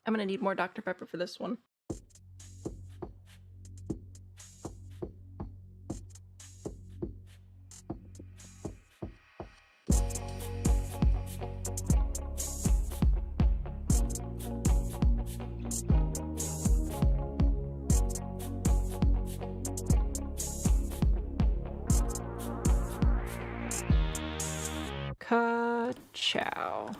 I'm gonna need more Dr. Pepper for this one. Ka-chow.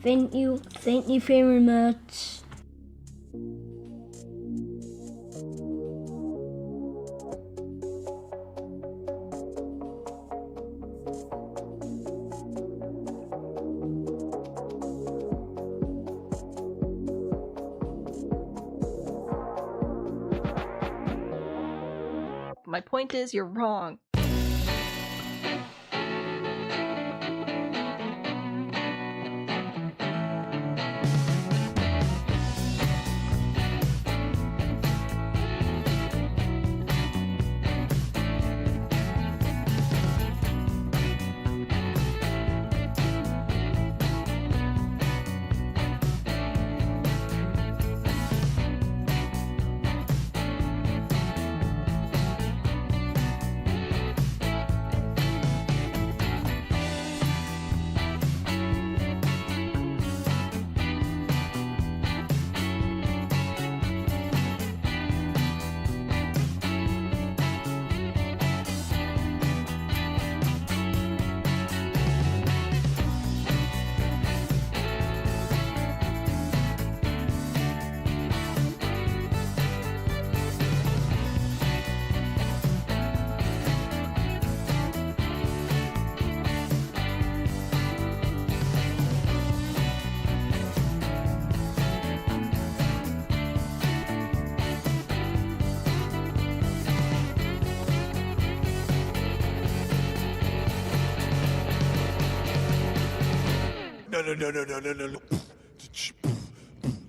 Thank you very much. My point is, you're wrong.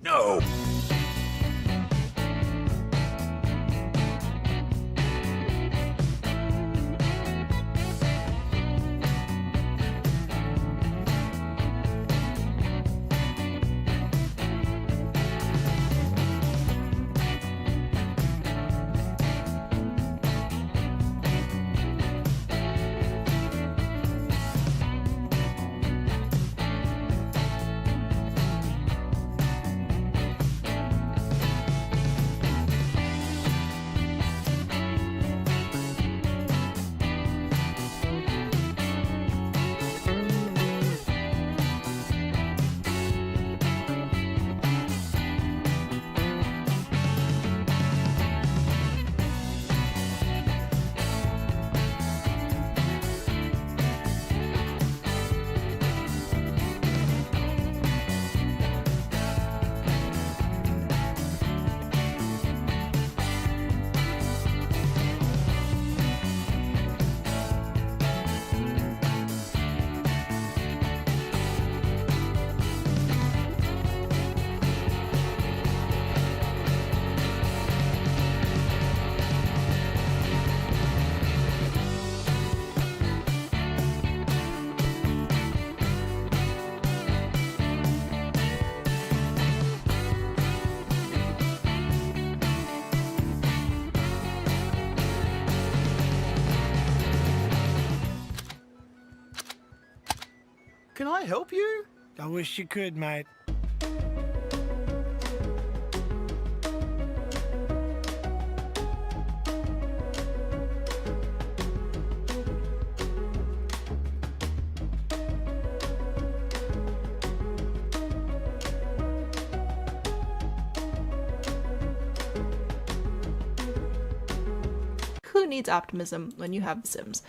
No. Can I help you? I wish you could, mate. Who needs optimism when you have The Sims?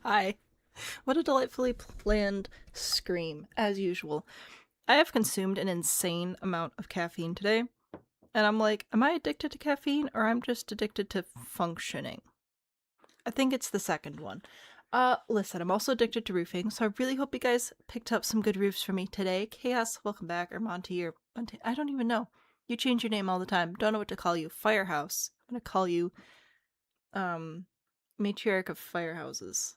Hi. What a delightfully planned scream, as usual. I have consumed an insane amount of caffeine today, and I'm like, am I addicted to caffeine or I'm just addicted to functioning? I think it's the second one. Listen, I'm also addicted to roofing, so I really hope you guys picked up some good roofs for me today. Chaos, welcome back, or Monty, or Monty, I don't even know. You change your name all the time. Don't know what to call you. Firehouse. I'm gonna call you, matriarch of firehouses.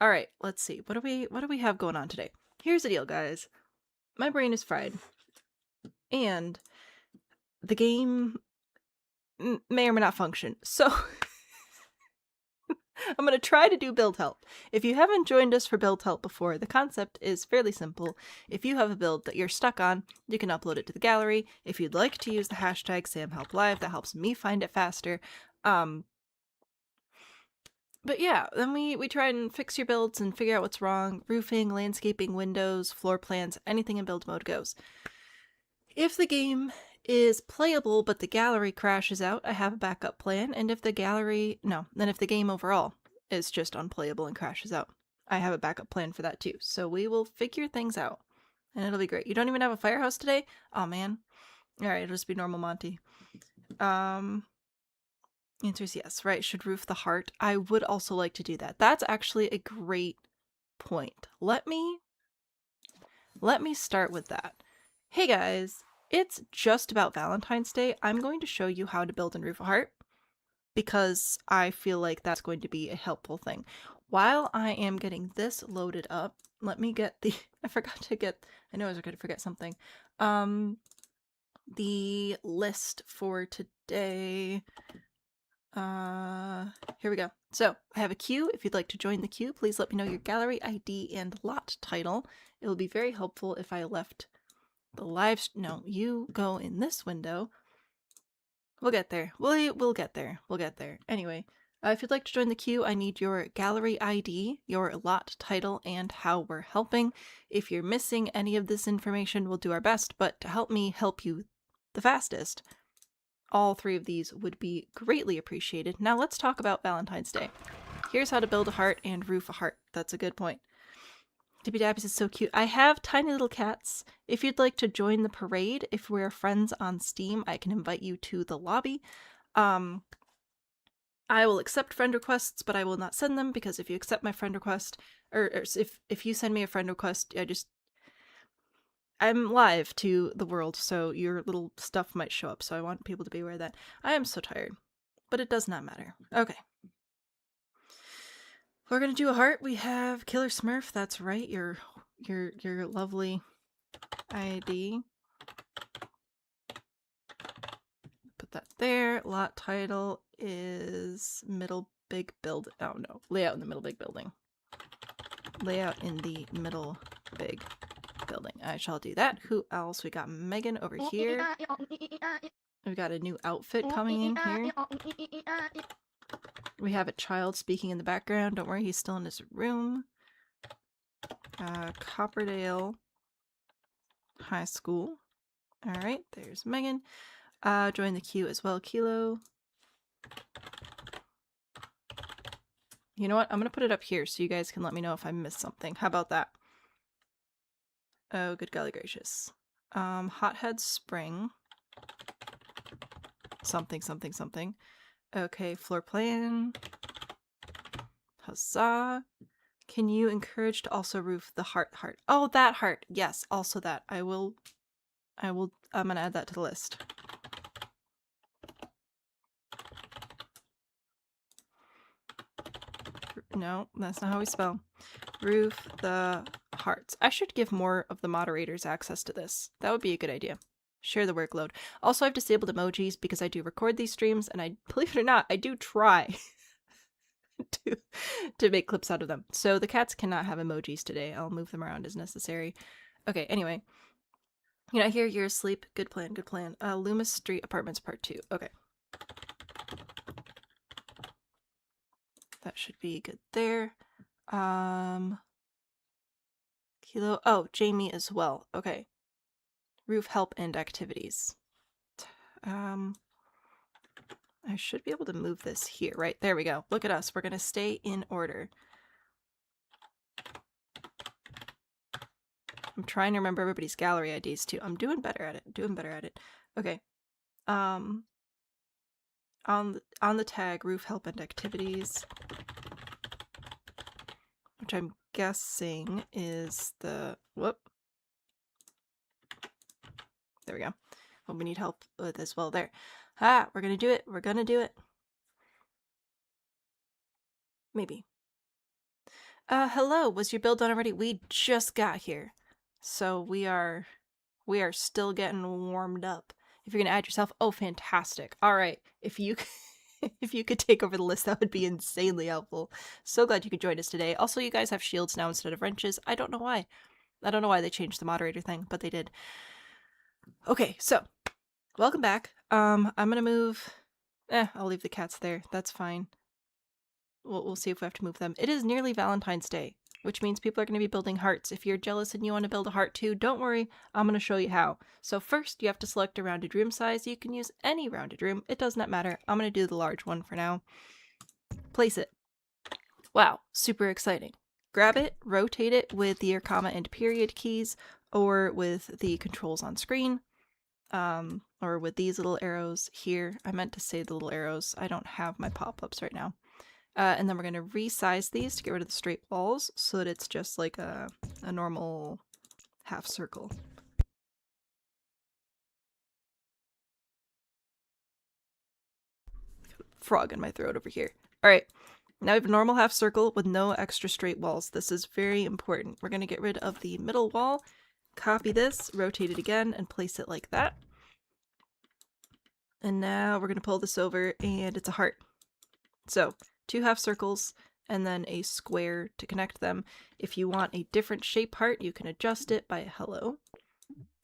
Alright, let's see. What do we have going on today? Here's the deal, guys. My brain is fried. And the game may or may not function. So I'm going to try to do build help. If you haven't joined us for build help before, the concept is fairly simple. If you have a build that you're stuck on, you can upload it to the gallery. If you'd like to use the hashtag sahmhelplive, that helps me find it faster. But yeah, then we try and fix your builds and figure out what's wrong. Roofing, landscaping, windows, floor plans, anything in build mode goes. If the game is playable but the gallery crashes out, I have a backup plan. And if the game overall is just unplayable and crashes out, I have a backup plan for that too. So we will figure things out and it'll be great. You don't even have a firehouse today? Oh man. Alright, it'll just be normal Monty. Answer is yes, right? Should roof the heart. I would also like to do that. That's actually a great point. Let me start with that. Hey guys, it's just about Valentine's Day. I'm going to show you how to build and roof a heart because I feel like that's going to be a helpful thing. While I am getting this loaded up, let me get the I know I was going to forget something. The list for today. Here we go. So I have a queue. If you'd like to join the queue, please let me know your gallery ID and lot title. It will be very helpful if I left the no, you go in this window. We'll get there. We'll get there. We'll get there. Anyway, if you'd like to join the queue, I need your gallery ID, your lot title, and how we're helping. If you're missing any of this information, we'll do our best, but to help me help you the fastest, all three of these would be greatly appreciated. Now let's talk about Valentine's Day. Here's how to build a heart and roof a heart. That's a good point. Dippy Dabbies is so cute. I have tiny little cats. If you'd like to join the parade, if we're friends on Steam, I can invite you to the lobby. I will accept friend requests, but I will not send them because if you accept my friend request, or if you send me a friend request, I'm live to the world, so your little stuff might show up, so I want people to be aware of that. I am so tired, but it does not matter. Okay. We're gonna do a heart. We have Killer Smurf, that's right, your lovely ID. Put that there. Lot title is middle big build. Oh no, layout in the middle big building. Layout in the middle big building. I shall do that. Who else? We got Megan over here. We've got a new outfit coming in here. We have a child speaking in the background. Don't worry, he's still in his room. Copperdale High School. Alright, there's Megan. Join the queue as well, Kilo. You know what? I'm going to put it up here so you guys can let me know if I missed something. How about that? Oh, good golly gracious. Hothead Spring. Something, something, something. Okay, floor plan. Huzzah. Can you encourage to also roof the heart? Oh, that heart. Yes, also that. I'm gonna add that to the list. No, that's not how we spell. Roof the hearts. I should give more of the moderators access to this. That would be a good idea. Share the workload. Also, I've disabled emojis because I do record these streams, and believe it or not, I do try to make clips out of them. So the cats cannot have emojis today. I'll move them around as necessary. Okay, anyway. You're not here, you're asleep. Good plan, good plan. Loomis Street Apartments Part 2. Okay. That should be good there. Kilo. Oh, Jamie as well. Okay. Roof help and activities. I should be able to move this here, right? There we go. Look at us. We're going to stay in order. I'm trying to remember everybody's gallery IDs too. I'm doing better at it. Okay. On the tag, roof help and activities, which I'm guessing is the whoop. There we go. What we need help with as well there. We're gonna do it. We're gonna do it. Maybe. Hello. Was your build done already? We just got here. So we are still getting warmed up. If you're gonna add yourself, oh fantastic. Alright. If you If you could take over the list, that would be insanely helpful. So glad you could join us today. Also, you guys have shields now instead of wrenches. I don't know why. I don't know why they changed the moderator thing, but they did. Okay, so welcome back. I'm gonna move. I'll leave the cats there. That's fine. We'll see if we have to move them. It is nearly Valentine's Day, which means people are going to be building hearts. If you're jealous and you want to build a heart too, don't worry. I'm going to show you how. So first, you have to select a rounded room size. You can use any rounded room. It does not matter. I'm going to do the large one for now. Place it. Wow, super exciting. Grab it, rotate it with your comma and period keys, or with the controls on screen, or with these little arrows here. I meant to say the little arrows. I don't have my pop-ups right now. And then we're going to resize these to get rid of the straight walls so that it's just like a normal half circle. Frog in my throat over here. Alright, now we have a normal half circle with no extra straight walls. This is very important. We're going to get rid of the middle wall, copy this, rotate it again, and place it like that. And now we're going to pull this over, and it's a heart. So, 2 half circles, and then a square to connect them. If you want a different shape heart, you can adjust it by a hello.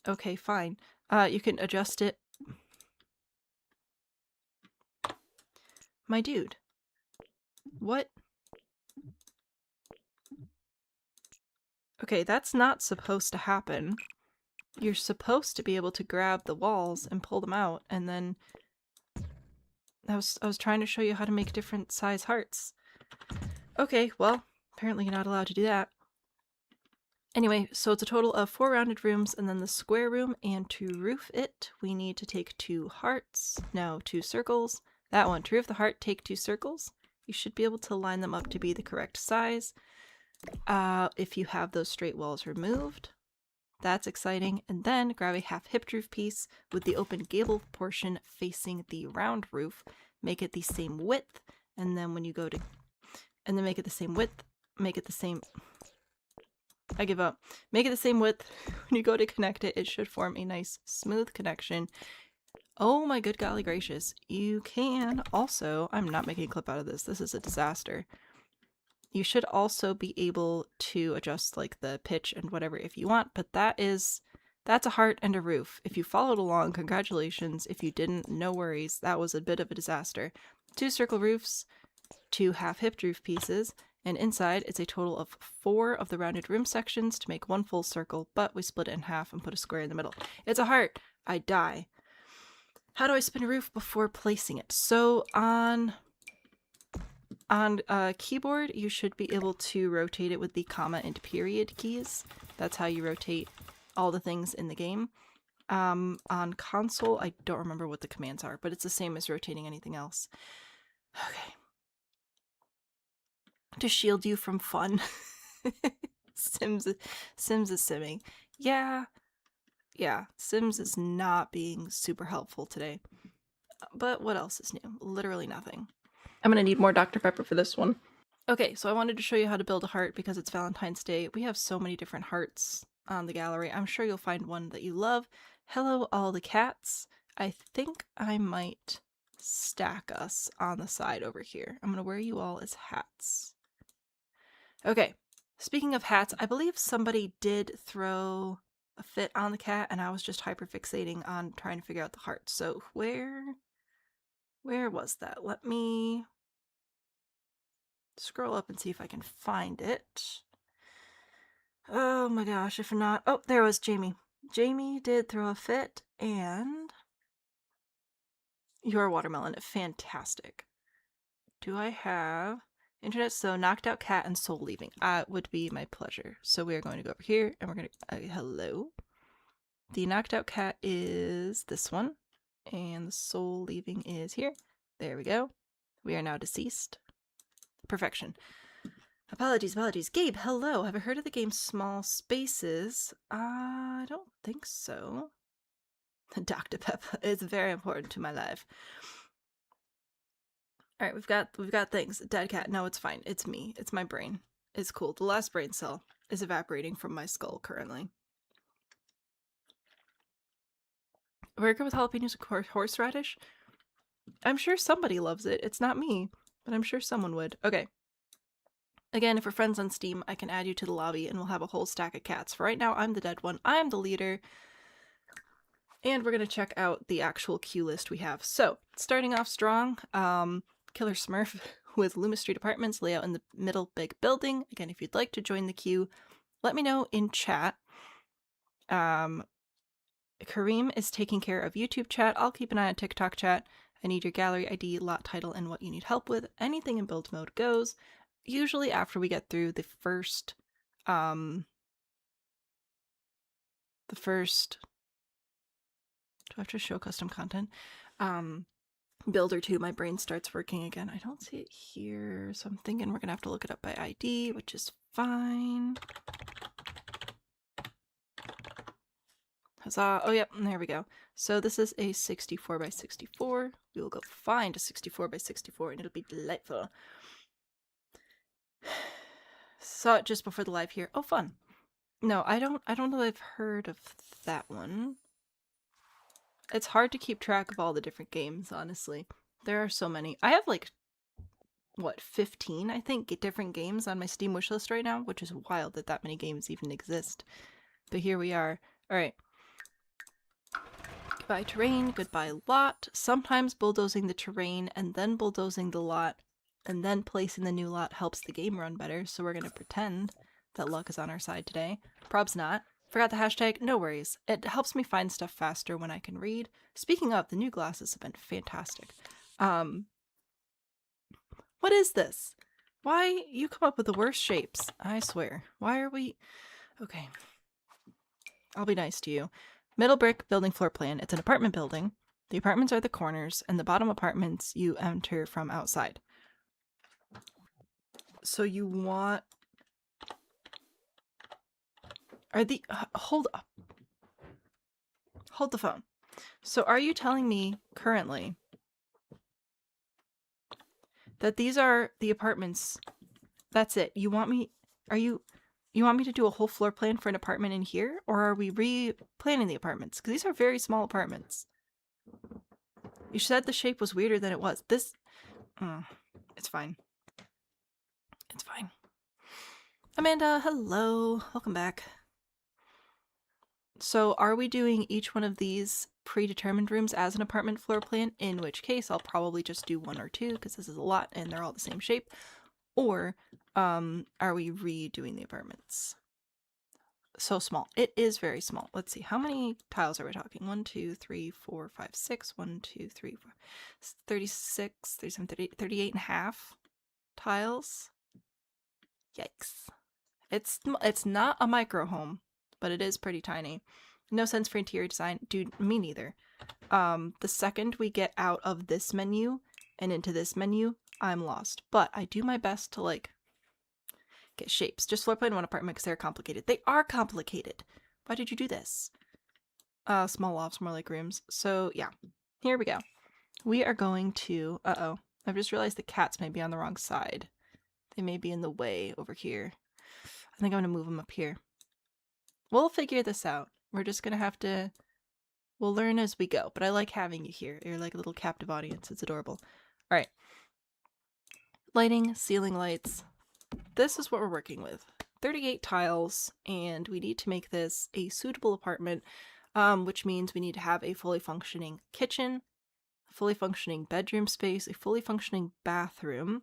Okay, fine. You can adjust it. My dude. What? Okay, that's not supposed to happen. You're supposed to be able to grab the walls and pull them out, and then I was trying to show you how to make different size hearts. Okay, well, apparently you're not allowed to do that. Anyway, so it's a total of 4 rounded rooms and then the square room, and to roof it, we need to take 2 hearts. No, 2 circles. That one. To roof the heart, take 2 circles. You should be able to line them up to be the correct size. If you have those straight walls removed, that's exciting. And then grab a half hipped roof piece with the open gable portion facing the round roof. Make it the same width, and then when you go to... And then make it the same width. Make it the same... I give up. Make it the same width. When you go to connect it, it should form a nice smooth connection. Oh my good golly gracious. You can also... I'm not making a clip out of this. This is a disaster. You should also be able to adjust like the pitch and whatever if you want, but that's a heart and a roof. If you followed along, congratulations. If you didn't, no worries. That was a bit of a disaster. 2 circle roofs, 2 half hipped roof pieces, and inside it's a total of 4 of the rounded room sections to make 1 full circle, but we split it in half and put a square in the middle. It's a heart. I die. How do I spin a roof before placing it? So on keyboard, you should be able to rotate it with the comma and period keys. That's how you rotate all the things in the game. On console, I don't remember what the commands are, but it's the same as rotating anything else. Okay. To shield you from fun. Sims is simming. Yeah, Sims is not being super helpful today. But what else is new? Literally nothing. I'm gonna need more Dr. Pepper for this one. Okay, so I wanted to show you how to build a heart because it's Valentine's Day. We have so many different hearts on the gallery. I'm sure you'll find one that you love. Hello, all the cats. I think I might stack us on the side over here. I'm gonna wear you all as hats. Okay, speaking of hats, I believe somebody did throw a fit on the cat, and I was just hyperfixating on trying to figure out the heart. So where was that? Let me scroll up and see if I can find it. Oh my gosh, if not... Oh, there was Jamie. Jamie did throw a fit, and... Your watermelon. Fantastic. Do I have... Internet, so knocked out cat and soul leaving. Would be my pleasure. So we are going to go over here, and we're going to... hello. The knocked out cat is this one, and the soul leaving is here. There we go. We are now deceased. Perfection. Apologies. Gabe, hello. Have I heard of the game Small Spaces? I don't think so. Dr. Pepper is very important to my life. Alright, we've got things. Dead cat. No, it's fine. It's me. It's my brain. It's cool. The last brain cell is evaporating from my skull currently. We're good with jalapenos and horseradish. I'm sure somebody loves it. It's not me, but I'm sure someone would. Okay. Again, if we're friends on Steam, I can add you to the lobby and we'll have a whole stack of cats. For right now, I'm the dead one. I am the leader. And we're going to check out the actual queue list we have. So, starting off strong, Killer Smurf with Loomis Street Apartments, layout in the middle big building. Again, if you'd like to join the queue, let me know in chat. Karime is taking care of YouTube chat. I'll keep an eye on TikTok chat. I need your gallery ID, lot title, and what you need help with. Anything in build mode goes. Usually after we get through the first, do I have to show custom content? Build or two, my brain starts working again. I don't see it here, so I'm thinking we're gonna have to look it up by ID, which is fine. Huzzah. Oh, yep, there we go. So this is a 64 by 64. We will go find a 64 by 64 and it'll be delightful. Saw it just before the live here. Oh, fun. No, I don't know that I've heard of that one. It's hard to keep track of all the different games, honestly. There are so many. I have like, what, 15, I think, different games on my Steam wishlist right now, which is wild that that many games even exist. But here we are. Alright. Goodbye terrain, goodbye lot. Sometimes bulldozing the terrain and then bulldozing the lot and then placing the new lot helps the game run better, so we're gonna pretend that luck is on our side today. Prob's not. Forgot the hashtag? No worries. It helps me find stuff faster when I can read. Speaking of, the new glasses have been fantastic. What is this? Why you come up with the worst shapes? I swear. Why are we... Okay. I'll be nice to you. Middle brick building floor plan. It's an apartment building. The apartments are the corners, and the bottom apartments you enter from outside. So you want... Are the... hold up. Hold the phone. So are you telling me currently that these are the apartments? That's it. You want me... You want me to do a whole floor plan for an apartment in here? Or are we re-planning the apartments? Because these are very small apartments. You said the shape was weirder than it was. This... it's fine. It's fine. Amanda, hello. Welcome back. So are we doing each one of these predetermined rooms as an apartment floor plan? In which case, I'll probably just do one or two because this is a lot and they're all the same shape. Or are we redoing the apartments? So small. It is very small. Let's see. How many tiles are we talking? 1, 2, 3, 4, 5, 6. 1, 2, 3, 4. 36, 37, 38, 38 and a half tiles. Yikes. It's not a micro home, but it is pretty tiny. No sense for interior design. Dude, me neither. The second we get out of this menu and into this menu, I'm lost. But I do my best to, like, get shapes. Just floor plan one apartment because they're complicated. They are complicated. Why did you do this? Small lofts, more like rooms. So, yeah. Here we go. We are going to... Uh-oh. I've just realized the cats may be on the wrong side. They may be in the way over here. I think I'm going to move them up here. We'll figure this out. We're just going to have to... We'll learn as we go. But I like having you here. You're like a little captive audience. It's adorable. Alright. Lighting, ceiling lights. This is what we're working with. 38 tiles, and we need to make this a suitable apartment, which means we need to have a fully functioning kitchen, a fully functioning bedroom space, a fully functioning bathroom,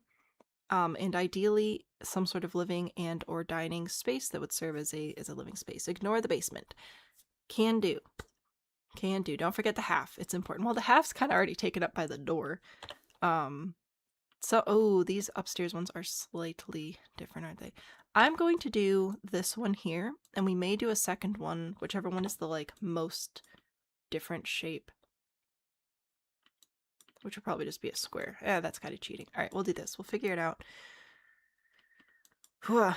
and ideally some sort of living and or dining space that would serve as a living space. Ignore the basement. Can do. Can do. Don't forget the half. It's important. Well, the half's kind of already taken up by the door. So, oh, these upstairs ones are slightly different, aren't they? I'm going to do this one here, and we may do a second one, whichever one is the, like, most different shape. Which will probably just be a square. Yeah, that's kind of cheating. Alright, we'll do this. We'll figure it out. Whew.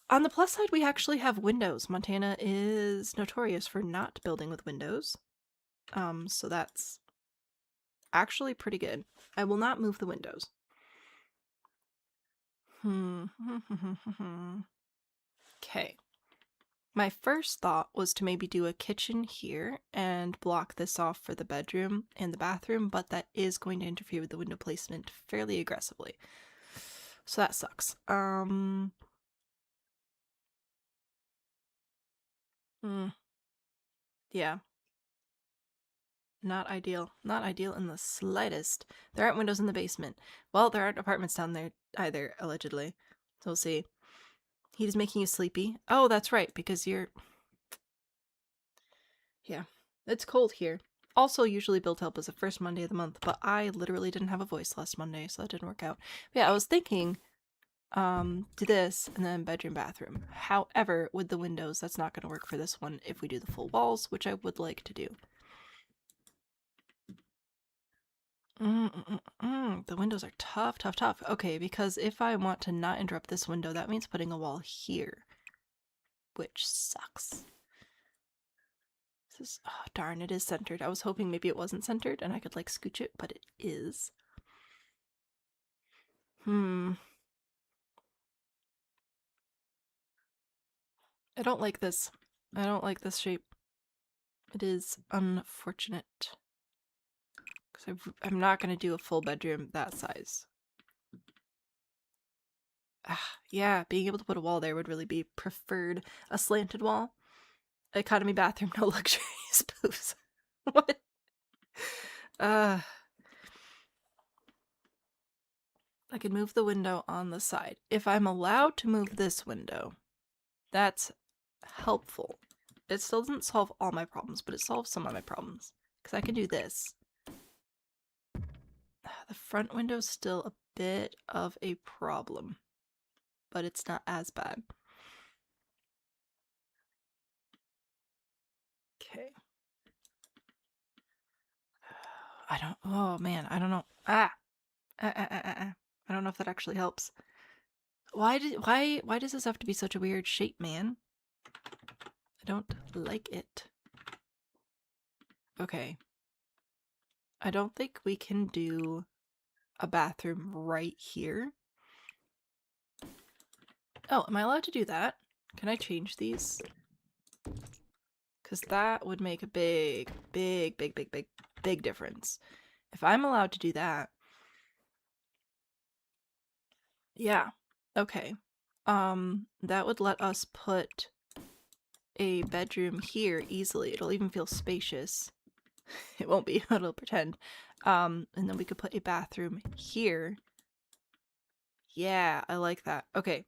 On the plus side, we actually have windows. Montana is notorious for not building with windows. So that's actually pretty good. I will not move the windows. Okay. My first thought was to maybe do a kitchen here and block this off for the bedroom and the bathroom, but that is going to interfere with the window placement fairly aggressively. So that sucks. Yeah. Not ideal. Not ideal in the slightest. There aren't windows in the basement. Well, there aren't apartments down there either, allegedly. So we'll see. He's making you sleepy. Oh, that's right, because you're... Yeah. It's cold here. Also, usually Build Help is the first Monday of the month, but I literally didn't have a voice last Monday, so that didn't work out. But yeah, I was thinking, do this, and then bedroom, bathroom. However, with the windows, that's not going to work for this one if we do the full walls, which I would like to do. The windows are tough, tough, tough. Okay, because if I want to not interrupt this window, that means putting a wall here, which sucks. This is, oh, darn, it is centered. I was hoping maybe it wasn't centered and I could like scooch it, but it is. I don't like this. I don't like this shape. It is unfortunate. Because I'm not going to do a full bedroom that size. Yeah, being able to put a wall there would really be preferred. A slanted wall. Economy bathroom, no luxurious poofs. What? I could move the window on the side. If I'm allowed to move this window, that's helpful. It still doesn't solve all my problems, but it solves some of my problems. Because I can do this. The front window's still a bit of a problem, but it's not as bad. Okay. Oh man, I don't know. I don't know if that actually helps. Why does this have to be such a weird shape, man? I don't like it. Okay. I don't think we can do a bathroom right here. Oh, am I allowed to do that? Can I change these? Because that would make a big difference. If I'm allowed to do that. Yeah. Okay. That would let us put a bedroom here easily. It'll even feel spacious. It won't be, it'll pretend. And then we could put a bathroom here. Yeah, I like that. Okay.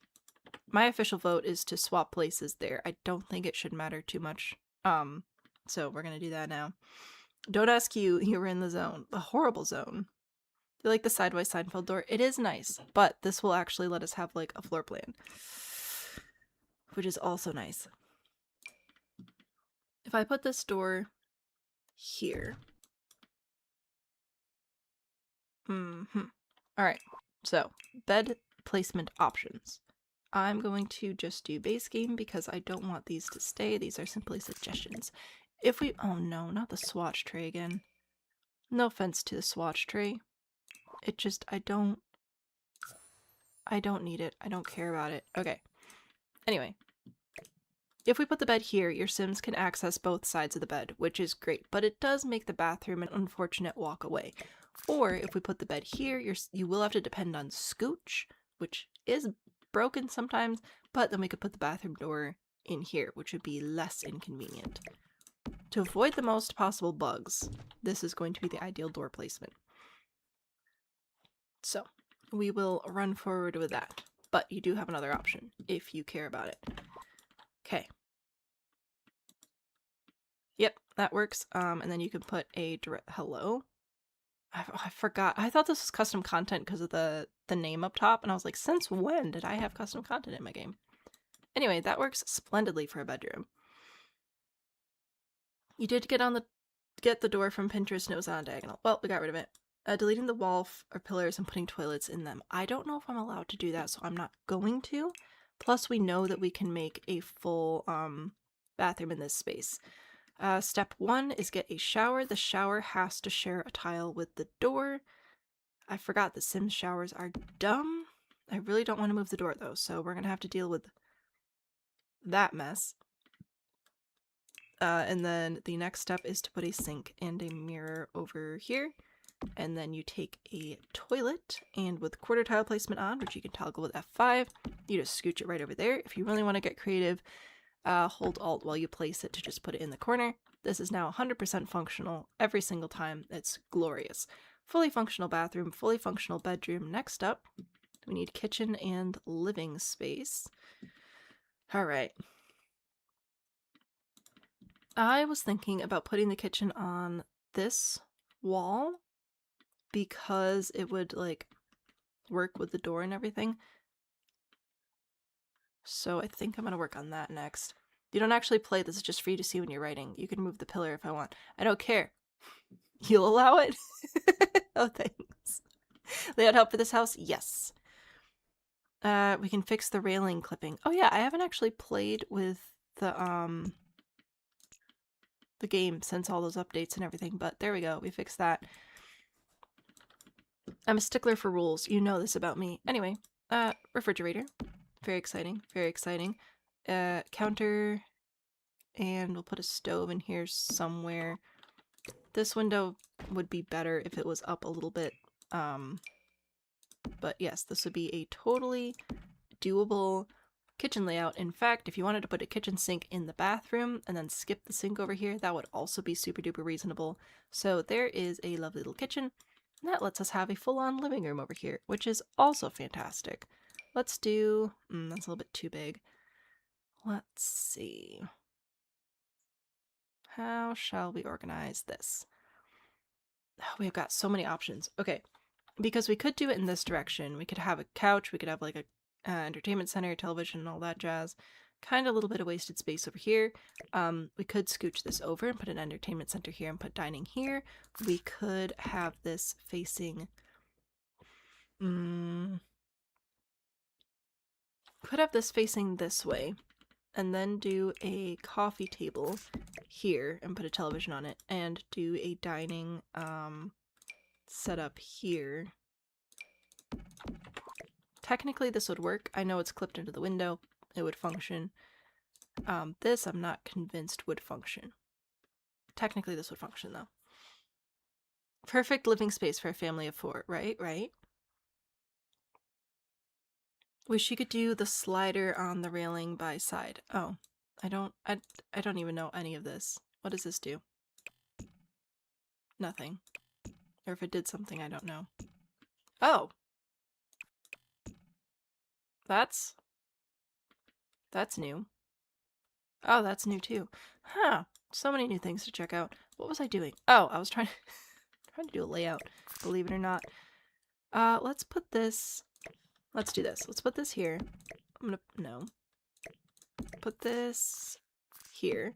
My official vote is to swap places there. I don't think it should matter too much. So we're gonna do that now. Don't ask you, you were in the zone. The horrible zone. Do you like the sidewise Seinfeld door? It is nice, but this will actually let us have like a floor plan, which is also nice. If I put this door here. Alright, so bed placement options. I'm going to just do base game because I don't want these to stay. These are simply suggestions. If we, oh no, not the swatch tray again. No offense to the swatch tray. It just, I don't need it. I don't care about it. Okay. Anyway. If we put the bed here, your Sims can access both sides of the bed, which is great, but it does make the bathroom an unfortunate walk away. Or if we put the bed here, you will have to depend on Scooch, which is broken sometimes, but then we could put the bathroom door in here, which would be less inconvenient. To avoid the most possible bugs, this is going to be the ideal door placement. So, we will run forward with that, but you do have another option if you care about it. Okay. Yep, that works. And then you can put a direct hello. I forgot. I thought this was custom content because of the name up top, and I was like, since when did I have custom content in my game? Anyway, that works splendidly for a bedroom. You did get the door from Pinterest and it was on a diagonal. Well, we got rid of it. Deleting the wall or pillars and putting toilets in them. I don't know if I'm allowed to do that, so I'm not going to. Plus, we know that we can make a full bathroom in this space. Step 1 is get a shower. The shower has to share a tile with the door. I forgot the Sims showers are dumb. I really don't want to move the door though, so we're gonna have to deal with that mess. And then the next step is to put a sink and a mirror over here. And then you take a toilet, and with quarter tile placement on, which you can toggle with F5, you just scooch it right over there. If you really want to get creative, hold Alt while you place it to just put it in the corner. This is now 100% functional every single time. It's glorious. Fully functional bathroom, fully functional bedroom. Next up, we need kitchen and living space. Alright. I was thinking about putting the kitchen on this wall because it would, like, work with the door and everything. So I think I'm gonna work on that next. You don't actually play, this is just for you to see when you're writing. You can move the pillar if I want. I don't care. You'll allow it? Oh, thanks. Layout help for this house? Yes. We can fix the railing clipping. Oh yeah, I haven't actually played with the game since all those updates and everything, but there we go, we fixed that. I'm a stickler for rules. You know this about me. Anyway, refrigerator. Very exciting, very exciting. Counter, and we'll put a stove in here somewhere. This window would be better if it was up a little bit. But yes, this would be a totally doable kitchen layout. In fact, if you wanted to put a kitchen sink in the bathroom and then skip the sink over here, that would also be super duper reasonable. So there is a lovely little kitchen. And that lets us have a full-on living room over here, which is also fantastic. Let's do... that's a little bit too big. Let's see. How shall we organize this? Oh, we've got so many options. Okay, because we could do it in this direction. We could have a couch, we could have like a entertainment center, television, and all that jazz. Kind of a little bit of wasted space over here. We could scooch this over and put an entertainment center here and put dining here. We could have this facing... could have this facing this way. And then do a coffee table here and put a television on it. And do a dining setup here. Technically this would work. I know it's clipped into the window. It would function. This I'm not convinced would function. Technically this would function though. Perfect living space for a family of 4, right? Right? Wish you could do the slider on the railing by side. Oh, I don't even know any of this. What does this do? Nothing. Or if it did something, I don't know. Oh! That's new. Oh, that's new too. Huh. So many new things to check out. What was I doing? Oh, I was trying to do a layout, believe it or not. Let's put this... Let's do this. Let's put this here. I'm gonna... No. Put this here.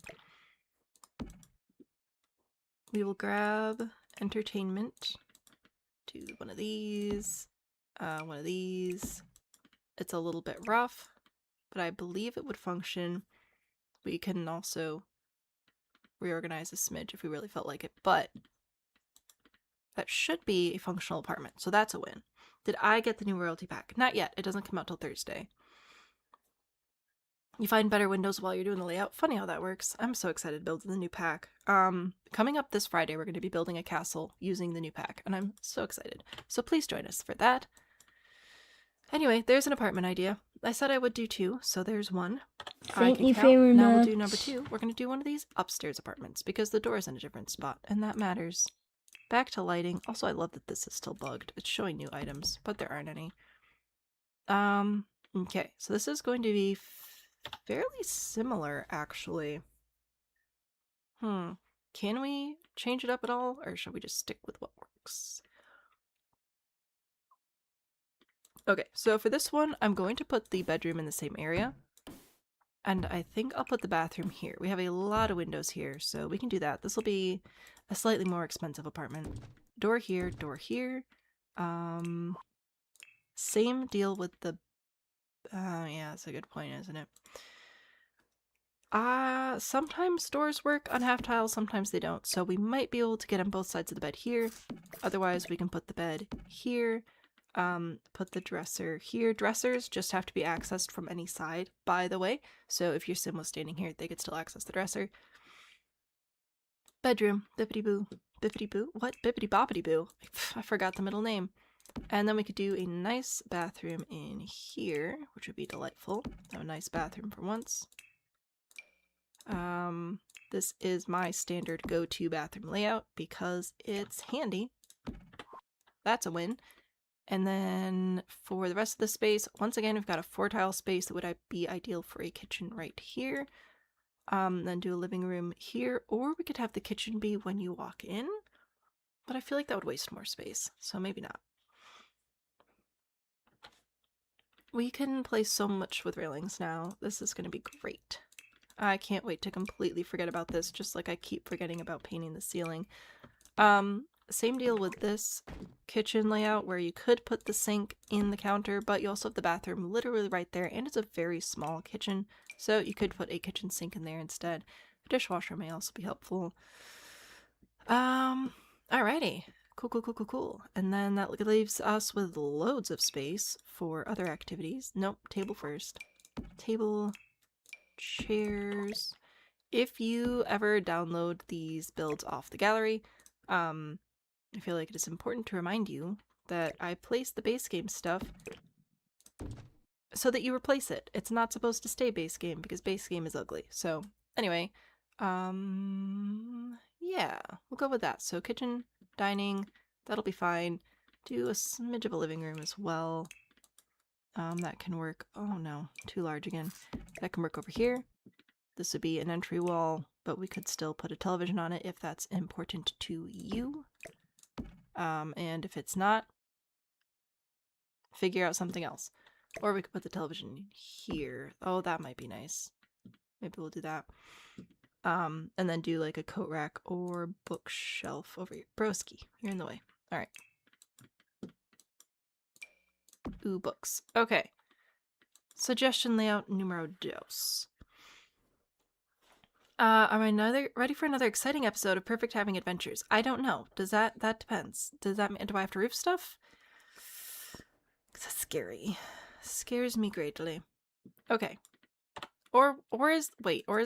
We will grab entertainment. Do one of these. One of these. It's a little bit rough, but I believe it would function. We can also reorganize a smidge if we really felt like it, but that should be a functional apartment, so that's a win. Did I get the new royalty pack? Not yet. It doesn't come out till Thursday. You find better windows while you're doing the layout. Funny how that works. I'm so excited to build the new pack. Coming up this Friday, we're going to be building a castle using the new pack, and I'm so excited. So please join us for that. Anyway, there's an apartment idea. I said I would do 2, so there's 1. Thank you very much. Now we'll do number 2. We're going to do one of these upstairs apartments because the door is in a different spot, and that matters. Back to lighting. Also, I love that this is still bugged. It's showing new items, but there aren't any. Okay, so this is going to be fairly similar, actually. Can we change it up at all, or should we just stick with what works? Okay, so for this one, I'm going to put the bedroom in the same area. And I think I'll put the bathroom here. We have a lot of windows here, so we can do that. This will be a slightly more expensive apartment. Door here, door here. Same deal with the... yeah, that's a good point, isn't it? Sometimes doors work on half tiles, sometimes they don't. So we might be able to get on both sides of the bed here. Otherwise, we can put the bed here. Put the dresser here. Dressers just have to be accessed from any side, by the way. So if your sim was standing here, they could still access the dresser. Bedroom. Bippity boo. Bippity boo? What? Bippity boppity boo. I forgot the middle name. And then we could do a nice bathroom in here, which would be delightful. Have a nice bathroom for once. This is my standard go-to bathroom layout because it's handy. That's a win. And then for the rest of the space, once again, we've got a 4-tile space that would be ideal for a kitchen right here. Then do a living room here, or we could have the kitchen be when you walk in, but I feel like that would waste more space, so maybe not. We can play so much with railings now. This is going to be great. I can't wait to completely forget about this, just like I keep forgetting about painting the ceiling. Same deal with this kitchen layout where you could put the sink in the counter, but you also have the bathroom literally right there, and it's a very small kitchen, so you could put a kitchen sink in there instead. A dishwasher may also be helpful. Alrighty. Cool. And then that leaves us with loads of space for other activities. Nope, table first. Table, chairs. If you ever download these builds off the gallery, I feel like it is important to remind you that I place the base game stuff so that you replace it. It's not supposed to stay base game because base game is ugly. So anyway, yeah, we'll go with that. So kitchen, dining, that'll be fine. Do a smidge of a living room as well. That can work. Oh no, too large again. That can work over here. This would be an entry wall, but we could still put a television on it if that's important to you. And if it's not, figure out something else. Or we could put the television here. Oh, that might be nice. Maybe we'll do that. And then do like a coat rack or bookshelf over here. Broski, you're in the way. Alright. Ooh, books. Okay. Suggestion layout numero dos. Am I ready for another exciting episode of Perfect Having Adventures? I don't know. That depends. Does that mean, do I have to roof stuff? That's scary. Scares me greatly. Okay. Or is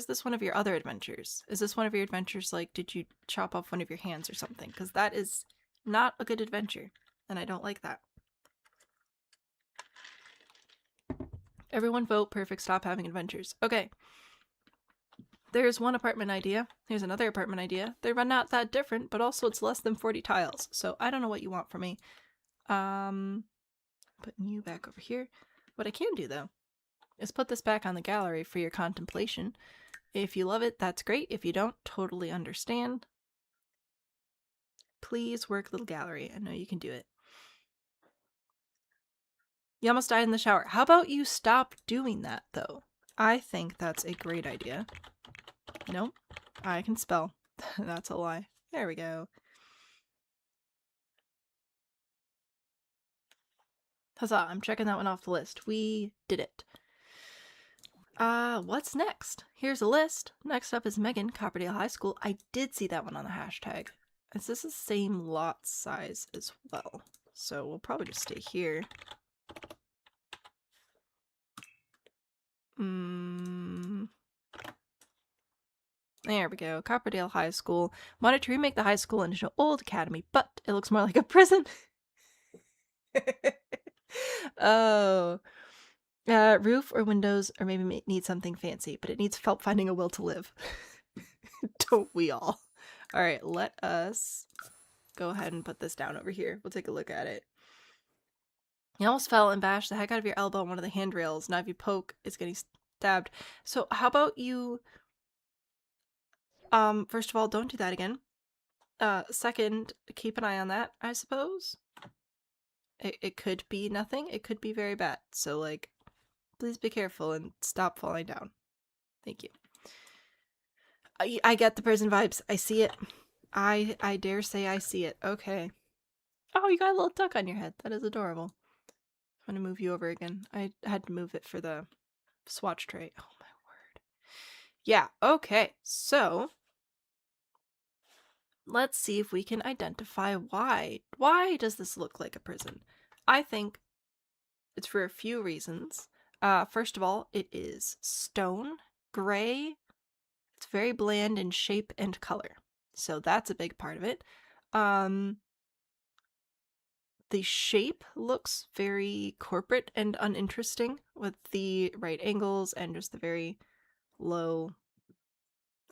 this one of your other adventures? Is this one of your adventures, like, did you chop off one of your hands or something? Because that is not a good adventure, and I don't like that. Everyone vote perfect, stop having adventures. Okay. There's one apartment idea. Here's another apartment idea. They're not that different, but also it's less than 40 tiles. So I don't know what you want from me. Putting you back over here. What I can do, though, is put this back on the gallery for your contemplation. If you love it, that's great. If you don't, totally understand. Please work, little gallery. I know you can do it. You almost died in the shower. How about you stop doing that, though? I think that's a great idea. Nope. I can spell. That's a lie. There we go. Huzzah, I'm checking that one off the list. We did it. What's next? Here's a list. Next up is Megan, Copperdale High School. I did see that one on the hashtag. Is this the same lot size as well? So we'll probably just stay here. There we go. Copperdale High School. Wanted to remake the high school into an old academy, but it looks more like a prison. Oh. Roof or windows, or maybe need something fancy, but it needs help finding a will to live. Don't we all? Alright, let us go ahead and put this down over here. We'll take a look at it. You almost fell and bashed the heck out of your elbow on one of the handrails. Now if you poke, it's getting stabbed. So how about you... first of all, don't do that again. Second, keep an eye on that, I suppose. It could be nothing. It could be very bad. So, like, please be careful and stop falling down. Thank you. I get the prison vibes. I see it. I dare say I see it. Okay. Oh, you got a little duck on your head. That is adorable. I'm gonna move you over again. I had to move it for the swatch tray. Oh my word. Yeah, okay. So, let's see if we can identify why. Why does this look like a prison? I think it's for a few reasons. First of all, it is stone, gray. It's very bland in shape and color. So that's a big part of it. The shape looks very corporate and uninteresting with the right angles and just the very low,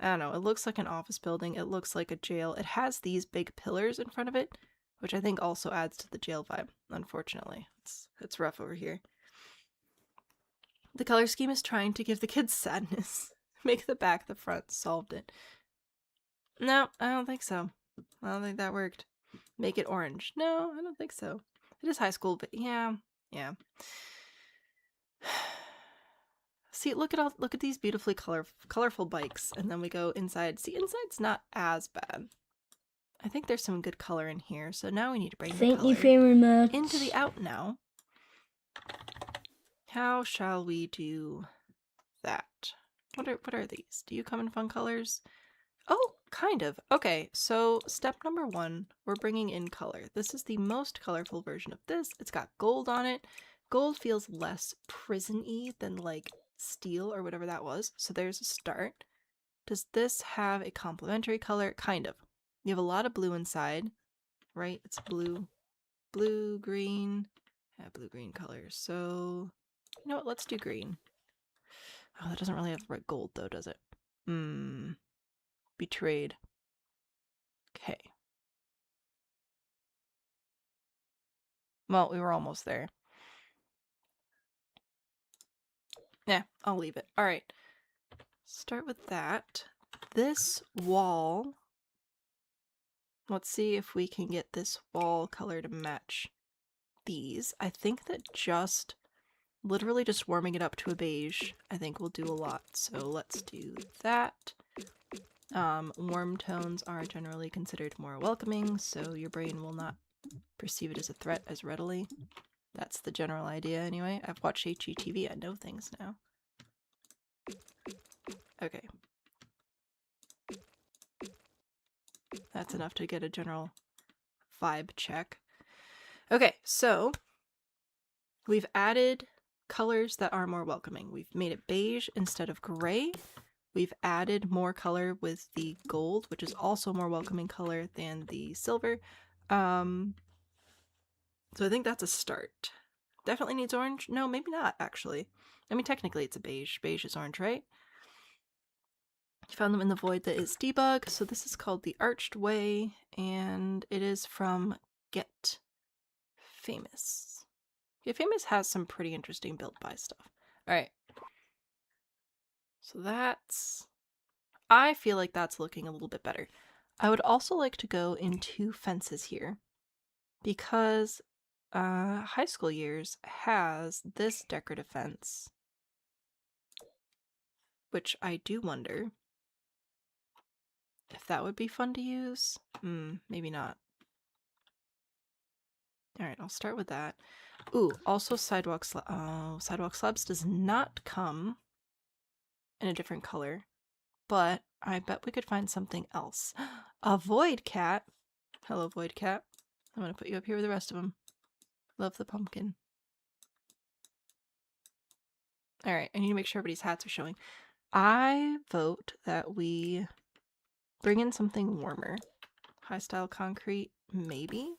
I don't know, it looks like an office building. It looks like a jail. It has these big pillars in front of it, which I think also adds to the jail vibe, unfortunately. It's rough over here. The color scheme is trying to give the kids sadness. Make the back the front. Solved it. No, I don't think so. I don't think that worked. Make it orange. No, I don't think so. It is high school, but yeah. See, look at these beautifully colorful bikes, and then we go inside. See, inside's not as bad. I think there's some good color in here, so now we need to bring the Thank color you very much. into the out now. How shall we do that? What are these? Do you come in fun colors? Oh, kind of. Okay, so step number 1, we're bringing in color. This is the most colorful version of this. It's got gold on it. Gold feels less prison-y than like steel or whatever that was. So there's a start. Does this have a complementary color? Kind of. You have a lot of blue inside, right? It's blue, green. Yeah, blue-green colors. So, you know what? Let's do green. Oh, that doesn't really have the right gold though, does it? Betrayed. Okay. Well, we were almost there. Yeah, I'll leave it. All right. Start with that. This wall. Let's see if we can get this wall color to match these. I think that literally just warming it up to a beige, I think will do a lot. So let's do that. Warm tones are generally considered more welcoming, so your brain will not perceive it as a threat as readily. That's the general idea anyway. I've watched HGTV, I know things now. Okay. That's enough to get a general vibe check. Okay, so we've added colors that are more welcoming. We've made it beige instead of gray. We've added more color with the gold, which is also more welcoming color than the silver. So I think that's a start. Definitely needs orange? No, maybe not, actually. I mean, technically it's a beige. Beige is orange, right? You found them in the void that is debug. So this is called the Arched Way, and it is from Get Famous. Get Famous has some pretty interesting build by stuff. Alright. So I feel like that's looking a little bit better. I would also like to go into fences here, because High School Years has this decorative fence, which I do wonder if that would be fun to use. Maybe not. Alright, I'll start with that. Ooh, also sidewalk slabs does not come in a different color, but I bet we could find something else. A void cat. Hello, void cat. I'm gonna put you up here with the rest of them. Love the pumpkin. Alright, I need to make sure everybody's hats are showing. I vote that we bring in something warmer. High style concrete, maybe?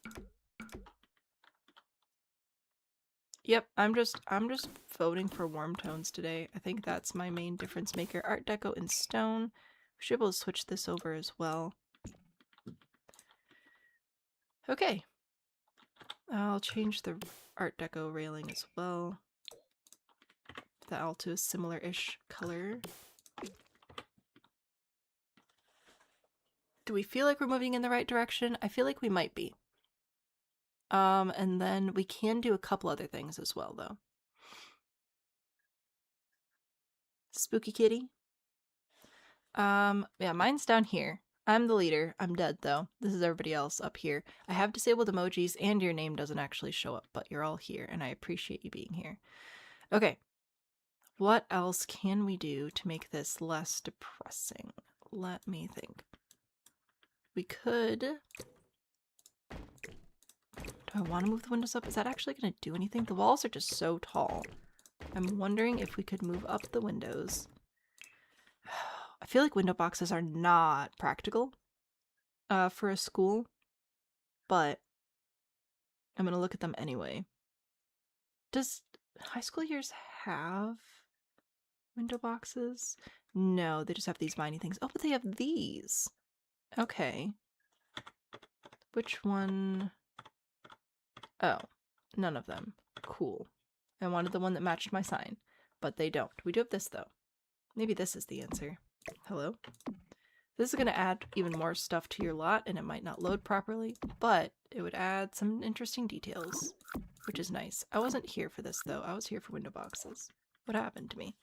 Yep, I'm just voting for warm tones today. I think that's my main difference maker. Art Deco in stone. We should be able to switch this over as well. Okay. I'll change the Art Deco railing as well. That all to a similar-ish color. Do we feel like we're moving in the right direction? I feel like we might be. And then we can do a couple other things as well, though. Spooky kitty. Yeah, mine's down here. I'm the leader. I'm dead, though. This is everybody else up here. I have disabled emojis, and your name doesn't actually show up, but you're all here, and I appreciate you being here. Okay. What else can we do to make this less depressing? Let me think. We could... Do I want to move the windows up? Is that actually going to do anything? The walls are just so tall. I'm wondering if we could move up the windows. I feel like window boxes are not practical. for a school, but I'm gonna look at them anyway. Does high school years have window boxes? No, they just have these viney things. Oh, but they have these. Okay. Which one? Oh, none of them. Cool. I wanted the one that matched my sign, but they don't. We do have this, though. Maybe this is the answer. Hello? This is going to add even more stuff to your lot, and it might not load properly, but it would add some interesting details, which is nice. I wasn't here for this, though. I was here for window boxes. What happened to me?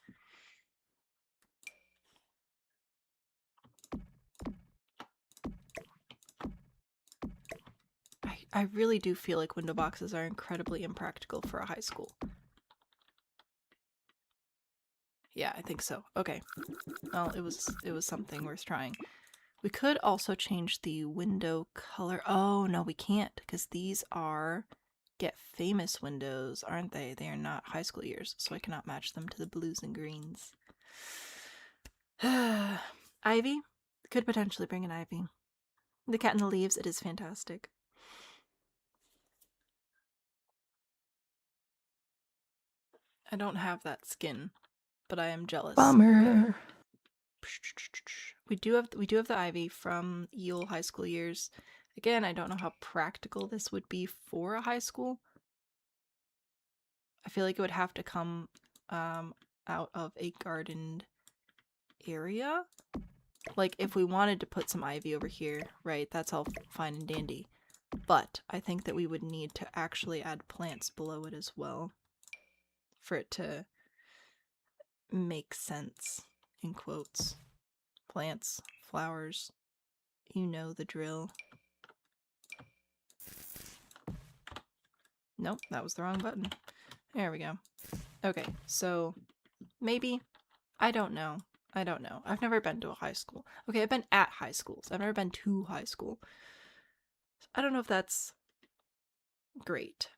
I really do feel like window boxes are incredibly impractical for a high school. Yeah, I think so. Okay. Well, it was something worth trying. We could also change the window color. Oh, no, we can't, because these are Get Famous windows, aren't they? They are not high school years, so I cannot match them to the blues and greens. Ivy? Could potentially bring an ivy. The Cat in the Leaves, it is fantastic. I don't have that skin, but I am jealous. Bummer. We do have the ivy from Yule high school years. Again, I don't know how practical this would be for a high school. I feel like it would have to come out of a gardened area. Like if we wanted to put some ivy over here, right? That's all fine and dandy. But I think that we would need to actually add plants below it as well for it to make sense, in quotes. Plants, flowers, you know the drill. Nope, that was the wrong button. There we go. Okay, so maybe, I don't know. I've never been to a high school. Okay, I've been at high schools. I've never been to high school. I don't know if that's great.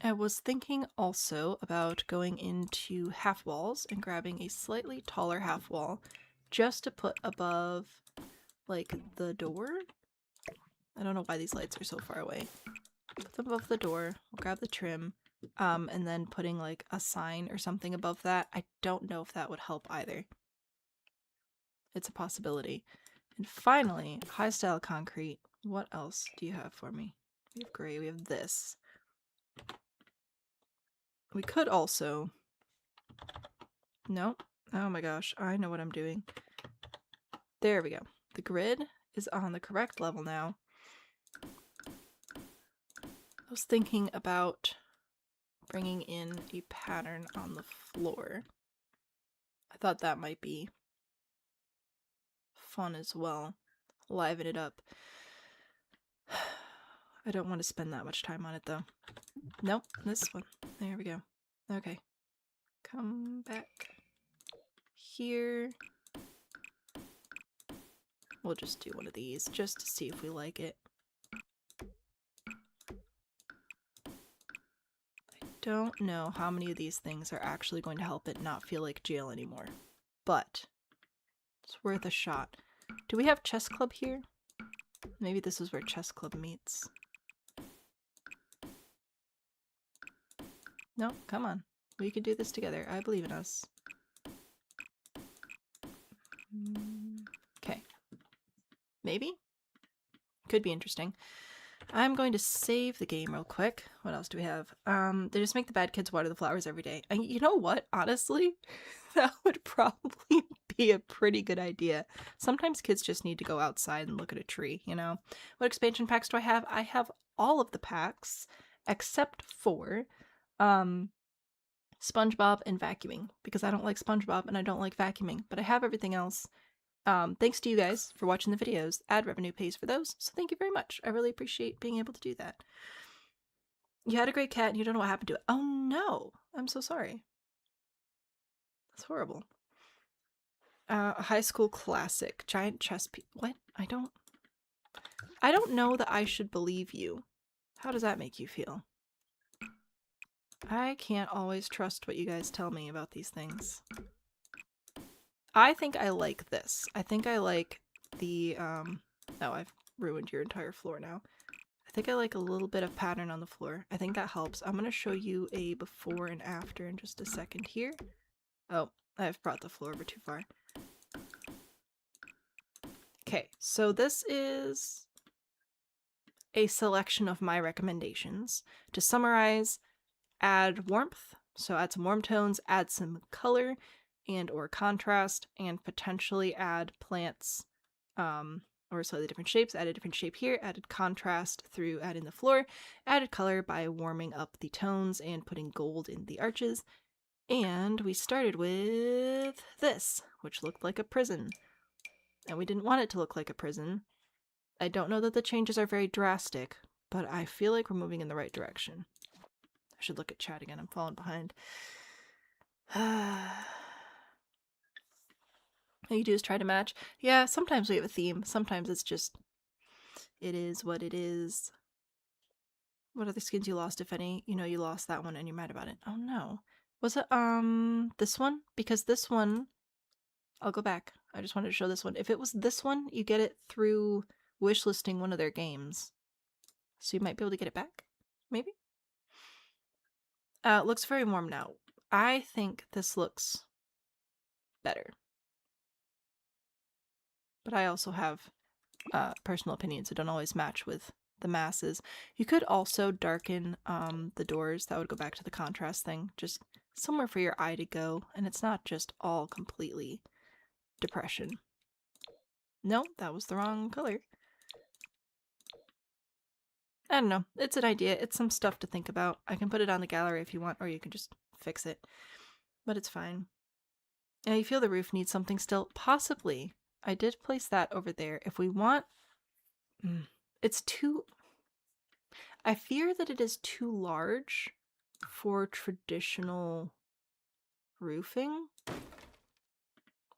I was thinking also about going into half walls and grabbing a slightly taller half wall just to put above, like, the door. I don't know why these lights are so far away. Put them above the door, we'll grab the trim, and then putting, like, a sign or something above that. I don't know if that would help either. It's a possibility. And finally, high style concrete. What else do you have for me? We have gray, we have this. We could also... Nope. Oh my gosh, I know what I'm doing. There we go. The grid is on the correct level now. I was thinking about bringing in a pattern on the floor. I thought that might be fun as well. Liven it up. I don't want to spend that much time on it though. Nope, this one. There we go. Okay. Come back here. We'll just do one of these just to see if we like it. I don't know how many of these things are actually going to help it not feel like jail anymore, but it's worth a shot. Do we have chess club here? Maybe this is where chess club meets. No, come on. We can do this together. I believe in us. Okay. Maybe? Could be interesting. I'm going to save the game real quick. What else do we have? They just make the bad kids water the flowers every day. And you know what? Honestly, that would probably be a pretty good idea. Sometimes kids just need to go outside and look at a tree, you know? What expansion packs do I have? I have all of the packs except for SpongeBob and vacuuming, because I don't like SpongeBob and I don't like vacuuming, but I have everything else. Thanks to you guys for watching the videos. Ad revenue pays for those, so thank you very much. I really appreciate being able to do that. You had a great cat and you don't know what happened to it. Oh no! I'm so sorry. That's horrible. A high school classic. Giant chess piece. What? I don't know that I should believe you. How does that make you feel? I can't always trust what you guys tell me about these things. I think I like this. I think I like the, oh, I've ruined your entire floor now. I think I like a little bit of pattern on the floor. I think that helps. I'm going to show you a before and after in just a second here. Oh, I've brought the floor over too far. Okay, so this is a selection of my recommendations. To summarize, add warmth, so add some warm tones, add some color and or contrast, and potentially add plants or slightly different shapes. Add a different shape here, added contrast through adding the floor, added color by warming up the tones and putting gold in the arches. And we started with this, which looked like a prison. And we didn't want it to look like a prison. I don't know that the changes are very drastic, but I feel like we're moving in the right direction. I should look at chat again. I'm falling behind. All you do is try to match. Yeah, sometimes we have a theme. Sometimes it's just, it is what it is. What are the skins you lost, if any? You know you lost that one and you're mad about it. Oh no. Was it, this one? Because this one, I'll go back. I just wanted to show this one. If it was this one, you get it through wishlisting one of their games. So you might be able to get it back? Maybe? It looks very warm now. I think this looks better. But I also have personal opinions that don't always match with the masses. You could also darken the doors. That would go back to the contrast thing. Just somewhere for your eye to go. And it's not just all completely depression. No, that was the wrong color. I don't know. It's an idea. It's some stuff to think about. I can put it on the gallery if you want, or you can just fix it. But it's fine. And you feel the roof needs something still? Possibly. I did place that over there. If we want... It's too... I fear that it is too large for traditional roofing.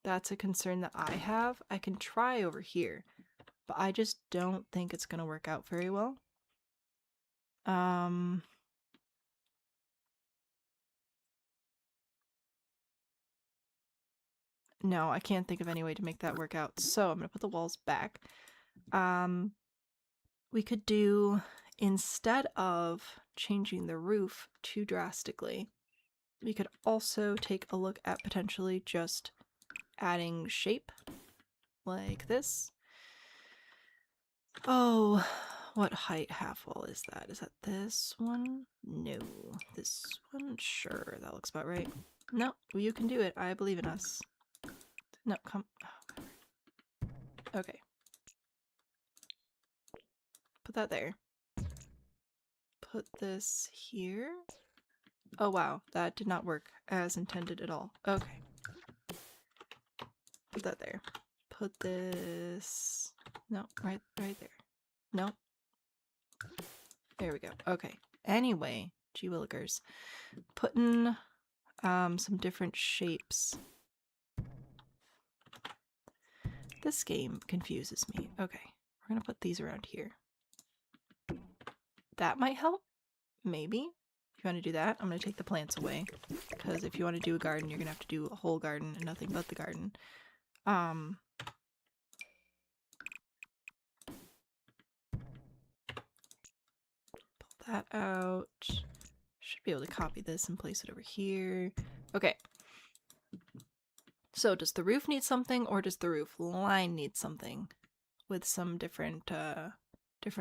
That's a concern that I have. I can try over here, but I just don't think it's going to work out very well. No, I can't think of any way to make that work out. So I'm going to put the walls back. We could do, instead of changing the roof too drastically, we could also take a look at potentially just adding shape like this. Oh, what height half wall is that? Is that this one? No. This one? Sure, that looks about right. No, you can do it. I believe in us. No, come. Okay. Put that there. Put this here. Oh wow, that did not work as intended at all. Okay. Put that there. Put this... No, right there. No. There we go. Okay. Anyway, gee willikers. Putting some different shapes. This game confuses me. Okay. We're gonna put these around here. That might help? Maybe? If you want to do that, I'm going to take the plants away. Because if you want to do a garden, you're going to have to do a whole garden and nothing but the garden. Pull that out. Should be able to copy this and place it over here. Okay. So does the roof need something, or does the roof line need something with some different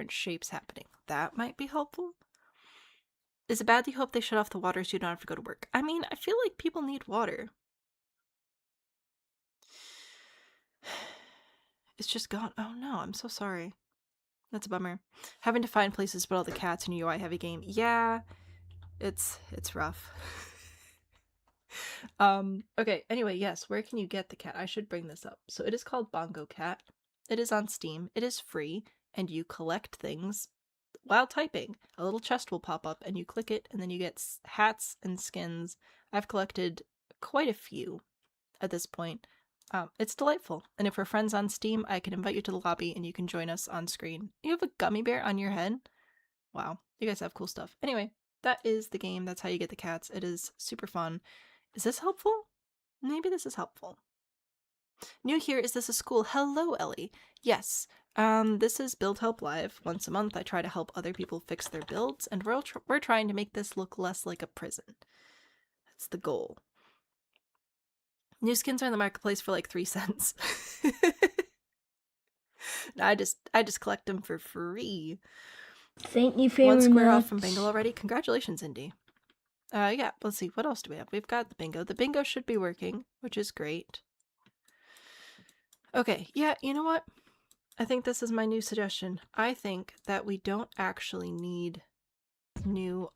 shapes happening? That might be helpful. Is it bad that you hope they shut off the water so you don't have to go to work? I mean, I feel like people need water. It's just gone. Oh no, I'm so sorry. That's a bummer. Having to find places to put all the cats in a UI heavy game. Yeah, it's rough. Okay, anyway, yes, where can you get the cat? I should bring this up. So it is called Bongo Cat. It is on Steam. It is free, and you collect things while typing. A little chest will pop up, and you click it, and then you get hats and skins. I've collected quite a few at this point. It's delightful, and if we're friends on Steam, I can invite you to the lobby, and you can join us on screen. You have a gummy bear on your head? Wow, you guys have cool stuff. Anyway, that is the game. That's how you get the cats. It is super fun. Is this helpful? Maybe this is helpful. New here, is this a school? Hello, Ellie. Yes. This is Build Help Live. Once a month, I try to help other people fix their builds, and we're trying to make this look less like a prison. That's the goal. New skins are in the marketplace for like 3 cents. I just collect them for free. Thank you very One square much. off from bingo already. Congratulations, Indy. Yeah, let's see. What else do we have? We've got the bingo. The bingo should be working, which is great. Okay, yeah, you know what? I think this is my new suggestion. I think that we don't actually need new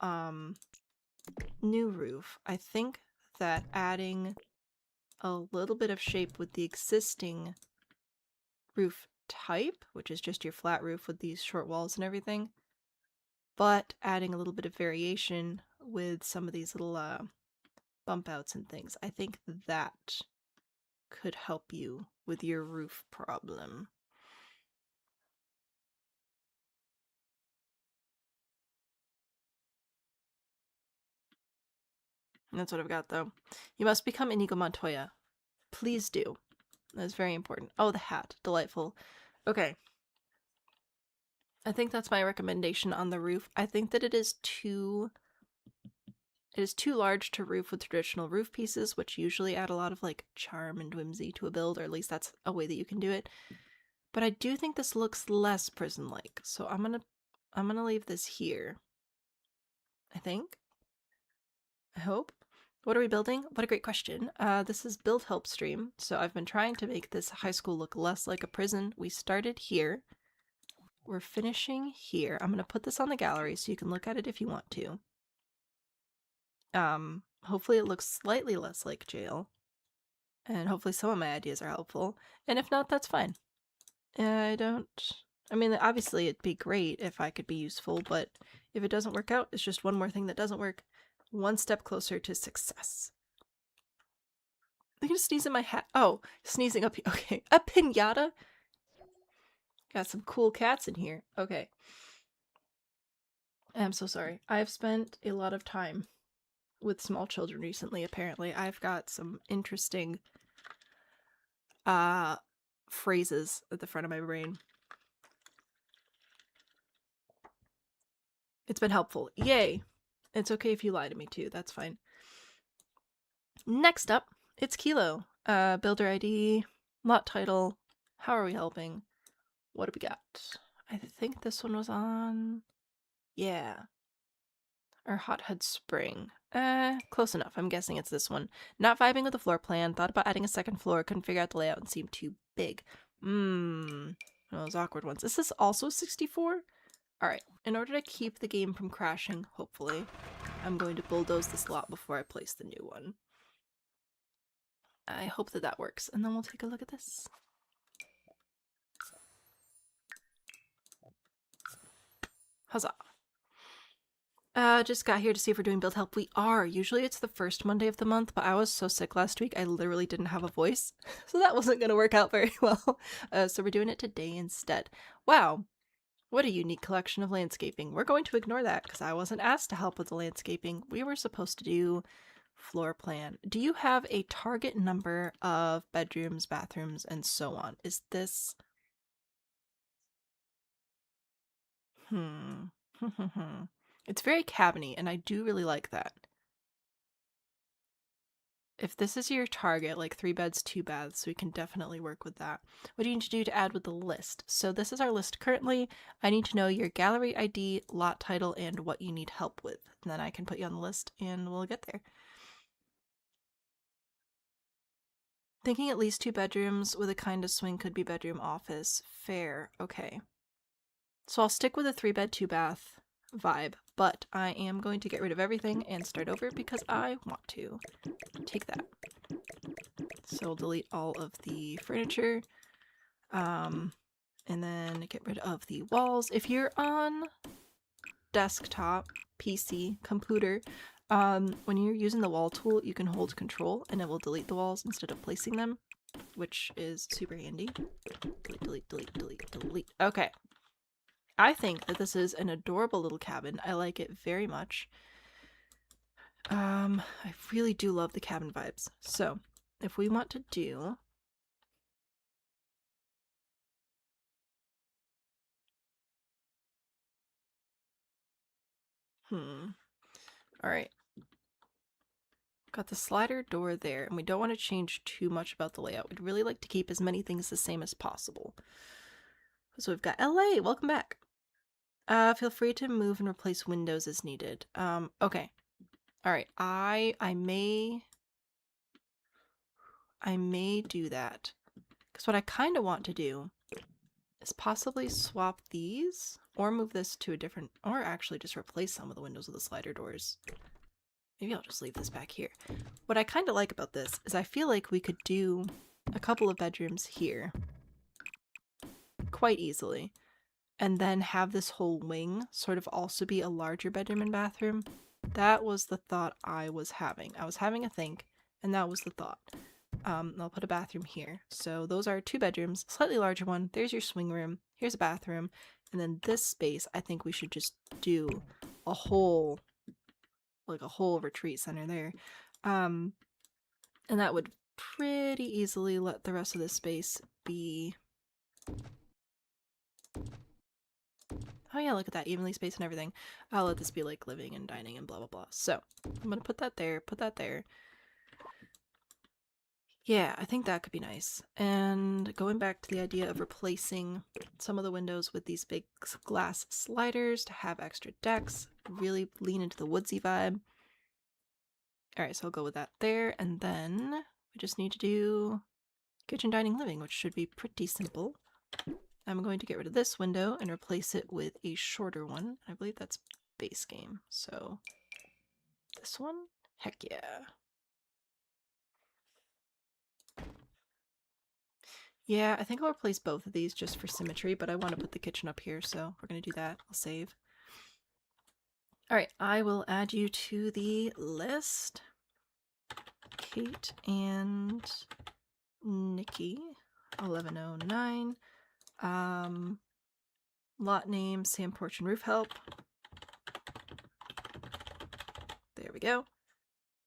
roof. I think that adding a little bit of shape with the existing roof type, which is just your flat roof with these short walls and everything, but adding a little bit of variation with some of these little bump outs and things, I think that could help you with your roof problem. And that's what I've got, though. You must become Inigo Montoya. Please do. That's very important. Oh, the hat. Delightful. Okay. I think that's my recommendation on the roof. I think that it is too large to roof with traditional roof pieces, which usually add a lot of like charm and whimsy to a build, or at least that's a way that you can do it. But I do think this looks less prison-like, so I'm gonna leave this here. I think. I hope. What are we building? What a great question. This is Build Help stream, so I've been trying to make this high school look less like a prison. We started here. We're finishing here. I'm gonna put this on the gallery so you can look at it if you want to. Hopefully it looks slightly less like jail. And hopefully some of my ideas are helpful. And if not, that's fine. I mean, obviously it'd be great if I could be useful, but if it doesn't work out, it's just one more thing that doesn't work. One step closer to success. I'm gonna sneeze in my hat. Oh, sneezing up here. Okay, a pinata? Got some cool cats in here. Okay. I'm so sorry. I've spent a lot of time with small children recently, apparently. I've got some interesting phrases at the front of my brain. It's been helpful. Yay! It's okay if you lie to me too, that's fine. Next up, it's Kilo. Builder ID, lot title, how are we helping? What do we got? I think this one was on... Yeah. Or Hothead Spring. Close enough. I'm guessing it's this one. Not vibing with the floor plan. Thought about adding a second floor. Couldn't figure out the layout and seemed too big. Those awkward ones. Is this also 64? Alright. In order to keep the game from crashing, hopefully, I'm going to bulldoze this lot before I place the new one. I hope that that works. And then we'll take a look at this. Huzzah. Just got here to see if we're doing build help. We are. Usually it's the first Monday of the month, but I was so sick last week I literally didn't have a voice. So that wasn't going to work out very well. So we're doing it today instead. Wow. What a unique collection of landscaping. We're going to ignore that because I wasn't asked to help with the landscaping. We were supposed to do floor plan. Do you have a target number of bedrooms, bathrooms, and so on? Is this... It's very cabiny, and I do really like that. If this is your target, like 3 beds, 2 baths, we can definitely work with that. What do you need to do to add with the list? So this is our list currently. I need to know your gallery ID, lot title, and what you need help with. And then I can put you on the list, and we'll get there. Thinking at least 2 bedrooms with a kind of swing could be bedroom office. Fair. Okay. So I'll stick with a 3-bed, 2-bath vibe, but I am going to get rid of everything and start over because I want to. Take that. So we'll delete all of the furniture, and then get rid of the walls. If you're on desktop, PC, computer, when you're using the wall tool, you can hold control and it will delete the walls instead of placing them, which is super handy. Delete, delete, delete, delete, delete. Okay. I think that this is an adorable little cabin. I like it very much. I really do love the cabin vibes. So, if we want to do Alright. Got the slider door there, and we don't want to change too much about the layout. We'd really like to keep as many things the same as possible. So we've got LA, welcome back. Feel free to move and replace windows as needed. Okay. Alright, I may do that. Because what I kind of want to do is possibly swap these, or move this to a different, or actually just replace some of the windows with the slider doors. Maybe I'll just leave this back here. What I kind of like about this is I feel like we could do a couple of bedrooms here quite easily, and then have this whole wing sort of also be a larger bedroom and bathroom. That was the thought I was having. I was having a think, and that was the thought. I'll put a bathroom here. So those are 2 bedrooms, slightly larger one. There's your swing room. Here's a bathroom. And then this space, I think we should just do a whole, like a whole retreat center there. And that would pretty easily let the rest of this space be... Oh yeah, look at that, evenly spaced and everything. I'll let this be like living and dining and blah blah blah. So, I'm gonna put that there, put that there. Yeah, I think that could be nice. And going back to the idea of replacing some of the windows with these big glass sliders to have extra decks, really lean into the woodsy vibe. Alright, so I'll go with that there, and then we just need to do kitchen, dining, living, which should be pretty simple. I'm going to get rid of this window and replace it with a shorter one. I believe that's base game, so this one? Heck yeah. Yeah, I think I'll replace both of these just for symmetry, but I want to put the kitchen up here, so we're going to do that. I'll save. Alright, I will add you to the list. Kate and Nikki, 1109. Lot name, Sam Porch and Roof Help. There we go.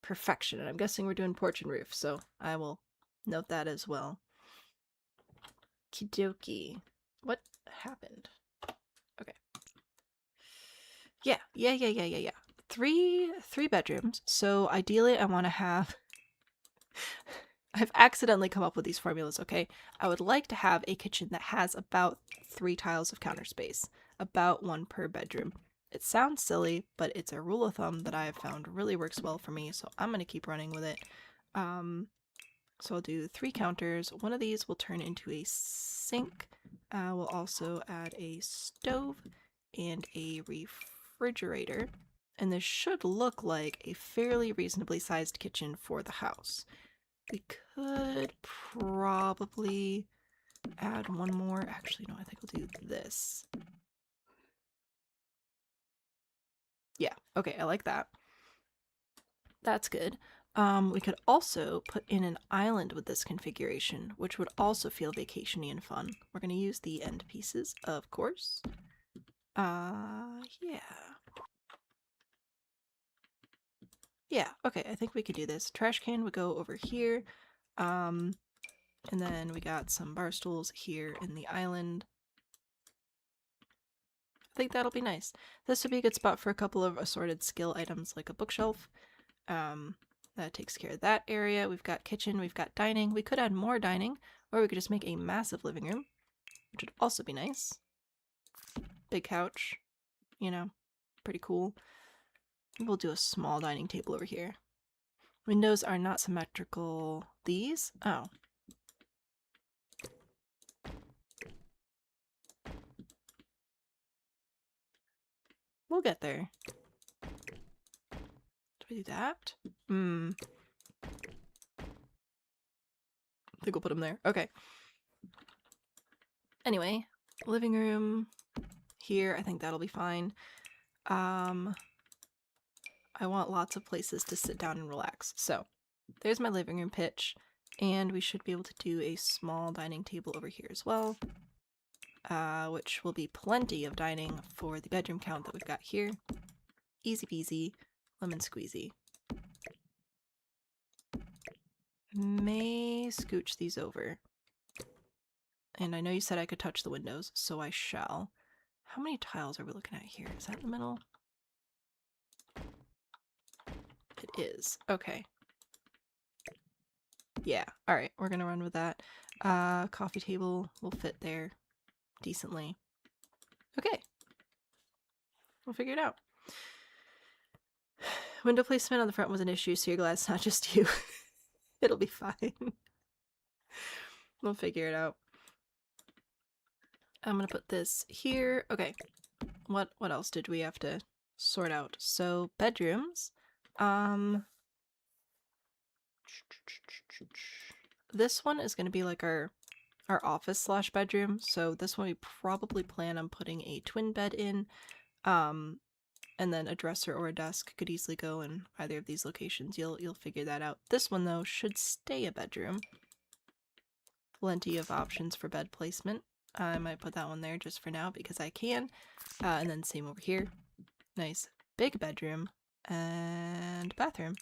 Perfection, and I'm guessing we're doing porch and roof, so I will note that as well. Kidoki. What happened? Okay. Yeah. Three bedrooms. So ideally I want to have... I've accidentally come up with these formulas, okay? I would like to have a kitchen that has about 3 tiles of counter space. About 1 per bedroom. It sounds silly, but it's a rule of thumb that I have found really works well for me, so I'm going to keep running with it. So I'll do 3 counters. One of these will turn into a sink. We'll also add a stove and a refrigerator. And this should look like a fairly reasonably sized kitchen for the house. We could probably add one more. Actually, no, I think we'll do this. Yeah, okay, I like that. That's good. We could also put in an island with this configuration, which would also feel vacation-y and fun. We're going to use the end pieces, of course. Yeah. Yeah, okay, I think we could do this. Trash can would go over here. And then we got some bar stools here in the island. I think that'll be nice. This would be a good spot for a couple of assorted skill items like a bookshelf. That takes care of that area. We've got kitchen, we've got dining. We could add more dining, or we could just make a massive living room, which would also be nice. Big couch, you know, pretty cool. We'll do a small dining table over here. Windows are not symmetrical. These? Oh. We'll get there. Do we do that? I think we'll put them there. Okay. Anyway, living room here. I think that'll be fine. I want lots of places to sit down and relax. So there's my living room pitch, and we should be able to do a small dining table over here as well, which will be plenty of dining for the bedroom count that we've got here. Easy peasy, lemon squeezy. May scooch these over. And I know you said I could touch the windows, so I shall. How many tiles are we looking at here? Is that in the middle? It is. Okay. Yeah. Alright, we're gonna run with that. Coffee table will fit there decently. Okay. We'll figure it out. Window placement on the front was an issue, so you're glad it's not just you. It'll be fine. We'll figure it out. I'm gonna put this here. Okay. What else did we have to sort out? So bedrooms. This one is gonna be like our office slash bedroom. So this one we probably plan on putting a twin bed in. And then a dresser or a desk could easily go in either of these locations. You'll figure that out. This one though should stay a bedroom. Plenty of options for bed placement. I might put that one there just for now because I can. And then same over here. Nice big bedroom and bathroom.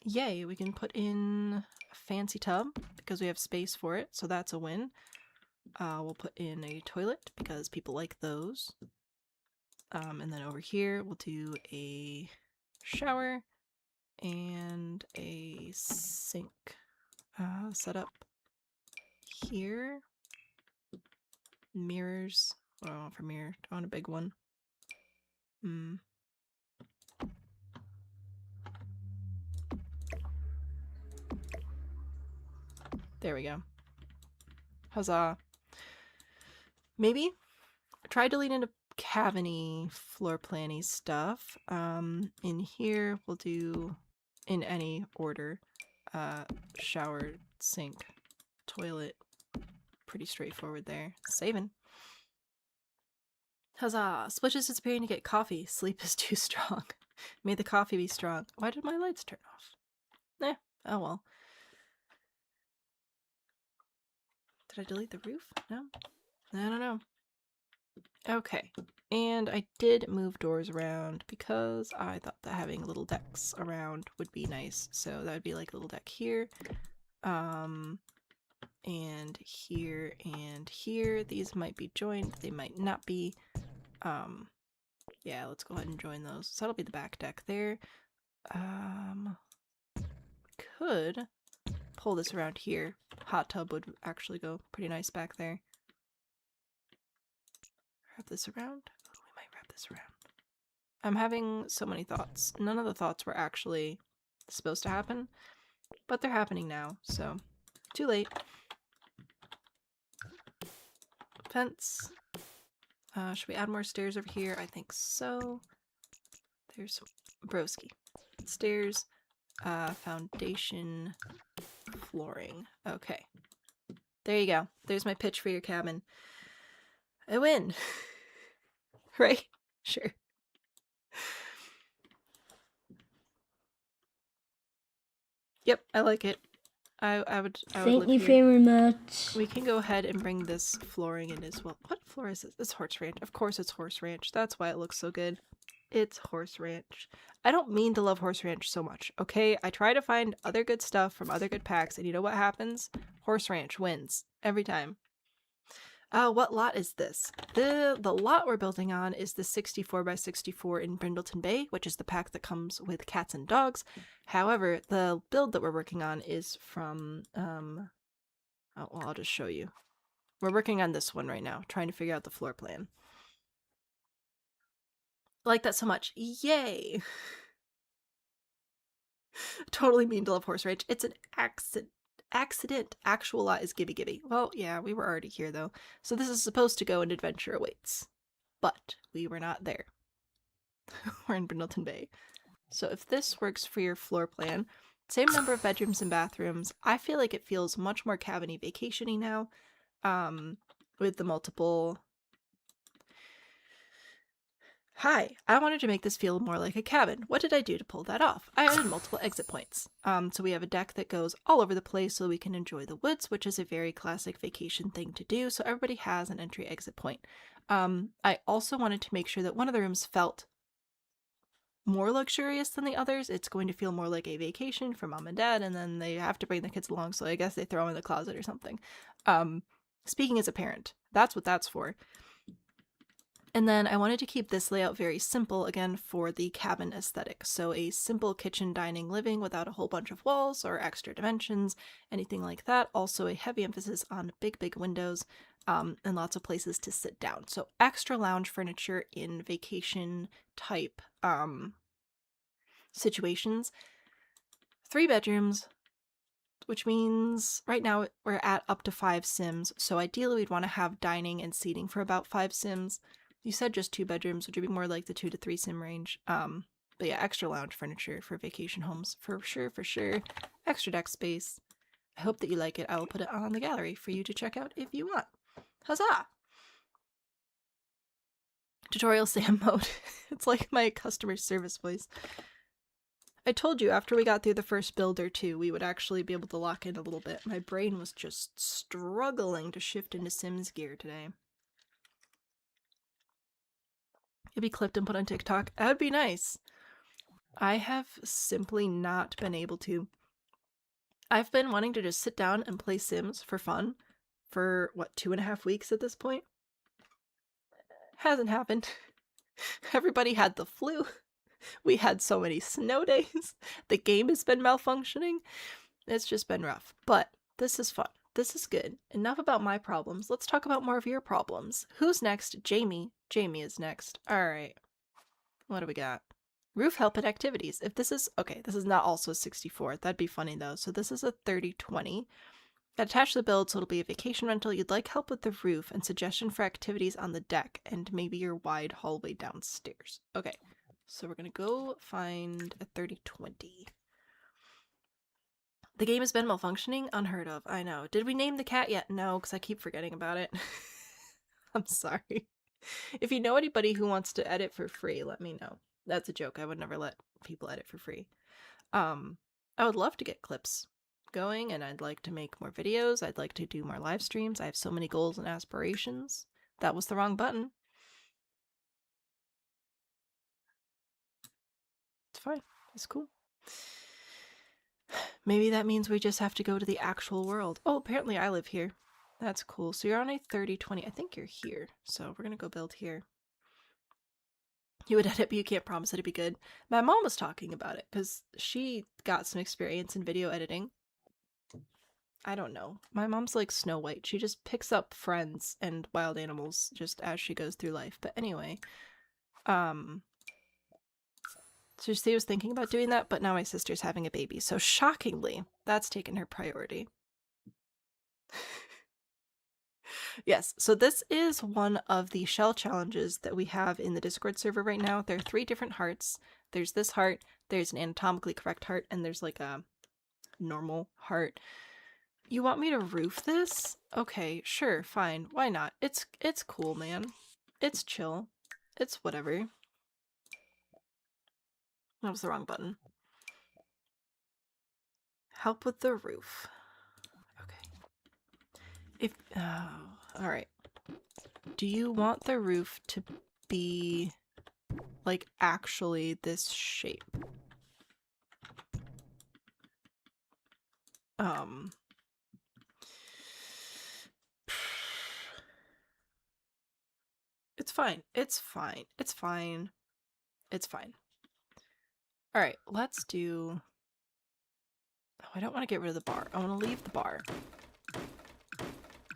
Yay, we can put in a fancy tub because we have space for it, so that's a win. We'll put in a toilet because people like those. And then over here we'll do a shower and a sink set up here. Mirrors. What do I want for mirror? Do I want a big one? There we go. Huzzah. Maybe try to lean into cabiny floor planny stuff. In here we'll do in any order. Shower, sink, toilet. Pretty straightforward there. Saving. Huzzah! Splish is disappearing to get coffee. Sleep is too strong. May the coffee be strong. Why did my lights turn off? Oh well. Did I delete the roof? No? I don't know. Okay. And I did move doors around because I thought that having little decks around would be nice. So that would be like a little deck here. And here and here. These might be joined. They might not be. Yeah, let's go ahead and join those. So that'll be the back deck there. Could pull this around here. Hot tub would actually go pretty nice back there. Wrap this around? Oh, we might wrap this around. I'm having so many thoughts. None of the thoughts were actually supposed to happen, but they're happening now, so too late. Fence. Should we add more stairs over here? I think so. There's broski. Stairs, foundation, flooring. Okay. There you go. There's my pitch for your cabin. I win. Right? Sure. Yep, I like it. I would Thank you here. very much. We can go ahead and bring this flooring in as well. What floor is this? It's Horse Ranch. Of course it's Horse Ranch. That's why it looks so good. It's Horse Ranch. I don't mean to love Horse Ranch so much, okay? I try to find other good stuff from other good packs, and you know what happens? Horse Ranch wins. Every time. What lot is this? The lot we're building on is the 64x64 in Brindleton Bay, which is the pack that comes with cats and dogs. However, the build that we're working on is from, oh, well, I'll just show you. We're working on this one right now, trying to figure out the floor plan. I like that so much. Yay! Totally mean to love Horse Ranch. It's an accident. Actualized gibby gibby. Well, yeah, we were already here though. So this is supposed to go in Adventure Awaits. But we were not there. We're in Brindleton Bay. So if this works for your floor plan, same number of bedrooms and bathrooms. I feel like it feels much more cabiny vacation-y now. With the multiple... Hi, I wanted to make this feel more like a cabin. What did I do to pull that off? I added multiple exit points. So we have a deck that goes all over the place so we can enjoy the woods, which is a very classic vacation thing to do, so everybody has an entry-exit point. I also wanted to make sure that one of the rooms felt more luxurious than the others. It's going to feel more like a vacation for mom and dad, and then they have to bring the kids along, so I guess they throw them in the closet or something. Speaking as a parent, that's what that's for. And then I wanted to keep this layout very simple, again, for the cabin aesthetic. So a simple kitchen, dining, living without a whole bunch of walls or extra dimensions, anything like that. Also a heavy emphasis on big, big windows and lots of places to sit down. So extra lounge furniture in vacation type situations. 3 bedrooms, which means right now we're at up to 5 Sims. So ideally we'd want to have dining and seating for about 5 Sims. You said just 2 bedrooms, which would be more like the 2 to 3 sim range. But yeah, extra lounge furniture for vacation homes for sure, for sure. Extra deck space. I hope that you like it. I will put it on the gallery for you to check out if you want. Huzzah! Tutorial Sam mode. It's like my customer service voice. I told you after we got through the first build or two, we would actually be able to lock in a little bit. My brain was just struggling to shift into Sims gear today. It'd be clipped and put on TikTok. That would be nice. I have simply not been able to. I've been wanting to just sit down and play Sims for fun for, what, 2.5 weeks at this point? Hasn't happened. Everybody had the flu. We had so many snow days. The game has been malfunctioning. It's just been rough. But this is fun. This is good. Enough about my problems. Let's talk about more of your problems. Who's next? Jamie. Jamie is next. Alright. What do we got? Roof help and activities. If this is... Okay, this is not also a 64. That'd be funny though. So this is a 30/20. Attach the build so it'll be a vacation rental. You'd like help with the roof and suggestion for activities on the deck and maybe your wide hallway downstairs. Okay, so we're gonna go find a 30/20. The game has been malfunctioning? Unheard of. I know. Did we name the cat yet? No, because I keep forgetting about it. I'm sorry. If you know anybody who wants to edit for free, let me know. That's a joke. I would never let people edit for free. I would love to get clips going, and I'd like to make more videos. I'd like to do more live streams. I have so many goals and aspirations. That was the wrong button. It's fine. It's cool. Maybe that means we just have to go to the actual world. Oh, apparently I live here. That's cool. So you're on a 30/20. I think you're here. So we're gonna go build here. You would edit, but you can't promise it'd be good. My mom was talking about it because she got some experience in video editing. I don't know. My mom's like Snow White. She just picks up friends and wild animals just as she goes through life. But anyway, so she was thinking about doing that, but now my sister's having a baby. So shockingly, that's taken her priority. Yes, so this is one of the shell challenges that we have in the Discord server right now. There are 3 different hearts. There's this heart, there's an anatomically correct heart, and there's like a normal heart. You want me to roof this? Okay, sure, fine. Why not? It's cool, man. It's chill. It's whatever. That was the wrong button. Help with the roof. Okay. Alright. Do you want the roof to be, like, actually this shape? It's fine. It's fine. It's fine. It's fine. Alright, let's do... Oh, I don't want to get rid of the bar. I want to leave the bar.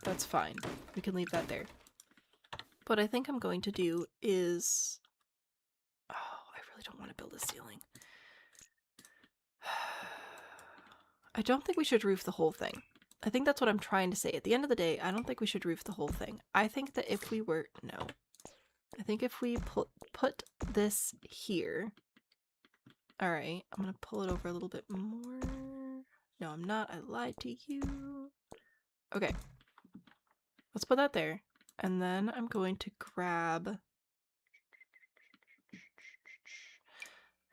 That's fine. We can leave that there. What I think I'm going to do is... Oh, I really don't want to build a ceiling. I don't think we should roof the whole thing. I think that's what I'm trying to say. At the end of the day, I don't think we should roof the whole thing. I think that if we were... No. I think if we put this here... Alright, I'm gonna pull it over a little bit more. No, I'm not. I lied to you. Okay. Let's put that there. And then I'm going to grab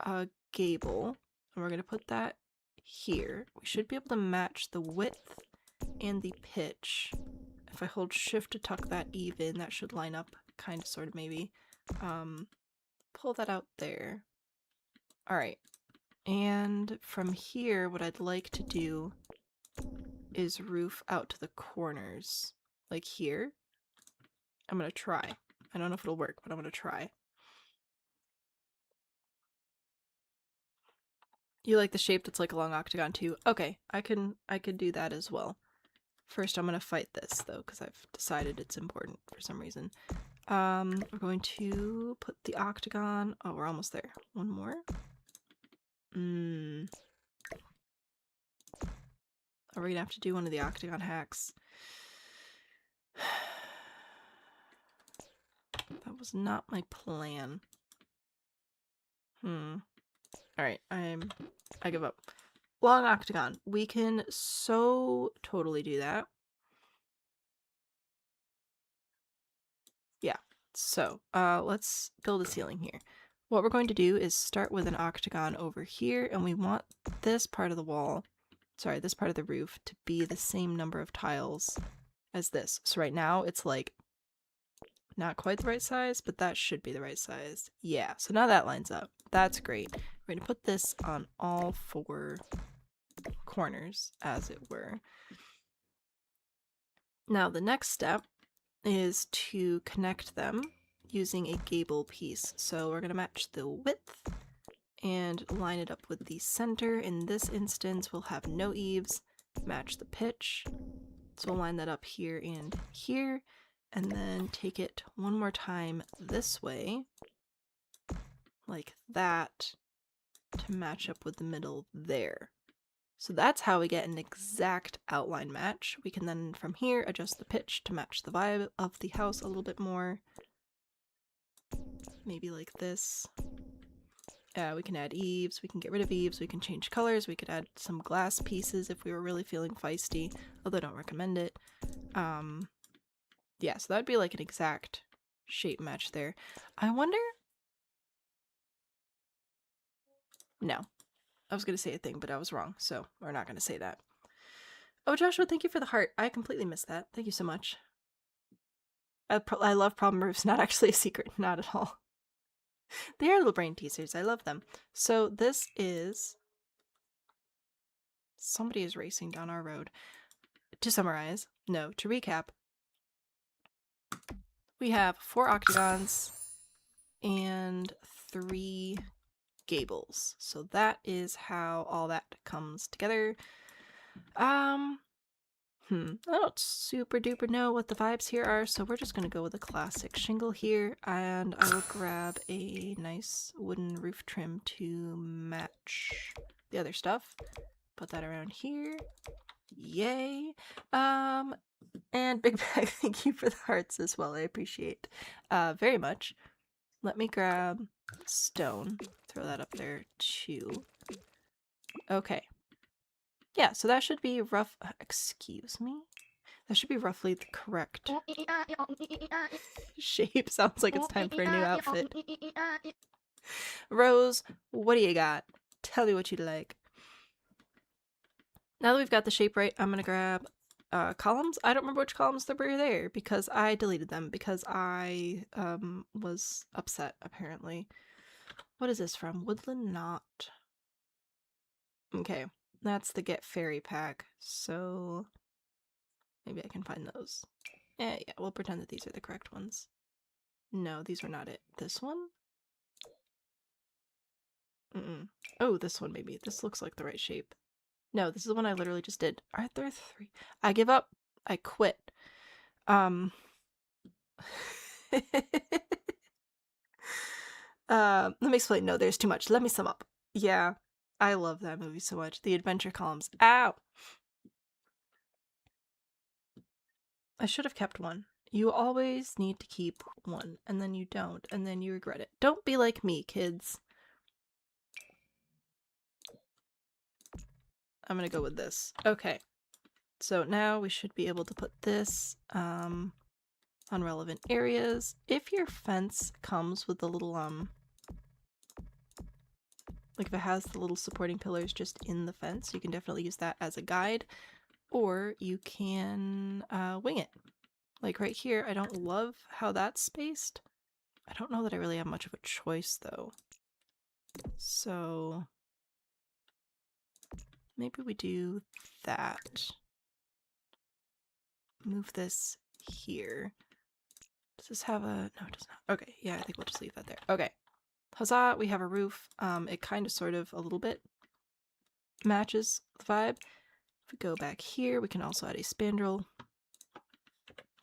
a gable. And we're going to put that here. We should be able to match the width and the pitch. If I hold shift to tuck that even, that should line up kind of, sort of, maybe. Pull that out there. Alright. And from here, what I'd like to do is roof out to the corners. Like here. I'm gonna try. I don't know if it'll work, but I'm gonna try. You like the shape that's like a long octagon too? Okay, I could do that as well. First, I'm gonna fight this though, because I've decided it's important for some reason. We're going to put the octagon. Oh, we're almost there. One more. Are we gonna have to do one of the octagon hacks? That was not my plan. Alright, I give up. Long octagon. We can so totally do that. Yeah. So, let's build a ceiling here. What we're going to do is start with an octagon over here, and we want this part of the wall, sorry, this part of the roof to be the same number of tiles as this. So right now it's like not quite the right size, but that should be the right size. Yeah, so now that lines up. That's great. We're going to put this on all 4 corners, as it were. Now the next step is to connect them using a gable piece. So we're going to match the width and line it up with the center. In this instance, we'll have no eaves, match the pitch. So we'll line that up here and here, and then take it one more time this way, like that, to match up with the middle there. So that's how we get an exact outline match. We can then from here adjust the pitch to match the vibe of the house a little bit more. Maybe like this. We can add eaves, we can get rid of eaves, we can change colors, we could add some glass pieces if we were really feeling feisty, although I don't recommend it. Yeah, so that'd be like an exact shape match there. I wonder... No. I was going to say a thing, but I was wrong, so we're not going to say that. Oh, Joshua, thank you for the heart. I completely missed that. Thank you so much. I love problem roofs, not actually a secret, not at all. They are little brain teasers, I love them. So this is... Somebody is racing down our road. To summarize, no, to recap, we have 4 octagons and 3 gables. So that is how all that comes together. I don't super duper know what the vibes here are, so we're just gonna go with a classic shingle here, and I will grab a nice wooden roof trim to match the other stuff. Put that around here. Yay! And Big Bag, thank you for the hearts as well. I appreciate very much. Let me grab stone. Throw that up there too. Okay. Yeah, so that should be rough. Excuse me? That should be roughly the correct shape. Sounds like it's time for a new outfit. Rose, what do you got? Tell me what you'd like. Now that we've got the shape right, I'm gonna grab columns. I don't remember which columns that were there because I deleted them because I was upset apparently. What is this from? Woodland Knot. Okay, that's the Get Fairy pack, so maybe I can find those. Yeah, we'll pretend that these are the correct ones. No, these were not it. This one? Oh, this one maybe. This looks like the right shape. No, this is the one I literally just did. Are there 3? I give up. I quit. Let me explain. No, there's too much. Let me sum up. Yeah, I love that movie so much. The adventure columns. Ow! I should have kept one. You always need to keep one, and then you don't, and then you regret it. Don't be like me, kids. I'm gonna go with this. Okay. So now we should be able to put this on relevant areas. If your fence comes with the little, like if it has the little supporting pillars just in the fence, you can definitely use that as a guide, or you can wing it. Like right here, I don't love how that's spaced. I don't know that I really have much of a choice though. So maybe we do that. Move this here. Does this have a... No, it does not. Okay, yeah, I think we'll just leave that there. Okay. Huzzah, we have a roof. It kind of sort of a little bit matches the vibe. If we go back here, we can also add a spandrel,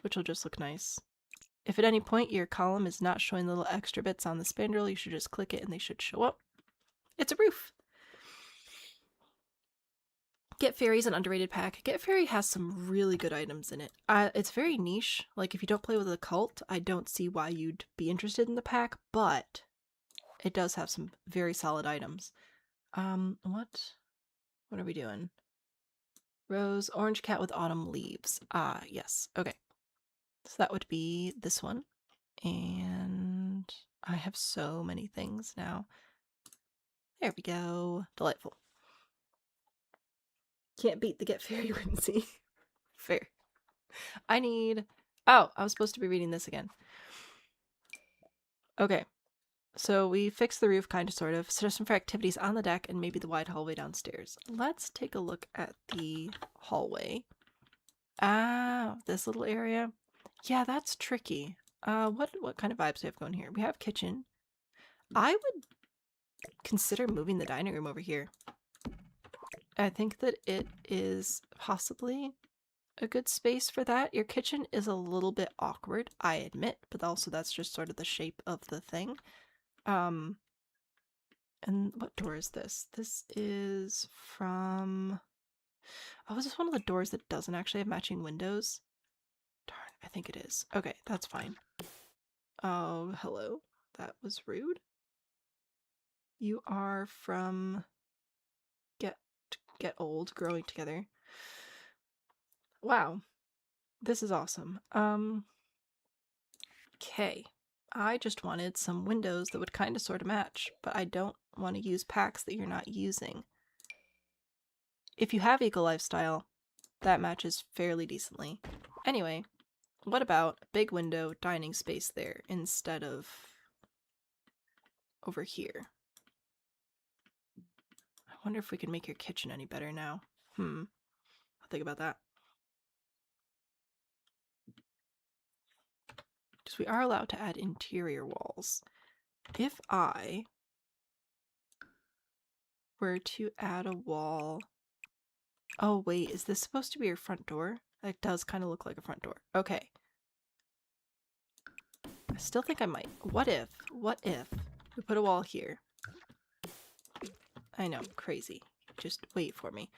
which will just look nice. If at any point your column is not showing the little extra bits on the spandrel, you should just click it and they should show up. It's a roof! Get Fairy is an underrated pack. Get Fairy has some really good items in it. It's very niche. Like, if you don't play with a cult, I don't see why you'd be interested in the pack, but it does have some very solid items. What are we doing? Rose, orange cat with autumn leaves. Ah, yes. Okay. So that would be this one. And I have so many things now. There we go. Delightful. Can't beat the Get Fairy Whimsy. Fair. I need... Oh, I was supposed to be reading this again. Okay. So we fixed the roof, kind of, sort of. Suggestion for activities on the deck and maybe the wide hallway downstairs. Let's take a look at the hallway. Ah, this little area. Yeah, that's tricky. What kind of vibes do we have going here? We have kitchen. I would consider moving the dining room over here. I think that it is possibly a good space for that. Your kitchen is a little bit awkward, I admit, but also that's just sort of the shape of the thing. And what door is this? This is from... Oh, is this one of the doors that doesn't actually have matching windows? Darn, I think it is. Okay, that's fine. Oh, hello. That was rude. You are from Get Old, Growing Together. Wow. This is awesome. Okay. I just wanted some windows that would kind of sort of match, but I don't want to use packs that you're not using. If you have Eco Lifestyle, that matches fairly decently. Anyway, what about a big window dining space there instead of over here? I wonder if we can make your kitchen any better now. I'll think about that. Because we are allowed to add interior walls. If I were to add a wall... Oh wait, is this supposed to be your front door? That does kind of look like a front door. Okay. I still think I might. What if we put a wall here? I know, crazy. Just wait for me.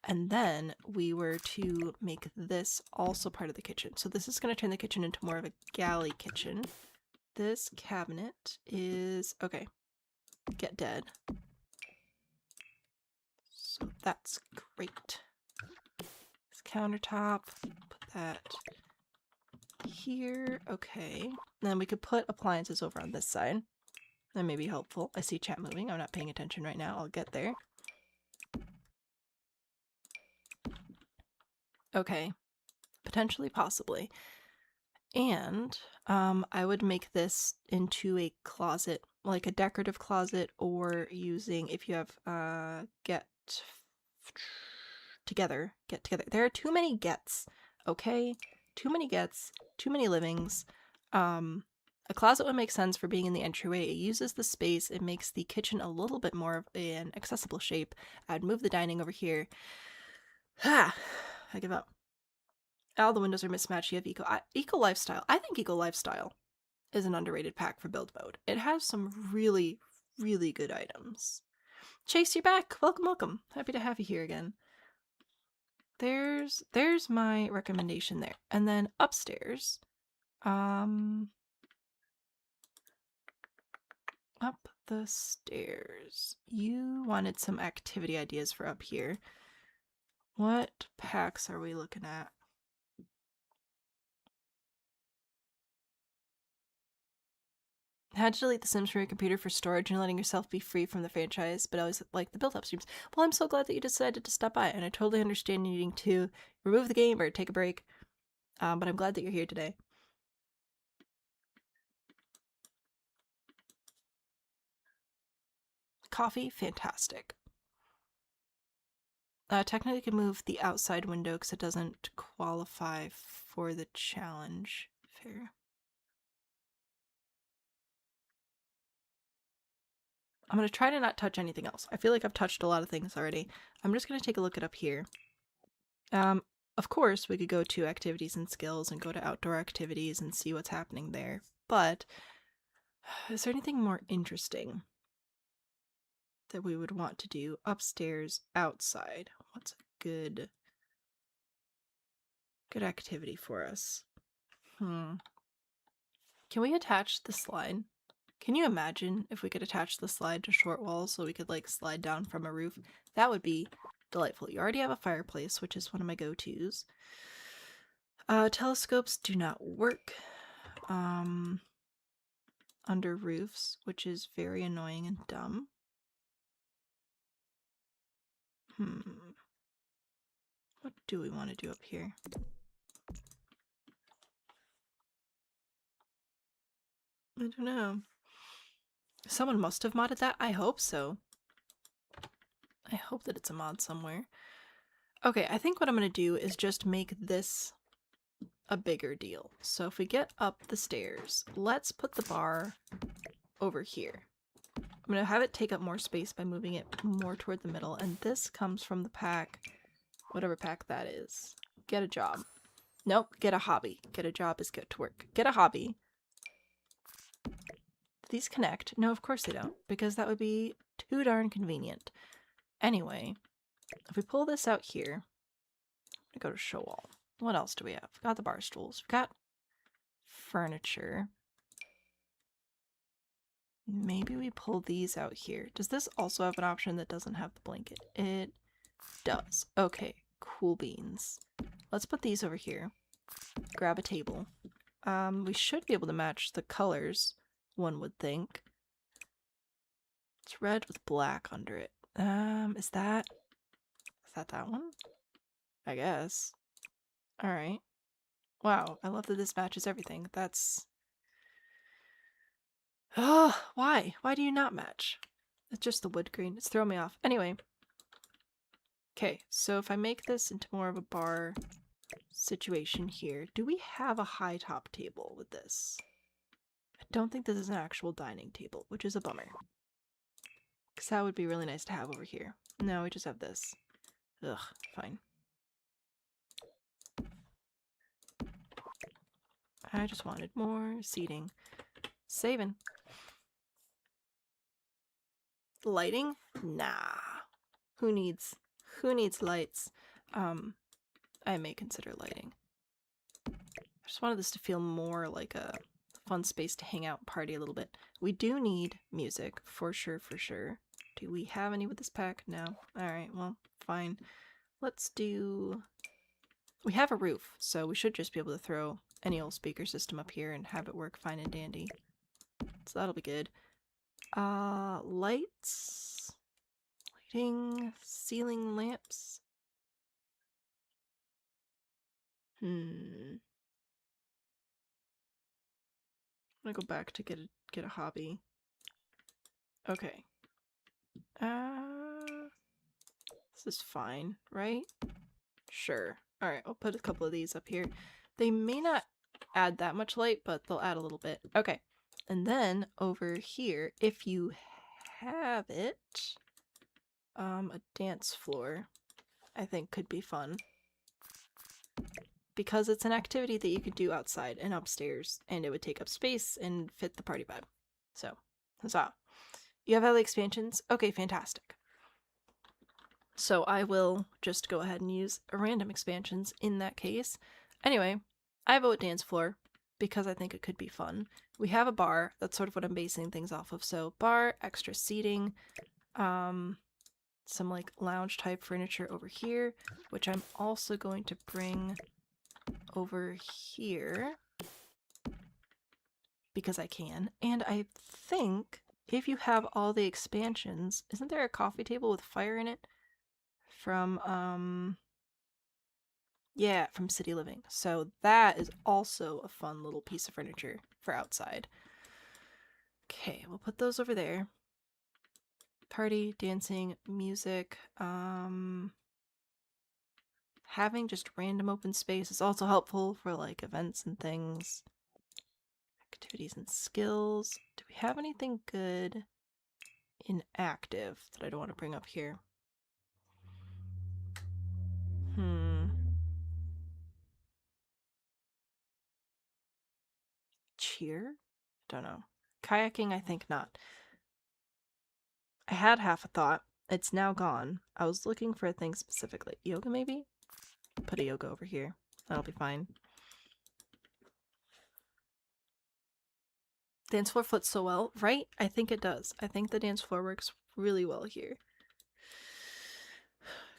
And then we were to make this also part of the kitchen. So this is going to turn the kitchen into more of a galley kitchen. This cabinet is... Okay. Get dead. So that's great. This countertop. Put that here. Okay. And then we could put appliances over on this side. That may be helpful. I see chat moving. I'm not paying attention right now. I'll get there. Okay. Potentially, possibly. And I would make this into a closet, like a decorative closet, or using, if you have get together. There are too many gets, okay? Too many gets, too many livings. A closet would make sense for being in the entryway. It uses the space. It makes the kitchen a little bit more of an accessible shape. I'd move the dining over here. I give up. All the windows are mismatched. You have Eco Lifestyle. I think Eco Lifestyle is an underrated pack for build mode. It has some really, really good items. Chase, you're back. Welcome, welcome. Happy to have you here again. There's my recommendation there. And then upstairs, up the stairs. You wanted some activity ideas for up here. What packs are we looking at? Had to delete The Sims from your computer for storage and letting yourself be free from the franchise, but I always like the build-up streams. Well, I'm so glad that you decided to stop by, and I totally understand needing to remove the game or take a break, but I'm glad that you're here today. Coffee? Fantastic. Technically, you can move the outside window because it doesn't qualify for the challenge. Fair. I'm going to try to not touch anything else. I feel like I've touched a lot of things already. I'm just going to take a look at up here. Of course, we could go to activities and skills and go to outdoor activities and see what's happening there. But is there anything more interesting that we would want to do upstairs outside? What's a good activity for us? Can we attach the slide? Can you imagine if we could attach the slide to short walls so we could like slide down from a roof? That would be delightful. You already have a fireplace, which is one of my go-tos. Telescopes do not work under roofs, which is very annoying and dumb. What do we want to do up here? I don't know. Someone must have modded that. I hope so. I hope that it's a mod somewhere. Okay, I think what I'm going to do is just make this a bigger deal. So if we get up the stairs, let's put the bar over here. I'm going to have it take up more space by moving it more toward the middle, and this comes from the pack, whatever pack that is. Get a job. Nope, get a hobby. Get a job is good to work. Get a hobby. Do these connect? No, of course they don't, because that would be too darn convenient. Anyway, if we pull this out here, I'm going to go to show all. What else do we have? We've got the bar stools. We've got furniture. Maybe we pull these out here. Does this also have an option that doesn't have the blanket? It does. Okay, cool beans. Let's put these over here. Grab a table. We should be able to match the colors, one would think. It's red with black under it. Is that that one? I guess. Alright. Wow, I love that this matches everything. That's... Oh, why? Why do you not match? It's just the wood green. It's throwing me off. Anyway. Okay, so if I make this into more of a bar situation here, do we have a high top table with this? I don't think this is an actual dining table, which is a bummer. Because that would be really nice to have over here. No, we just have this. Ugh, fine. I just wanted more seating. Saving. Lighting? Nah. Who needs lights? I may consider lighting. I just wanted this to feel more like a fun space to hang out and party a little bit. We do need music, for sure, for sure. Do we have any with this pack? No. Alright, well, fine. Let's do... We have a roof, so we should just be able to throw any old speaker system up here and have it work fine and dandy. So that'll be good. Lights... Lighting... Ceiling lamps... I'm gonna go back to get a hobby. Okay. This is fine, right? Sure. Alright, I'll put a couple of these up here. They may not add that much light, but they'll add a little bit. Okay. And then over here, if you have it, a dance floor, I think could be fun. Because it's an activity that you could do outside and upstairs, and it would take up space and fit the party vibe. So, huzzah. You have all the expansions? Okay, fantastic. So I will just go ahead and use random expansions in that case. Anyway, I vote dance floor because I think it could be fun. We have a bar. That's sort of what I'm basing things off of. So bar, extra seating, some like lounge type furniture over here, which I'm also going to bring over here because I can. And I think if you have all the expansions, isn't there a coffee table with fire in it? From, yeah, from City Living. So that is also a fun little piece of furniture for outside. Okay, we'll put those over there. Party, dancing, music, having just random open space is also helpful for like events and things. Activities and skills. Do we have anything good inactive that I don't want to bring up here. Cheer? Don't know. Kayaking, I think not. I had half a thought. It's now gone. I was looking for a thing specifically. Yoga, maybe? Put a yoga over here. That'll be fine. Dance floor fits so well, right? I think it does. I think the dance floor works really well here.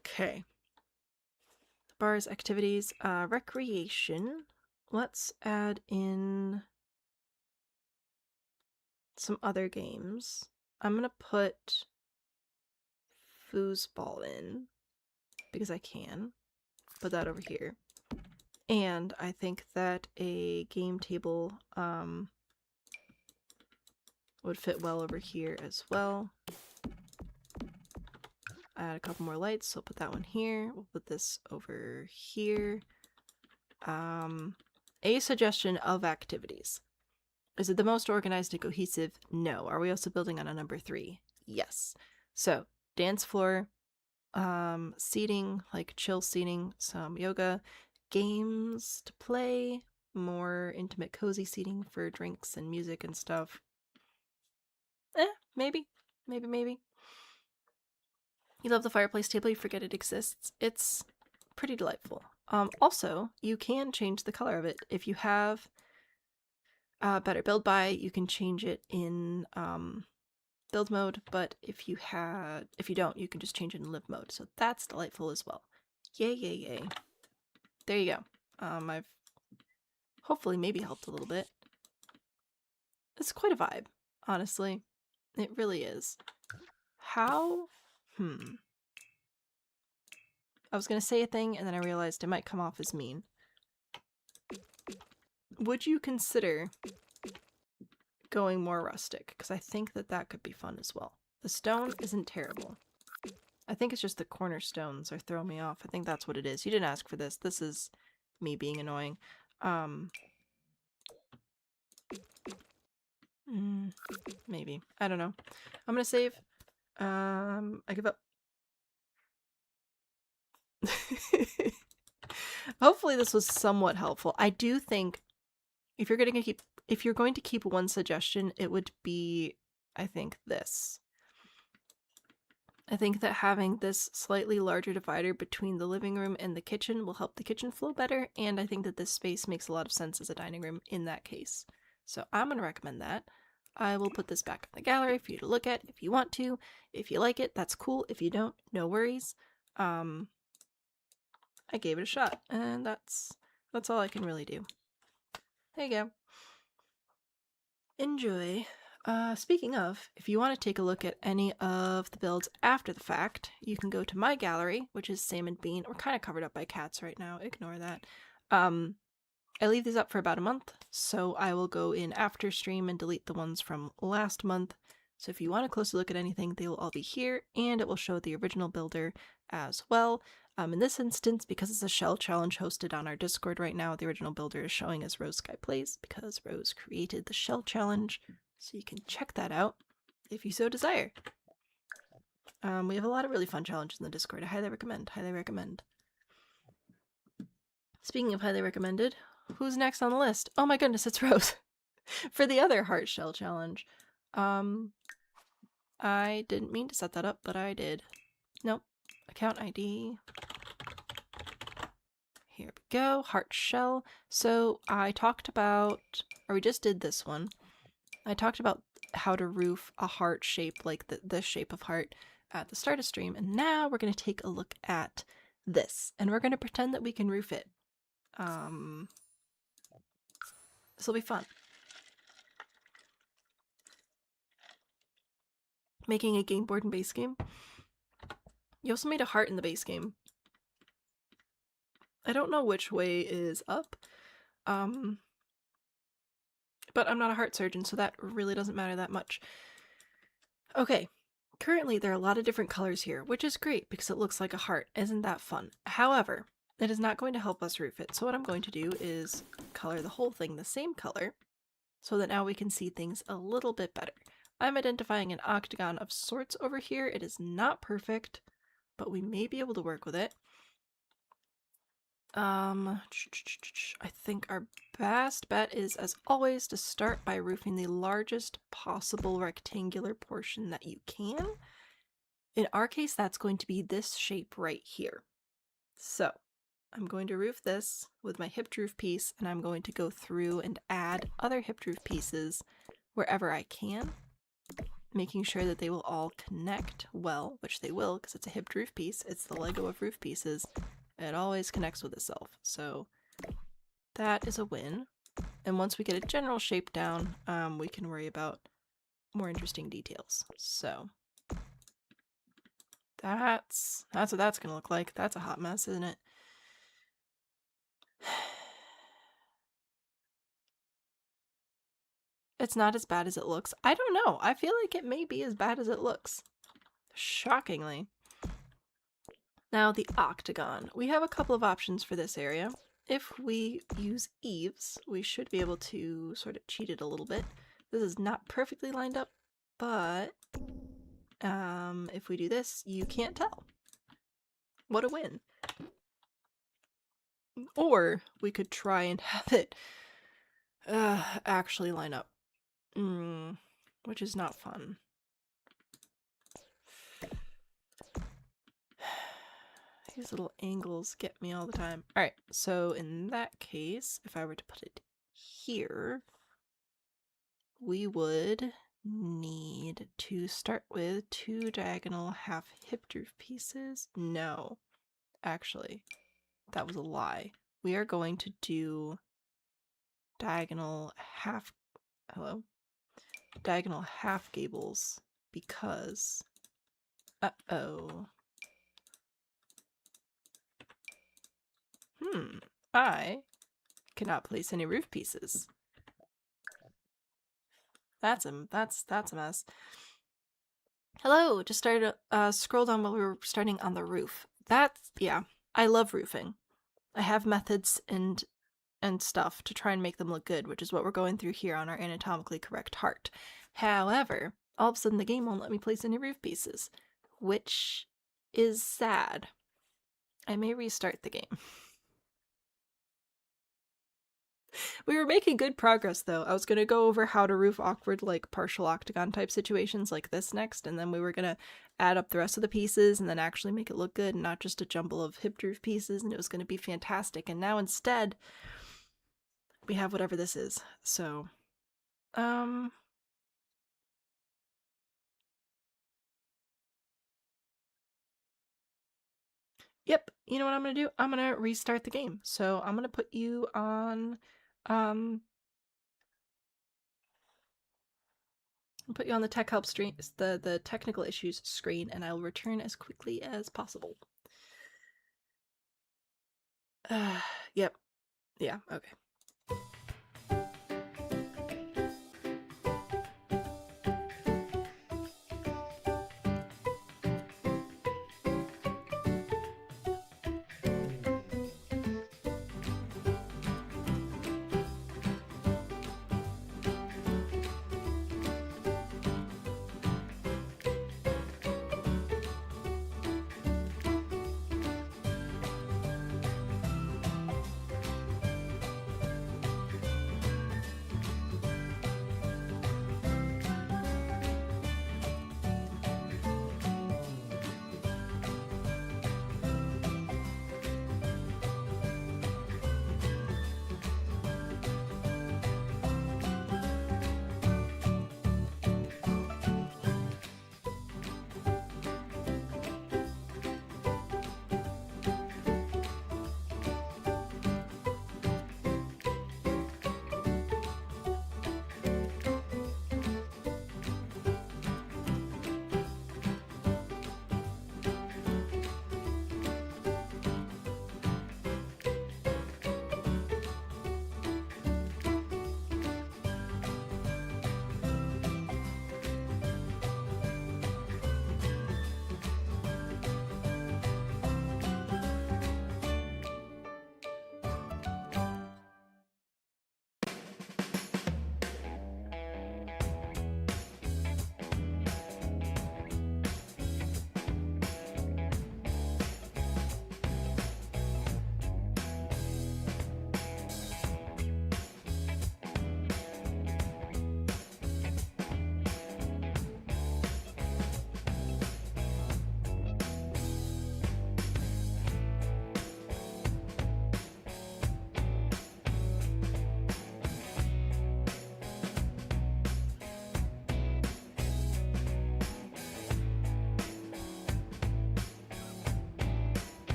Okay. Bars, activities, recreation. Let's add in some other games. I'm gonna put foosball in because I can. Put that over here. And I think that a game table would fit well over here as well. Add a couple more lights, so I'll put that one here. We'll put this over here. A suggestion of activities. Is it the most organized and cohesive? No. Are we also building on a number 3? Yes. So, dance floor, seating, like chill seating, some yoga, games to play, more intimate cozy seating for drinks and music and stuff. Maybe. You love the fireplace table, you forget it exists. It's pretty delightful. Also, you can change the color of it. If you have better build by, you can change it in build mode, but if you don't, you can just change it in live mode. So that's delightful as well. Yay, yay, yay. There you go. I've hopefully maybe helped a little bit. It's quite a vibe, honestly. It really is. How? I was gonna say a thing and then I realized it might come off as mean. Would you consider going more rustic? Because I think that that could be fun as well. The stone isn't terrible. I think it's just the cornerstones are throwing me off. I think that's what it is. You didn't ask for this. This is me being annoying. Maybe. I don't know. I'm gonna save. I give up. Hopefully this was somewhat helpful. I do think if you're going to keep one suggestion, it would be, I think, this. I think that having this slightly larger divider between the living room and the kitchen will help the kitchen flow better, and I think that this space makes a lot of sense as a dining room in that case. So I'm going to recommend that. I will put this back in the gallery for you to look at if you want to. If you like it, that's cool. If you don't, no worries. I gave it a shot, and that's all I can really do. There you go. Enjoy. Speaking of, if you want to take a look at any of the builds after the fact, you can go to my gallery, which is Sam and Bean. We're kind of covered up by cats right now. Ignore that. I leave these up for about a month, so I will go in after stream and delete the ones from last month. So if you want a closer look at anything, they will all be here, and it will show the original builder as well. In this instance, because it's a shell challenge hosted on our Discord right now, the original builder is showing as roseskyplays because Rose created the shell challenge. So you can check that out if you so desire. We have a lot of really fun challenges in the Discord. I highly recommend. Highly recommend. Speaking of highly recommended, who's next on the list? Oh my goodness, it's Rose. For the other heart shell challenge. I didn't mean to set that up, but I did. Nope. Account ID. Here we go. Heart shell. So I talked about, or we just did this one. I talked about how to roof a heart shape like this shape of heart at the start of stream, and now we're going to take a look at this, and we're going to pretend that we can roof it. This will be fun. Making a game board and base game. You also made a heart in the base game. I don't know which way is up. But I'm not a heart surgeon, so that really doesn't matter that much. Okay, currently there are a lot of different colors here, which is great because it looks like a heart. Isn't that fun? However, it is not going to help us roof it, so what I'm going to do is color the whole thing the same color so that now we can see things a little bit better. I'm identifying an octagon of sorts over here. It is not perfect, but we may be able to work with it. I think our best bet is, as always, to start by roofing the largest possible rectangular portion that you can. In our case, that's going to be this shape right here. So I'm going to roof this with my hipped roof piece, and I'm going to go through and add other hipped roof pieces wherever I can, making sure that they will all connect well, which they will because it's a hipped roof piece. It's the Lego of roof pieces. It always connects with itself. So that is a win. And once we get a general shape down, we can worry about more interesting details. So that's what that's gonna look like. That's a hot mess, isn't it? It's not as bad as it looks. I don't know. I feel like it may be as bad as it looks. Shockingly. Now the octagon. We have a couple of options for this area. If we use eaves, we should be able to sort of cheat it a little bit. This is not perfectly lined up, but if we do this, you can't tell. What a win. Or we could try and have it actually line up, which is not fun. These little angles get me all the time. Alright, so in that case, if I were to put it here, we would need to start with 2 diagonal half hipped roof pieces. No, actually, that was a lie. We are going to do diagonal half, diagonal half gables because, I cannot place any roof pieces. That's a mess. Hello, just started scroll down while we were starting on the roof. Yeah, I love roofing. I have methods and stuff to try and make them look good, which is what we're going through here on our anatomically correct heart. However, all of a sudden the game won't let me place any roof pieces, which is sad. I may restart the game. We were making good progress, though. I was going to go over how to roof awkward, like, partial octagon type situations like this next, and then we were going to add up the rest of the pieces and then actually make it look good and not just a jumble of hipped roof pieces, and it was going to be fantastic. And now instead, we have whatever this is. So, yep, you know what I'm going to do? I'm going to restart the game. So I'm going to put you on, I'll put you on the tech help screen, the technical issues screen, and I'll return as quickly as possible. Yep. Yeah, okay.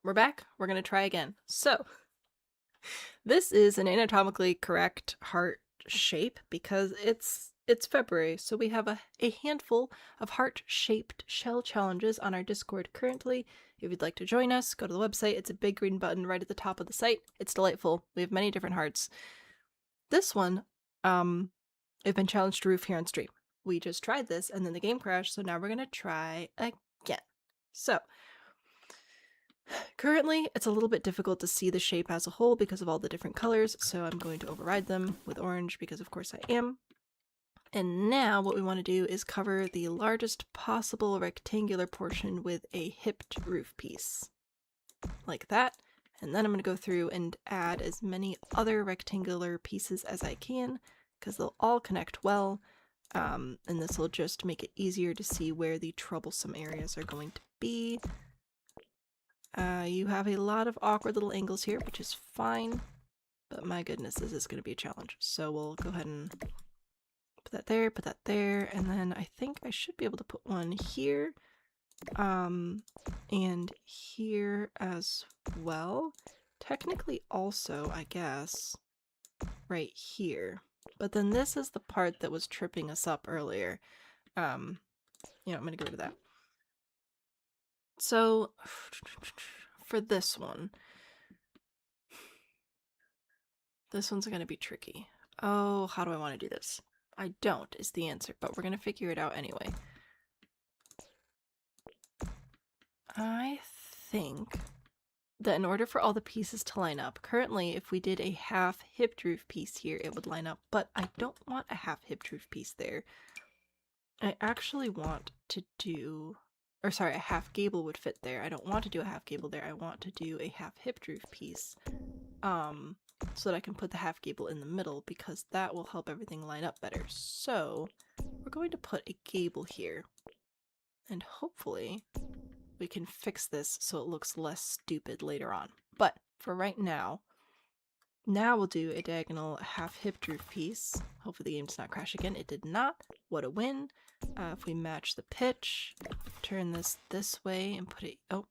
we're back. We're gonna try again. So, this is an anatomically correct heart shape because it's February, so we have a handful of heart-shaped shell challenges on our Discord currently. If you'd like to join us, go to the website. It's a big green button right at the top of the site. It's delightful. We have many different hearts. This one, I've been challenged to roof here on stream. We just tried this and then the game crashed, so now we're gonna try again. So, currently, it's a little bit difficult to see the shape as a whole because of all the different colors, so I'm going to override them with orange because of course I am. And now what we want to do is cover the largest possible rectangular portion with a hipped roof piece. Like that. And then I'm going to go through and add as many other rectangular pieces as I can, because they'll all connect well, and this will just make it easier to see where the troublesome areas are going to be. You have a lot of awkward little angles here, which is fine, but my goodness, this is going to be a challenge. So we'll go ahead and put that there, and then I think I should be able to put one here, and here as well. Technically also, I guess, right here. But then this is the part that was tripping us up earlier. I'm gonna get rid of that. So, for this one's gonna be tricky. Oh, how do I want to do this? I don't is the answer, but we're gonna figure it out anyway. I think that in order for all the pieces to line up, currently if we did a half hipped roof piece here, it would line up, but I don't want a half hipped roof piece there. I actually want to do, or sorry, a half gable would fit there. I don't want to do a half gable there. I want to do a half hipped roof piece, so that I can put the half gable in the middle, because that will help everything line up better. So we're going to put a gable here, and hopefully we can fix this so it looks less stupid later on. But for right now we'll do a diagonal half hipped roof piece. Hopefully the game does not crash again. It did not. What a win. If we match the pitch, turn this way and put it, oh.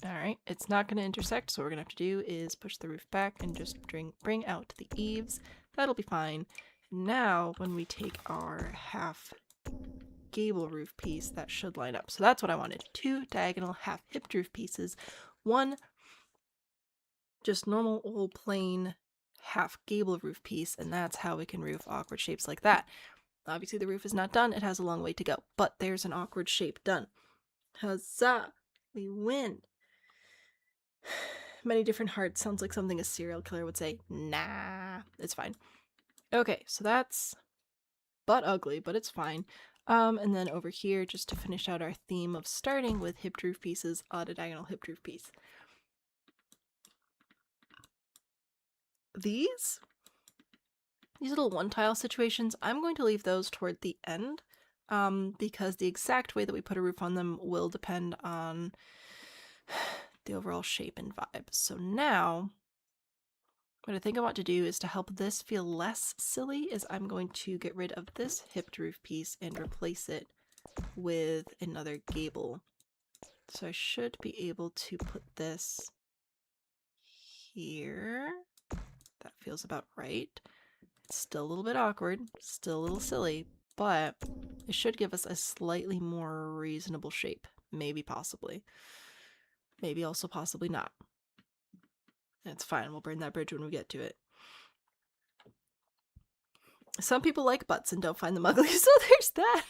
Alright, it's not going to intersect, so what we're going to have to do is push the roof back and just bring out the eaves. That'll be fine. Now, when we take our half gable roof piece, that should line up. So that's what I wanted. 2 diagonal half hipped roof pieces. 1 just normal old plain half gable roof piece, and that's how we can roof awkward shapes like that. Obviously the roof is not done. It has a long way to go, but there's an awkward shape done. Huzzah! We win! Many different hearts sounds like something a serial killer would say. Nah, it's fine. Okay, so that's butt ugly, but it's fine. And then over here, just to finish out our theme of starting with hipped roof pieces, a diagonal hipped roof piece. These little one tile situations, I'm going to leave those toward the end, because the exact way that we put a roof on them will depend on the overall shape and vibe. So now, what I think I want to do is to help this feel less silly is I'm going to get rid of this hipped roof piece and replace it with another gable. So I should be able to put this here. That feels about right. It's still a little bit awkward, still a little silly, but it should give us a slightly more reasonable shape. Maybe, possibly. Maybe also possibly not. That's fine, we'll burn that bridge when we get to it. Some people like butts and don't find them ugly, so there's that.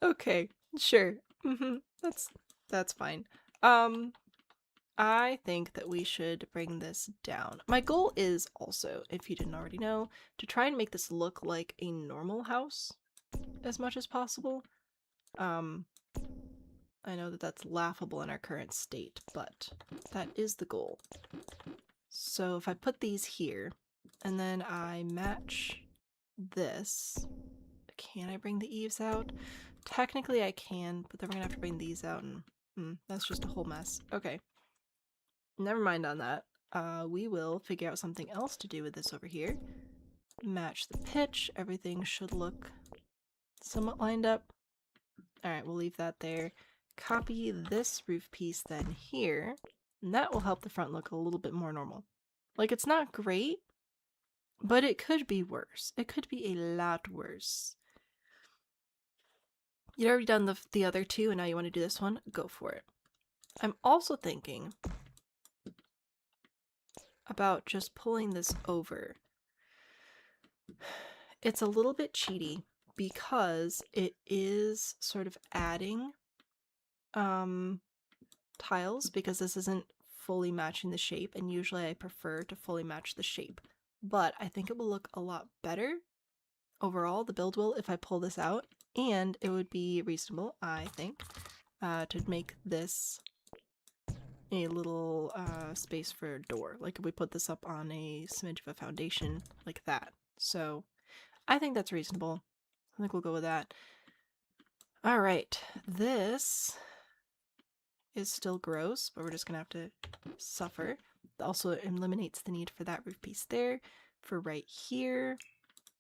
Okay, sure. That's fine. I think that we should bring this down. My goal is also, if you didn't already know, to try and make this look like a normal house as much as possible. I know that that's laughable in our current state, but that is the goal. So if I put these here, and then I match this, can I bring the eaves out? Technically I can, but then we're gonna have to bring these out, and that's just a whole mess. Okay. Never mind on that. We will figure out something else to do with this over here. Match the pitch. Everything should look somewhat lined up. All right, we'll leave that there. Copy this roof piece then here, and that will help the front look a little bit more normal. Like, it's not great, but it could be worse. It could be a lot worse. You'd already done the other two, and now you want to do this one? Go for it. I'm also thinking about just pulling this over. It's a little bit cheaty because it is sort of adding tiles, because this isn't fully matching the shape, and usually I prefer to fully match the shape. But I think it will look a lot better overall, the build will, if I pull this out, and it would be reasonable, I think, to make this a little space for a door. Like if we put this up on a smidge of a foundation like that. So I think that's reasonable. I think we'll go with that. All right, this is still gross, but we're just gonna have to suffer. It also eliminates the need for that roof piece there. For right here,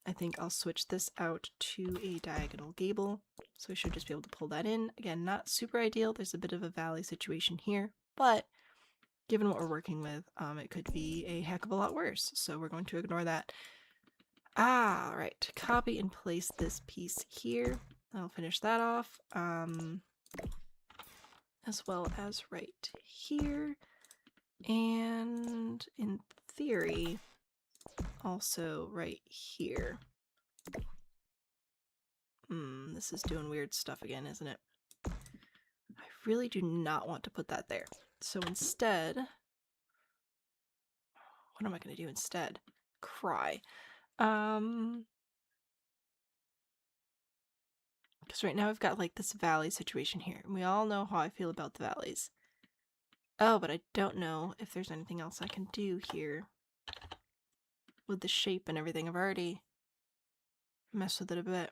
I think I'll switch this out to a diagonal gable, so we should just be able to pull that in. Again, not super ideal. There's a bit of a valley situation here, but given what we're working with, it could be a heck of a lot worse, so we're going to ignore that. All right, copy and place this piece here. I'll finish that off, as well as right here, and in theory, also right here. This is doing weird stuff again, isn't it? I really do not want to put that there. So instead, what am I going to do instead? Cry. Because right now we've got like this valley situation here, and we all know how I feel about the valleys. Oh, but I don't know if there's anything else I can do here with the shape and everything. I've already messed with it a bit.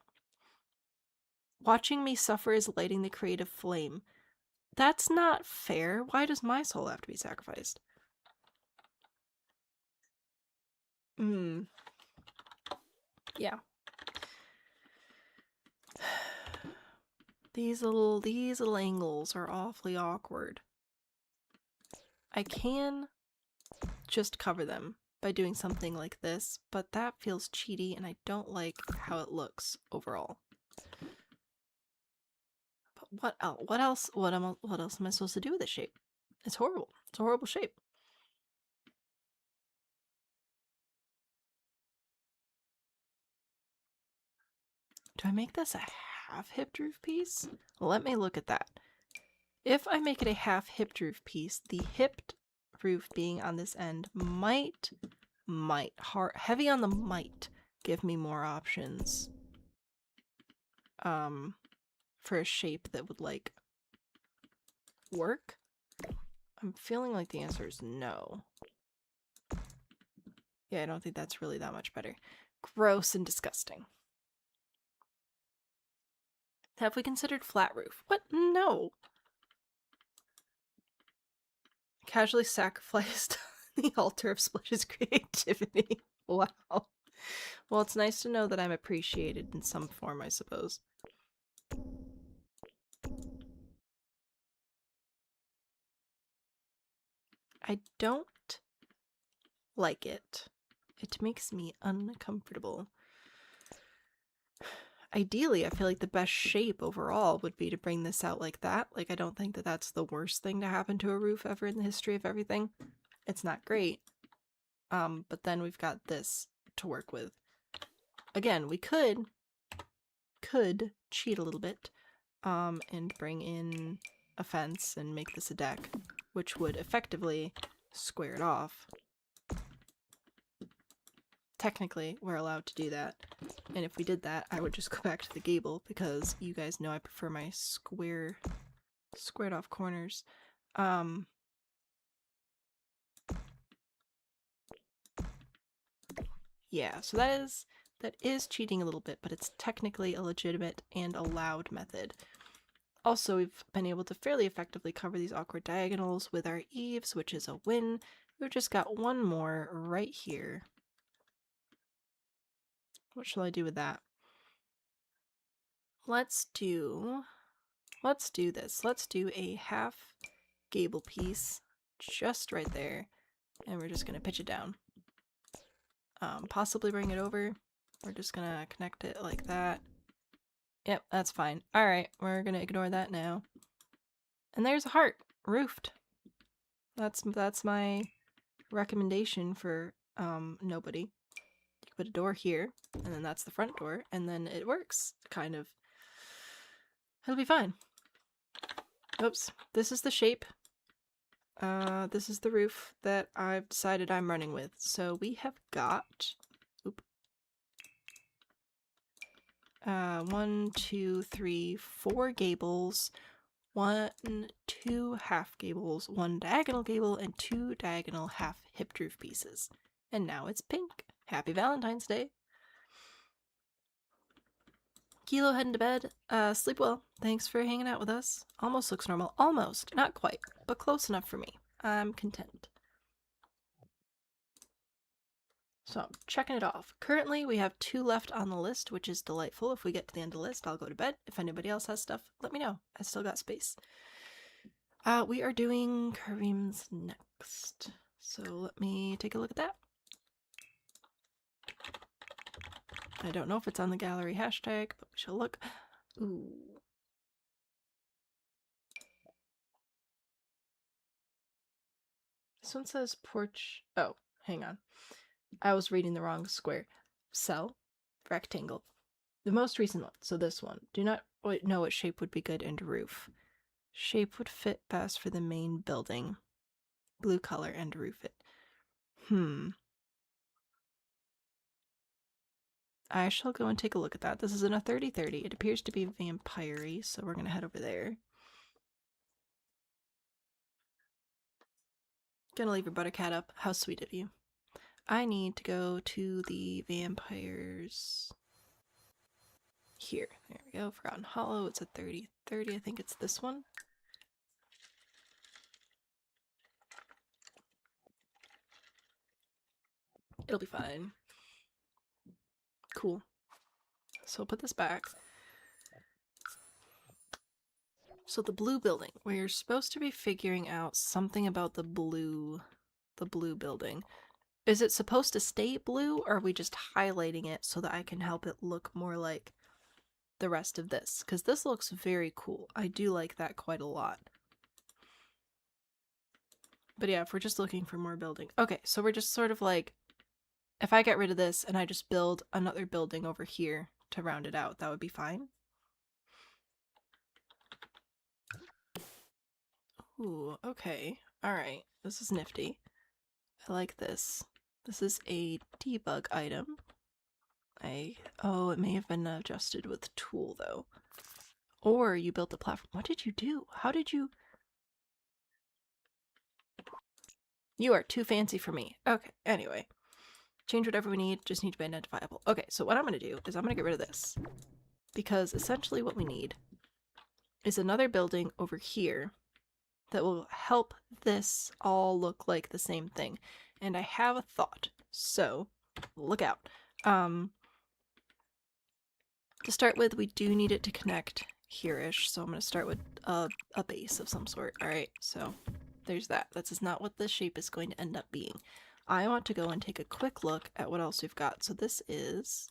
Watching me suffer is lighting the creative flame. That's not fair. Why does my soul have to be sacrificed? Yeah. These little angles are awfully awkward. I can just cover them by doing something like this, but that feels cheaty and I don't like how it looks overall. But what else am I supposed to do with this shape? It's horrible. It's a horrible shape. Do I make this a half-hipped roof piece? Let me look at that. If I make it a half-hipped roof piece, the hipped roof being on this end might heavy on the might give me more options for a shape that would like work. I'm feeling like the answer is no. Yeah, I don't think that's really that much better. Gross and disgusting. Have we considered flat roof? What? No. Casually sacrificed the altar of Splish's creativity. Wow. Well, it's nice to know that I'm appreciated in some form, I suppose. I don't like it. It makes me uncomfortable. Ideally, I feel like the best shape overall would be to bring this out like that. Like, I don't think that that's the worst thing to happen to a roof ever in the history of everything. It's not great. But then we've got this to work with. Again, we could cheat a little bit, and bring in a fence and make this a deck, which would effectively square it off. Technically, we're allowed to do that. And if we did that, I would just go back to the gable, because you guys know I prefer my squared off corners. Yeah, so that is cheating a little bit, but it's technically a legitimate and allowed method. Also, we've been able to fairly effectively cover these awkward diagonals with our eaves, which is a win. We've just got one more right here. What shall I do with that? let's do this. Let's do a half gable piece just right there, and we're just gonna pitch it down. Possibly bring it over. We're just gonna connect it like that. Yep, that's fine. Alright, we're gonna ignore that now. And there's a heart, roofed. That's my recommendation for nobody. You put a door here, and then that's the front door, and then it works, kind of. It'll be fine. Oops, this is the shape. This is the roof that I've decided I'm running with. So we have got, 1, 2, 3, 4 gables, 1, 2 half gables, 1 diagonal gable, and 2 diagonal half hipped roof pieces. And now it's pink. Happy Valentine's Day. Kilo heading to bed. Sleep well. Thanks for hanging out with us. Almost looks normal. Almost. Not quite, but close enough for me. I'm content. So I'm checking it off. Currently, we have 2 left on the list, which is delightful. If we get to the end of the list, I'll go to bed. If anybody else has stuff, let me know. I still got space. We are doing Karime's next. So let me take a look at that. I don't know if it's on the gallery hashtag, but we shall look. Ooh. This one says porch. Oh, hang on. I was reading the wrong square. Cell, rectangle. The most recent one, so this one. Do not know what shape would be good and roof. Shape would fit best for the main building. Blue color and roof it. I shall go and take a look at that. This is in a 30-30. It appears to be vampire-y, so we're going to head over there. Gonna leave your buttercat up. How sweet of you. I need to go to the vampires here. There we go. Forgotten Hollow. It's a 30-30. I think it's this one. It'll be fine. Cool. So I'll put this back. So the blue building, we're supposed to be figuring out something about the blue building. Is it supposed to stay blue, or are we just highlighting it so that I can help it look more like the rest of this? Because this looks very cool. I do like that quite a lot. But yeah, if we're just looking for more building. Okay, so we're just sort of like, if I get rid of this and I just build another building over here to round it out, that would be fine. Ooh, okay. Alright, this is nifty. I like this. This is a debug item. Oh, it may have been adjusted with tool though. Or you built the platform. What did you do? How did you? You are too fancy for me. Okay, anyway. Change whatever we need, just need to be identifiable. Okay, so what I'm going to do is I'm going to get rid of this. Because essentially what we need is another building over here that will help this all look like the same thing. And I have a thought, so look out. To start with, we do need it to connect here-ish, so I'm going to start with a base of some sort. Alright, so there's that. That's not what the shape is going to end up being. I want to go and take a quick look at what else we've got. So this is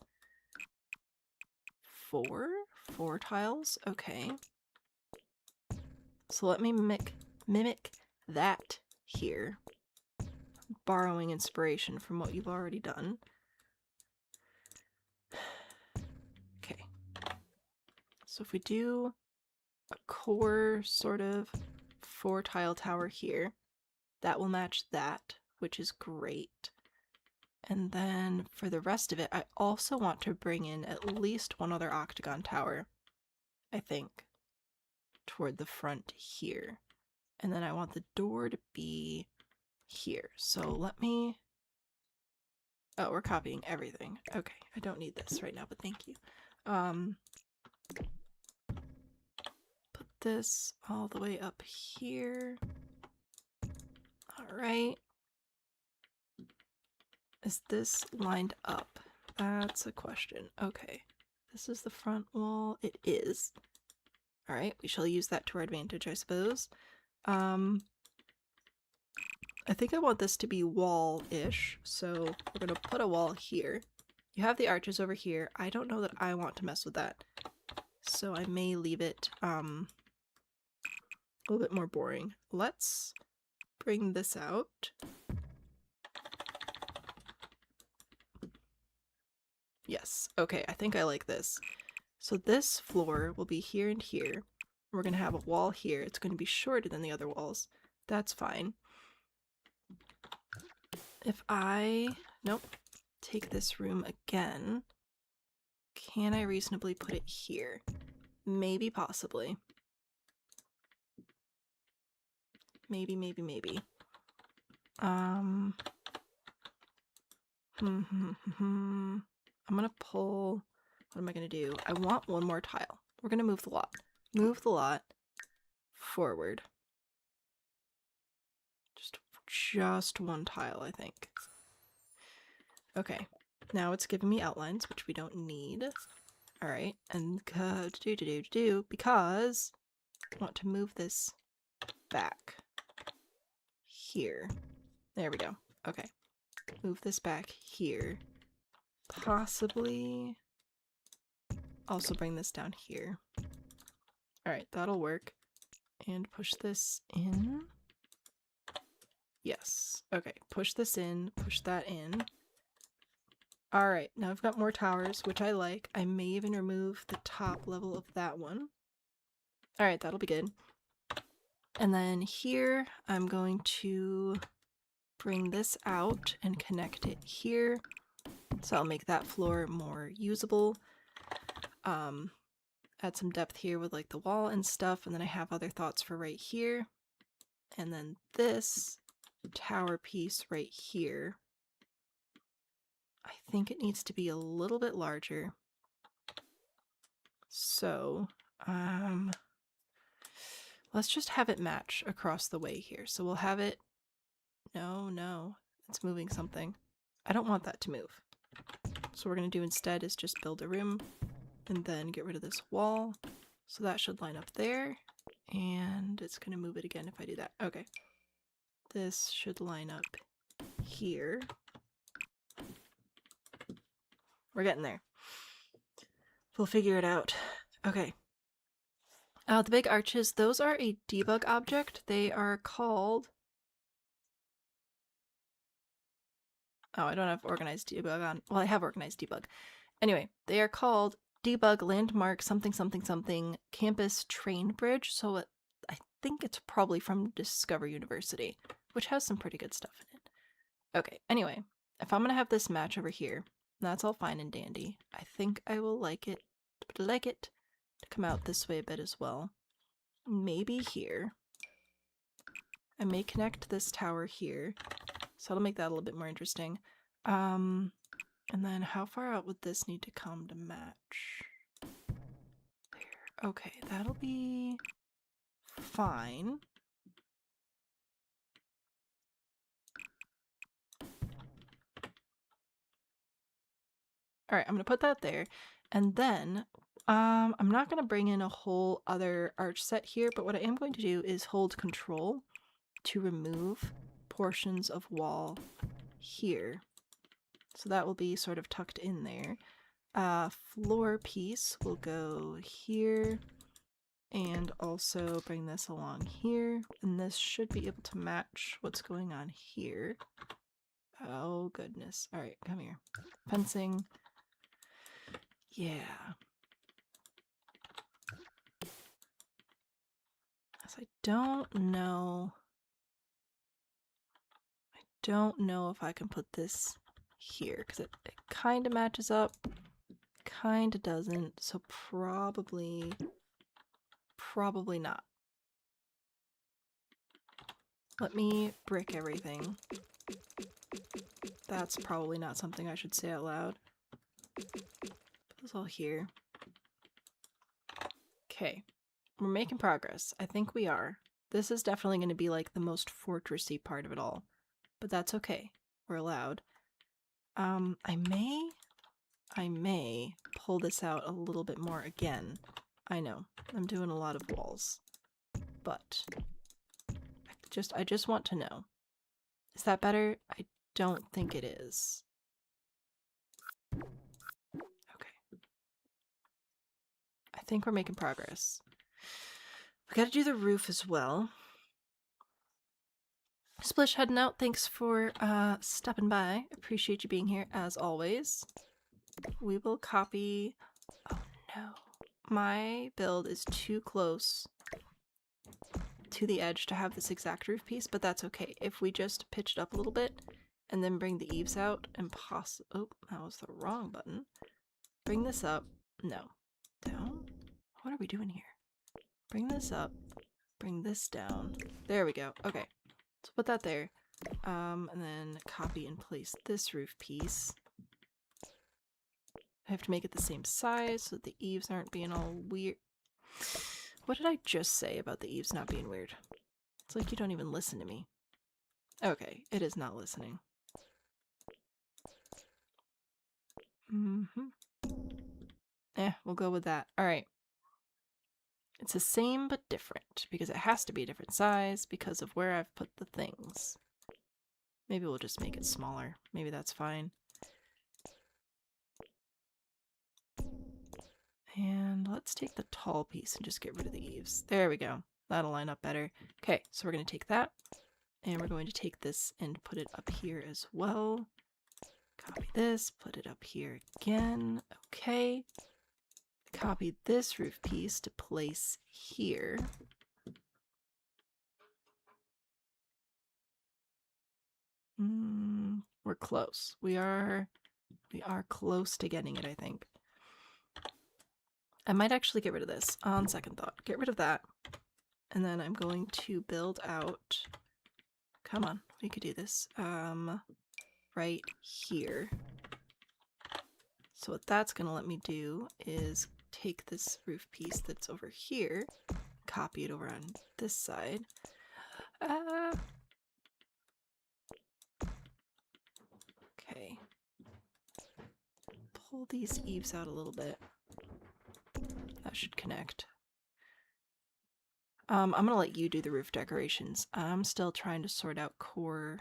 4 tiles. Okay. So let me mimic that here. Borrowing inspiration from what you've already done. Okay. So if we do a core sort of 4-tile tower here, that will match that, which is great. And then for the rest of it, I also want to bring in at least one other octagon tower, I think, toward the front here. And then I want the door to be here. So let me... Oh, we're copying everything. Okay, I don't need this right now, but thank you. Put this all the way up here. Alright. Is this lined up? That's a question. Okay. This is the front wall. It is. All right, we shall use that to our advantage, I suppose. I think I want this to be wall-ish, so we're gonna put a wall here. You have the arches over here. I don't know that I want to mess with that, so I may leave it a little bit more boring. Let's bring this out. Yes, okay, I think I like this. So this floor will be here and here. We're gonna have a wall here. It's gonna be shorter than the other walls. That's fine. If I, nope, take this room again, can I reasonably put it here? Maybe, possibly. Maybe, maybe, maybe. I'm gonna pull, what am I gonna do? I want one more tile. We're gonna move the lot. Move the lot forward. Just one tile, I think. Okay, now it's giving me outlines, which we don't need. All right, and because I want to move this back here. There we go. Okay, move this back here. Possibly also bring this down here. All right, that'll work. And push this in. Yes. Okay, push this in, push that in. All right, now I've got more towers, which I like. I may even remove the top level of that one. All right, that'll be good. And then here, I'm going to bring this out and connect it here. So I'll make that floor more usable. Add some depth here with like the wall and stuff, and then I have other thoughts for right here. And then this tower piece right here, I think it needs to be a little bit larger. So, let's just have it match across the way here. So we'll have it, no, it's moving something. I don't want that to move. So what we're gonna do instead is just build a room and then get rid of this wall. So that should line up there, and it's gonna move it again if I do that. Okay. This should line up here. We're getting there. We'll figure it out. Okay. The big arches, those are a debug object. They are called... Oh, I don't have organized debug on. Well, I have organized debug. Anyway, they are called debug landmark something something something campus train bridge. So I think it's probably from Discover University, which has some pretty good stuff in it. Okay, anyway, if I'm gonna have this match over here, that's all fine and dandy. I think I will like it to come out this way a bit as well. Maybe here. I may connect this tower here, so that'll make that a little bit more interesting. And then how far out would this need to come to match? There. Okay, that'll be fine. All right, I'm gonna put that there, and then I'm not gonna bring in a whole other arch set here, but what I am going to do is hold Control to remove portions of wall here. So that will be sort of tucked in there. Floor piece will go here, and also bring this along here, and this should be able to match what's going on here. Oh goodness. All right, come here. Fencing. Yeah. So I don't know if I can put this here, because it kind of matches up, kind of doesn't, so probably not. Let me brick everything. That's probably not something I should say out loud. Put this all here. Okay, we're making progress. I think we are. This is definitely going to be like the most fortressy part of it all, but that's okay. We're allowed. I I may pull this out a little bit more again. I know, I'm doing a lot of walls, but I just want to know. Is that better? I don't think it is. Okay. I think we're making progress. We gotta do the roof as well. Splish heading out. Thanks for stopping by. Appreciate you being here as always. We will copy. Oh no. My build is too close to the edge to have this exact roof piece, but that's okay. If we just pitch it up a little bit and then bring the eaves out and oh, that was the wrong button. Bring this up. No. Down? What are we doing here? Bring this up. Bring this down. There we go. Okay. So put that there. And then copy and place this roof piece. I have to make it the same size so that the eaves aren't being all weird. What did I just say about the eaves not being weird? It's like you don't even listen to me. Okay, it is not listening. We'll go with that. Alright. It's the same but different, because it has to be a different size because of where I've put the things. Maybe we'll just make it smaller. Maybe that's fine. And let's take the tall piece and just get rid of the eaves. There we go. That'll line up better. Okay, so we're going to take that, and we're going to take this and put it up here as well. Copy this, put it up here again. Okay. Copy this roof piece to place here. We're close. We are close to getting it, I think. I might actually get rid of this on second thought. Get rid of that. And then I'm going to build out, come on, we could do this, right here. So what that's going to let me do is take this roof piece that's over here, copy it over on this side. Okay. Pull these eaves out a little bit. That should connect. I'm gonna let you do the roof decorations. I'm still trying to sort out core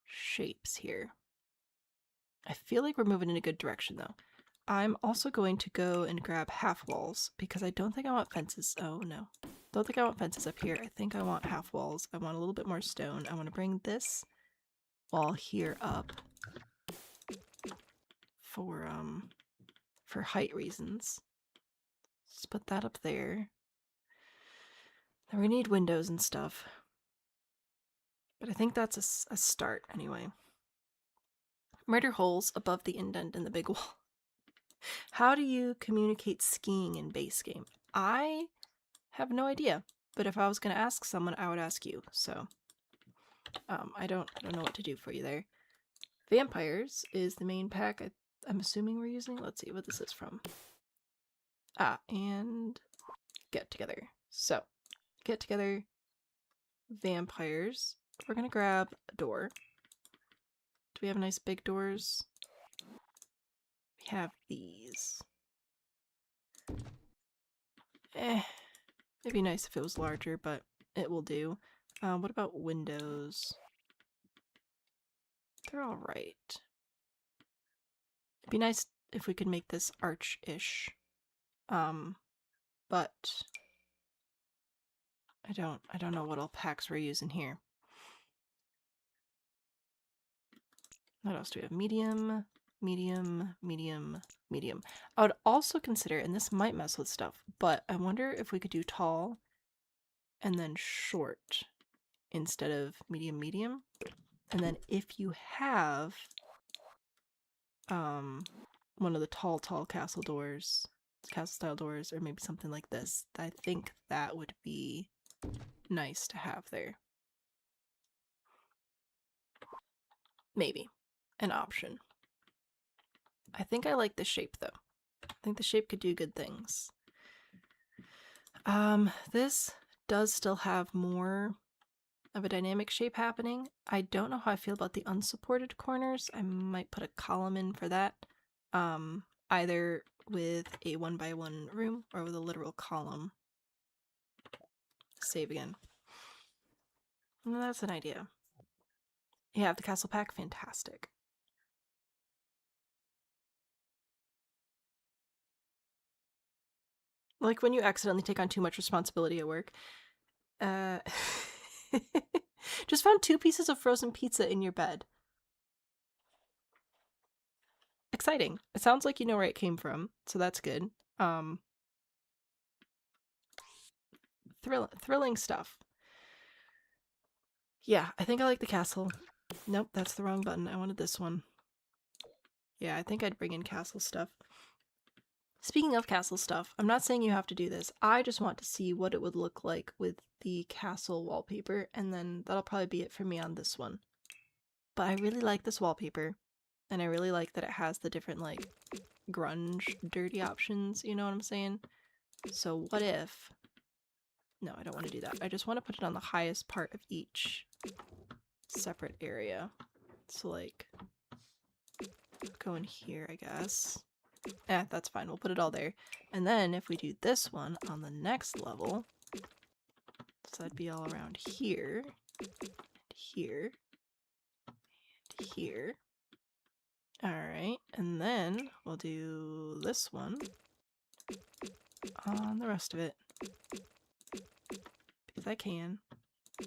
shapes here. I feel like we're moving in a good direction though. I'm also going to go and grab half walls because I don't think I want fences. Oh no. Don't think I want fences up here. I think I want half walls. I want a little bit more stone. I want to bring this wall here up for height reasons. Let's put that up there. Then we need windows and stuff. But I think that's a start anyway. Murder holes above the indent in the big wall. How do you communicate skiing in base game? I have no idea. But if I was going to ask someone, I would ask you. So I don't know what to do for you there. Vampires is the main pack I'm assuming we're using. Let's see what this is from. And get together. So get together, vampires. We're gonna grab a door. Do we have nice big doors? We have these. It'd be nice if it was larger, but it will do. What about windows? They're alright. It'd be nice if we could make this arch-ish. But I don't know what all packs we're using here. What else do we have? Medium, medium, medium, medium. I would also consider, and this might mess with stuff, but I wonder if we could do tall and then short instead of medium, medium. And then if you have one of the tall castle doors, castle style doors, or maybe something like this, I think that would be nice to have there. Maybe an option. I think I like the shape though. I think the shape could do good things. This does still have more of a dynamic shape happening. I don't know how I feel about the unsupported corners. I might put a column in for that. either with a 1x1 room or with a literal column. Save again. Well, that's an idea. You have the castle pack? Fantastic. Like when you accidentally take on too much responsibility at work. Just found 2 pieces of frozen pizza in your bed. Exciting. It sounds like you know where it came from, so that's good. Thrilling stuff. Yeah, I think I like the castle. Nope, that's the wrong button. I wanted this one. Yeah, I think I'd bring in castle stuff. Speaking of castle stuff, I'm not saying you have to do this. I just want to see what it would look like with the castle wallpaper, and then that'll probably be it for me on this one. But I really like this wallpaper, and I really like that it has the different, like, grunge, dirty options, you know what I'm saying? So what if... No, I don't want to do that. I just want to put it on the highest part of each separate area. So, like, go in here, I guess. That's fine. We'll put it all there. And then if we do this one on the next level, so that'd be all around here, and here, and here. Alright, and then we'll do this one on the rest of it. Because I can.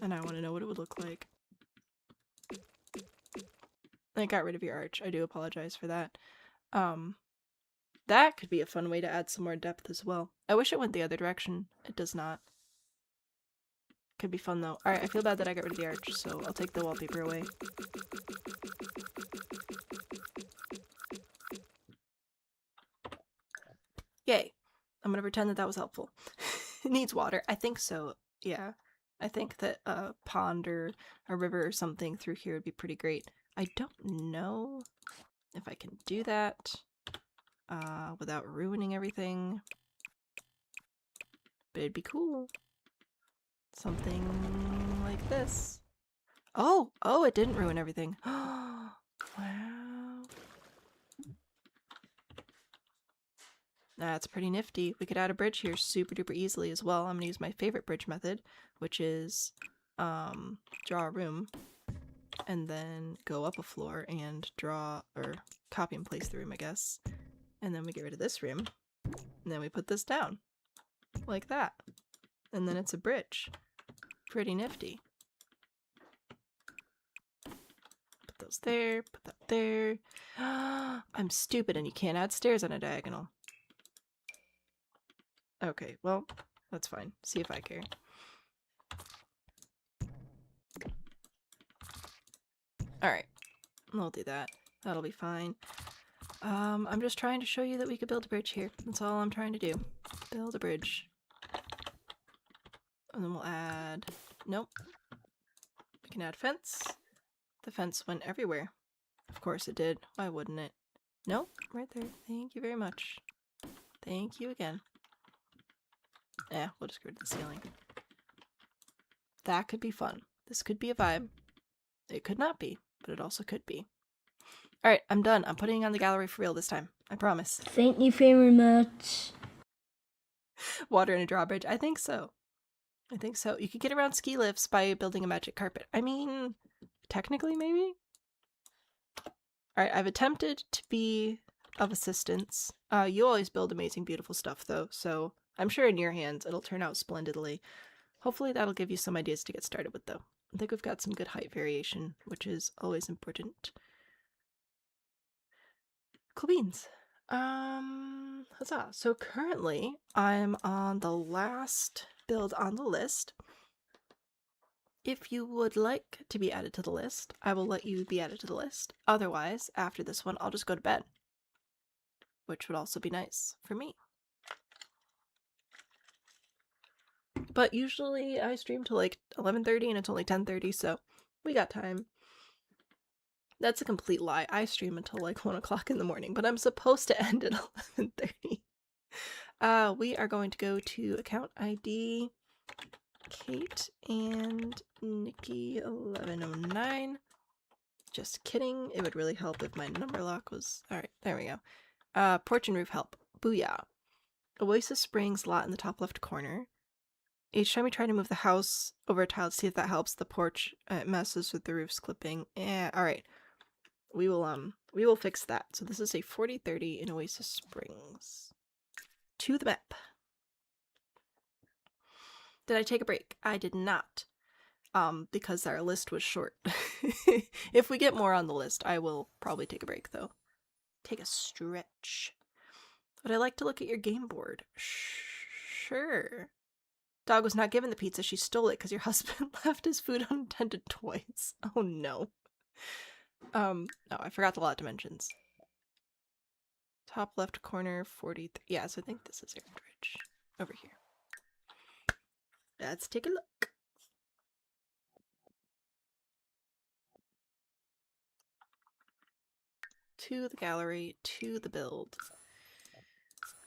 And I want to know what it would look like. I got rid of your arch. I do apologize for that. That could be a fun way to add some more depth as well. I wish it went the other direction. It does not. Could be fun though. Alright, I feel bad that I got rid of the arch, so I'll take the wallpaper away. Yay. I'm gonna pretend that that was helpful. It needs water. I think so, yeah. I think that a pond or a river or something through here would be pretty great. I don't know if I can do that without ruining everything. But it'd be cool. Something like this. Oh, it didn't ruin everything. Wow. That's pretty nifty. We could add a bridge here super duper easily as well. I'm gonna use my favorite bridge method, which is draw a room and then go up a floor and draw, or copy and place the room, I guess. And then we get rid of this room, and then we put this down like that. And then it's a bridge. Pretty nifty. Put those there, put that there. I'm stupid and you can't add stairs on a diagonal. Okay, well, that's fine. See if I care. Alright, we'll do that. That'll be fine. I'm just trying to show you that we could build a bridge here. That's all I'm trying to do. Build a bridge. And then we'll add... Nope. We can add fence. The fence went everywhere. Of course it did. Why wouldn't it? Nope, right there. Thank you very much. Thank you again. Yeah, we'll just go to the ceiling. That could be fun. This could be a vibe. It could not be, but it also could be. Alright, I'm done. I'm putting on the gallery for real this time. I promise. Thank you very much. Water and a drawbridge? I think so. I think so. You could get around ski lifts by building a magic carpet. I mean, technically maybe? Alright, I've attempted to be of assistance. You always build amazing, beautiful stuff though, so I'm sure in your hands it'll turn out splendidly. Hopefully that'll give you some ideas to get started with though. I think we've got some good height variation, which is always important. Cool beans. Huzzah. So currently I'm on the last build on the list. If you would like to be added to the list, I will let you be added to the list. Otherwise, after this one, I'll just go to bed. Which would also be nice for me. But usually I stream till like 11:30 and it's only 10:30, so we got time. That's a complete lie. I stream until like 1 o'clock in the morning, but I'm supposed to end at 11:30. We are going to go to account ID Kate and Nikki 1109. Just kidding. It would really help if my number lock was... Alright, there we go. Porch and roof help. Booyah. Oasis Springs lot in the top left corner. Each time we try to move the house over a tile to see if that helps, the porch messes with the roof's clipping. Alright. We will fix that. So this is a 40-30 in Oasis Springs. To the map. Did I take a break? I did not. Because our list was short. If we get more on the list, I will probably take a break though. Take a stretch. Would I like to look at your game board? Sure. Dog was not given the pizza. She stole it because your husband left his food unattended twice. Oh no. Oh, I forgot the lot dimensions. Top left corner, 43. Yeah, so I think this is Aaron Ridge. Over here. Let's take a look. To the gallery, to the build.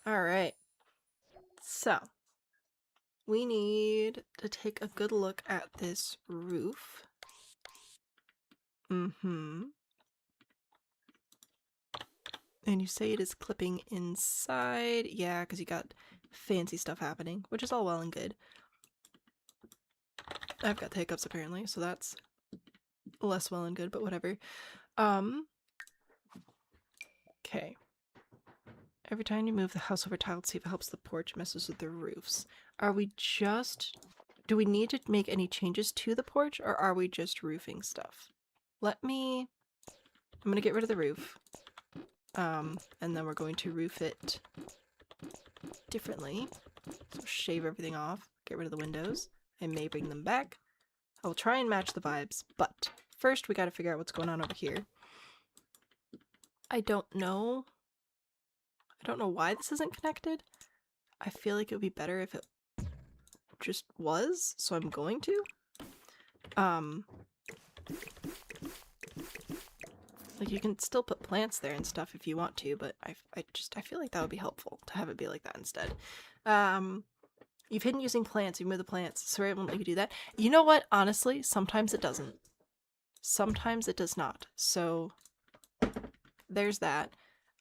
Alright. So, we need to take a good look at this roof. And you say it is clipping inside. Yeah, because you got fancy stuff happening, which is all well and good. I've got the hiccups apparently, so that's less well and good, but whatever. Okay. Every time you move the house over tile to see if it helps the porch, messes with the roofs. Are we just... Do we need to make any changes to the porch, or are we just roofing stuff? I'm gonna get rid of the roof. And then we're going to roof it differently. So shave everything off, get rid of the windows. I may bring them back. I will try and match the vibes, but first we gotta figure out what's going on over here. I don't know why this isn't connected. I feel like it would be better if it just was, so I'm going to. Like, you can still put plants there and stuff if you want to, but I feel like that would be helpful to have it be like that instead. You've hidden using plants, you move the plants. Sorry, I won't let you do that. You know what? Honestly, sometimes it doesn't. Sometimes it does not. So, there's that.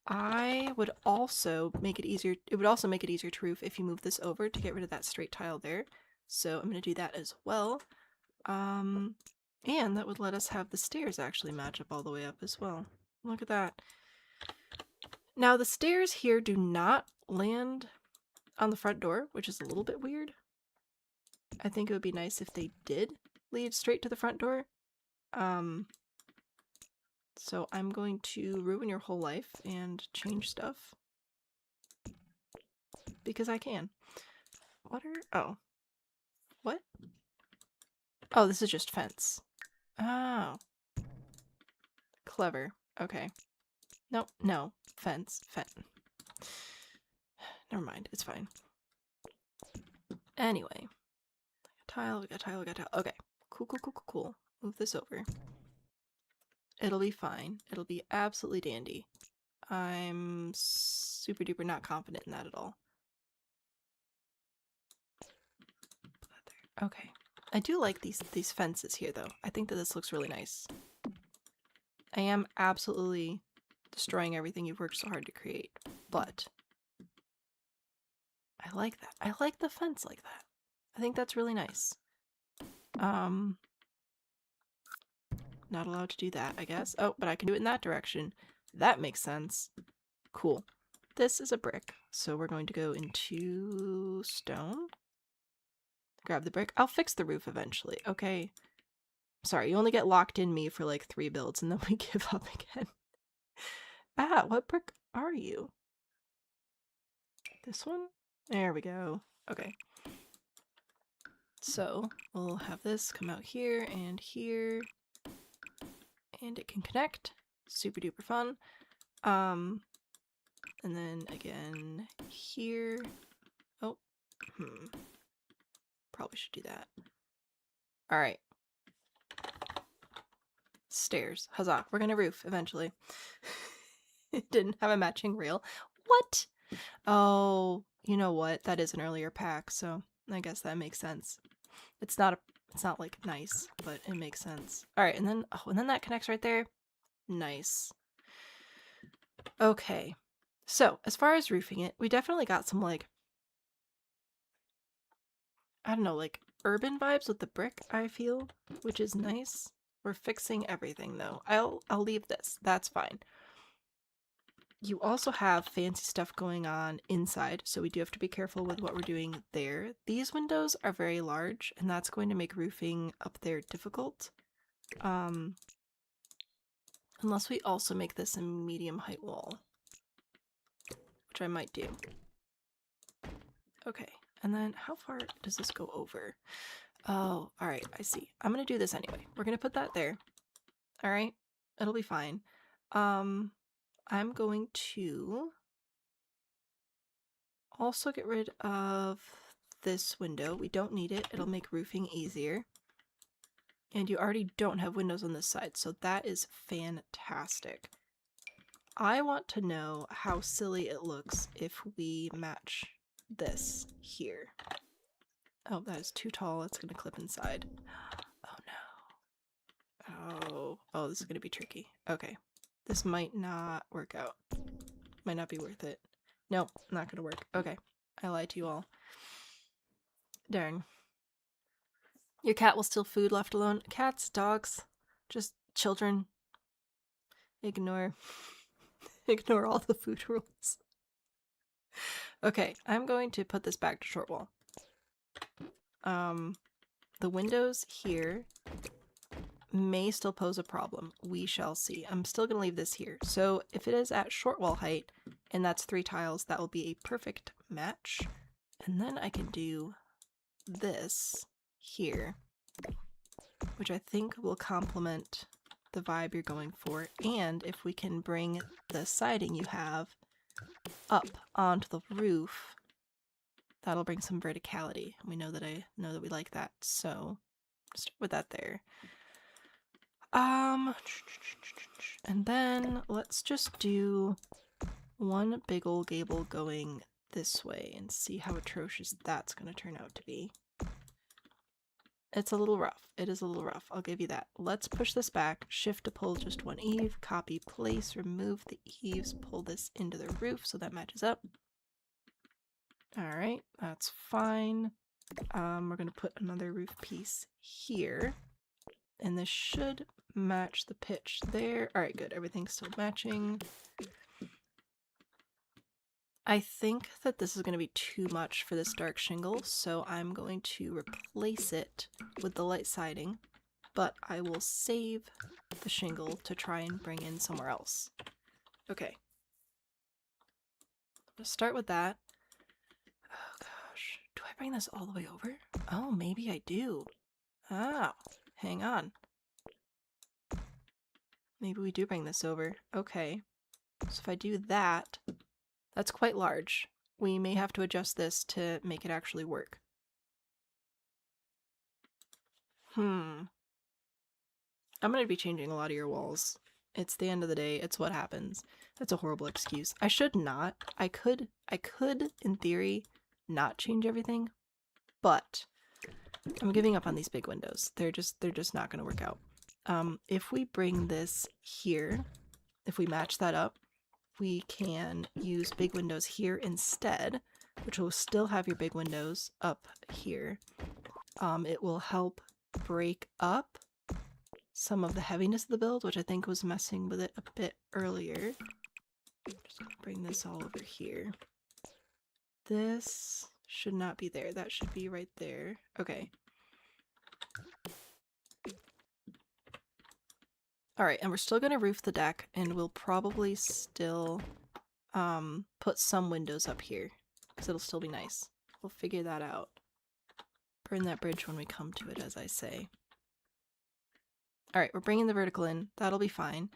I would also make it easier. It would also make it easier to roof if you move this over to get rid of that straight tile there. So I'm going to do that as well. And that would let us have the stairs actually match up all the way up as well. Look at that. Now the stairs here do not land on the front door, which is a little bit weird. I think it would be nice if they did lead straight to the front door. So I'm going to ruin your whole life and change stuff. Because I can. Oh. What? Oh, this is just fence. Oh. Clever. Okay. No. Fence. Never mind. It's fine. Anyway. We got tile. Okay. Cool. Move this over. It'll be fine. It'll be absolutely dandy. I'm super duper not confident in that at all. Put that there. Okay. I do like these fences here though. I think that this looks really nice. I am absolutely destroying everything you've worked so hard to create, but I like that. I like the fence like that. I think that's really nice. Not allowed to do that, I guess. Oh, but I can do it in that direction. That makes sense. Cool. This is a brick, so we're going to go into stone. Grab the brick. I'll fix the roof eventually, okay? Sorry, you only get locked in me for like 3 builds and then we give up again. What brick are you? This one? There we go. Okay. So, we'll have this come out here, and it can connect. Super duper fun. And then again here. Oh, probably should do that. Alright. Stairs. Huzzah. We're gonna roof eventually. It didn't have a matching rail. What? Oh, you know what? That is an earlier pack, so I guess that makes sense. It's not like nice, but it makes sense. Alright, and then that connects right there. Nice. Okay. So, as far as roofing it, we definitely got some, like, I don't know, like, urban vibes with the brick, I feel, which is nice. We're fixing everything, though. I'll leave this. That's fine. You also have fancy stuff going on inside, so we do have to be careful with what we're doing there. These windows are very large, and that's going to make roofing up there difficult. Unless we also make this a medium height wall, which I might do. Okay, and then how far does this go over? Oh, alright, I see. I'm gonna do this anyway. We're gonna put that there. Alright, it'll be fine. I'm going to also get rid of this window. We don't need it. It'll make roofing easier. And you already don't have windows on this side, so that is fantastic. I want to know how silly it looks if we match this here. Oh, that is too tall. It's going to clip inside. Oh no. Oh, this is going to be tricky. Okay. This might not work out. Might not be worth it. Nope, not going to work. Okay. I lied to you all. Darn. Your cat will steal food left alone. Cats, dogs, just children. Ignore all the food rules. Okay, I'm going to put this back to short wall. The windows here may still pose a problem. We shall see. I'm still going to leave this here. So if it is at short wall height, and that's 3 tiles, that will be a perfect match. And then I can do this here, which I think will complement the vibe you're going for. And if we can bring the siding you have up onto the roof, that'll bring some verticality. We know that we like that, so start with that there. And then let's just do one big old gable going this way and see how atrocious that's going to turn out to be. It's a little rough. It is a little rough. I'll give you that. Let's push this back. Shift to pull just one eave. Copy, place, remove the eaves. Pull this into the roof so that matches up. Alright, that's fine. We're going to put another roof piece here. And this should match the pitch there. Alright, good. Everything's still matching. I think that this is going to be too much for this dark shingle, so I'm going to replace it with the light siding, but I will save the shingle to try and bring in somewhere else. Okay. Let's start with that. Oh gosh. Do I bring this all the way over? Oh, maybe I do. Oh, hang on. Maybe we do bring this over. Okay. So if I do that, that's quite large. We may have to adjust this to make it actually work. I'm going to be changing a lot of your walls. It's the end of the day. It's what happens. That's a horrible excuse. I should not. I could, in theory, not change everything, but I'm giving up on these big windows. They're just not going to work out. If we bring this here, if we match that up, we can use big windows here instead, which will still have your big windows up here. It will help break up some of the heaviness of the build, which I think was messing with it a bit earlier. Just gonna bring this all over here. This should not be there. That should be right there. Okay. Alright, and we're still going to roof the deck, and we'll probably still put some windows up here, because it'll still be nice. We'll figure that out. Burn that bridge when we come to it, as I say. Alright, we're bringing the vertical in. That'll be fine.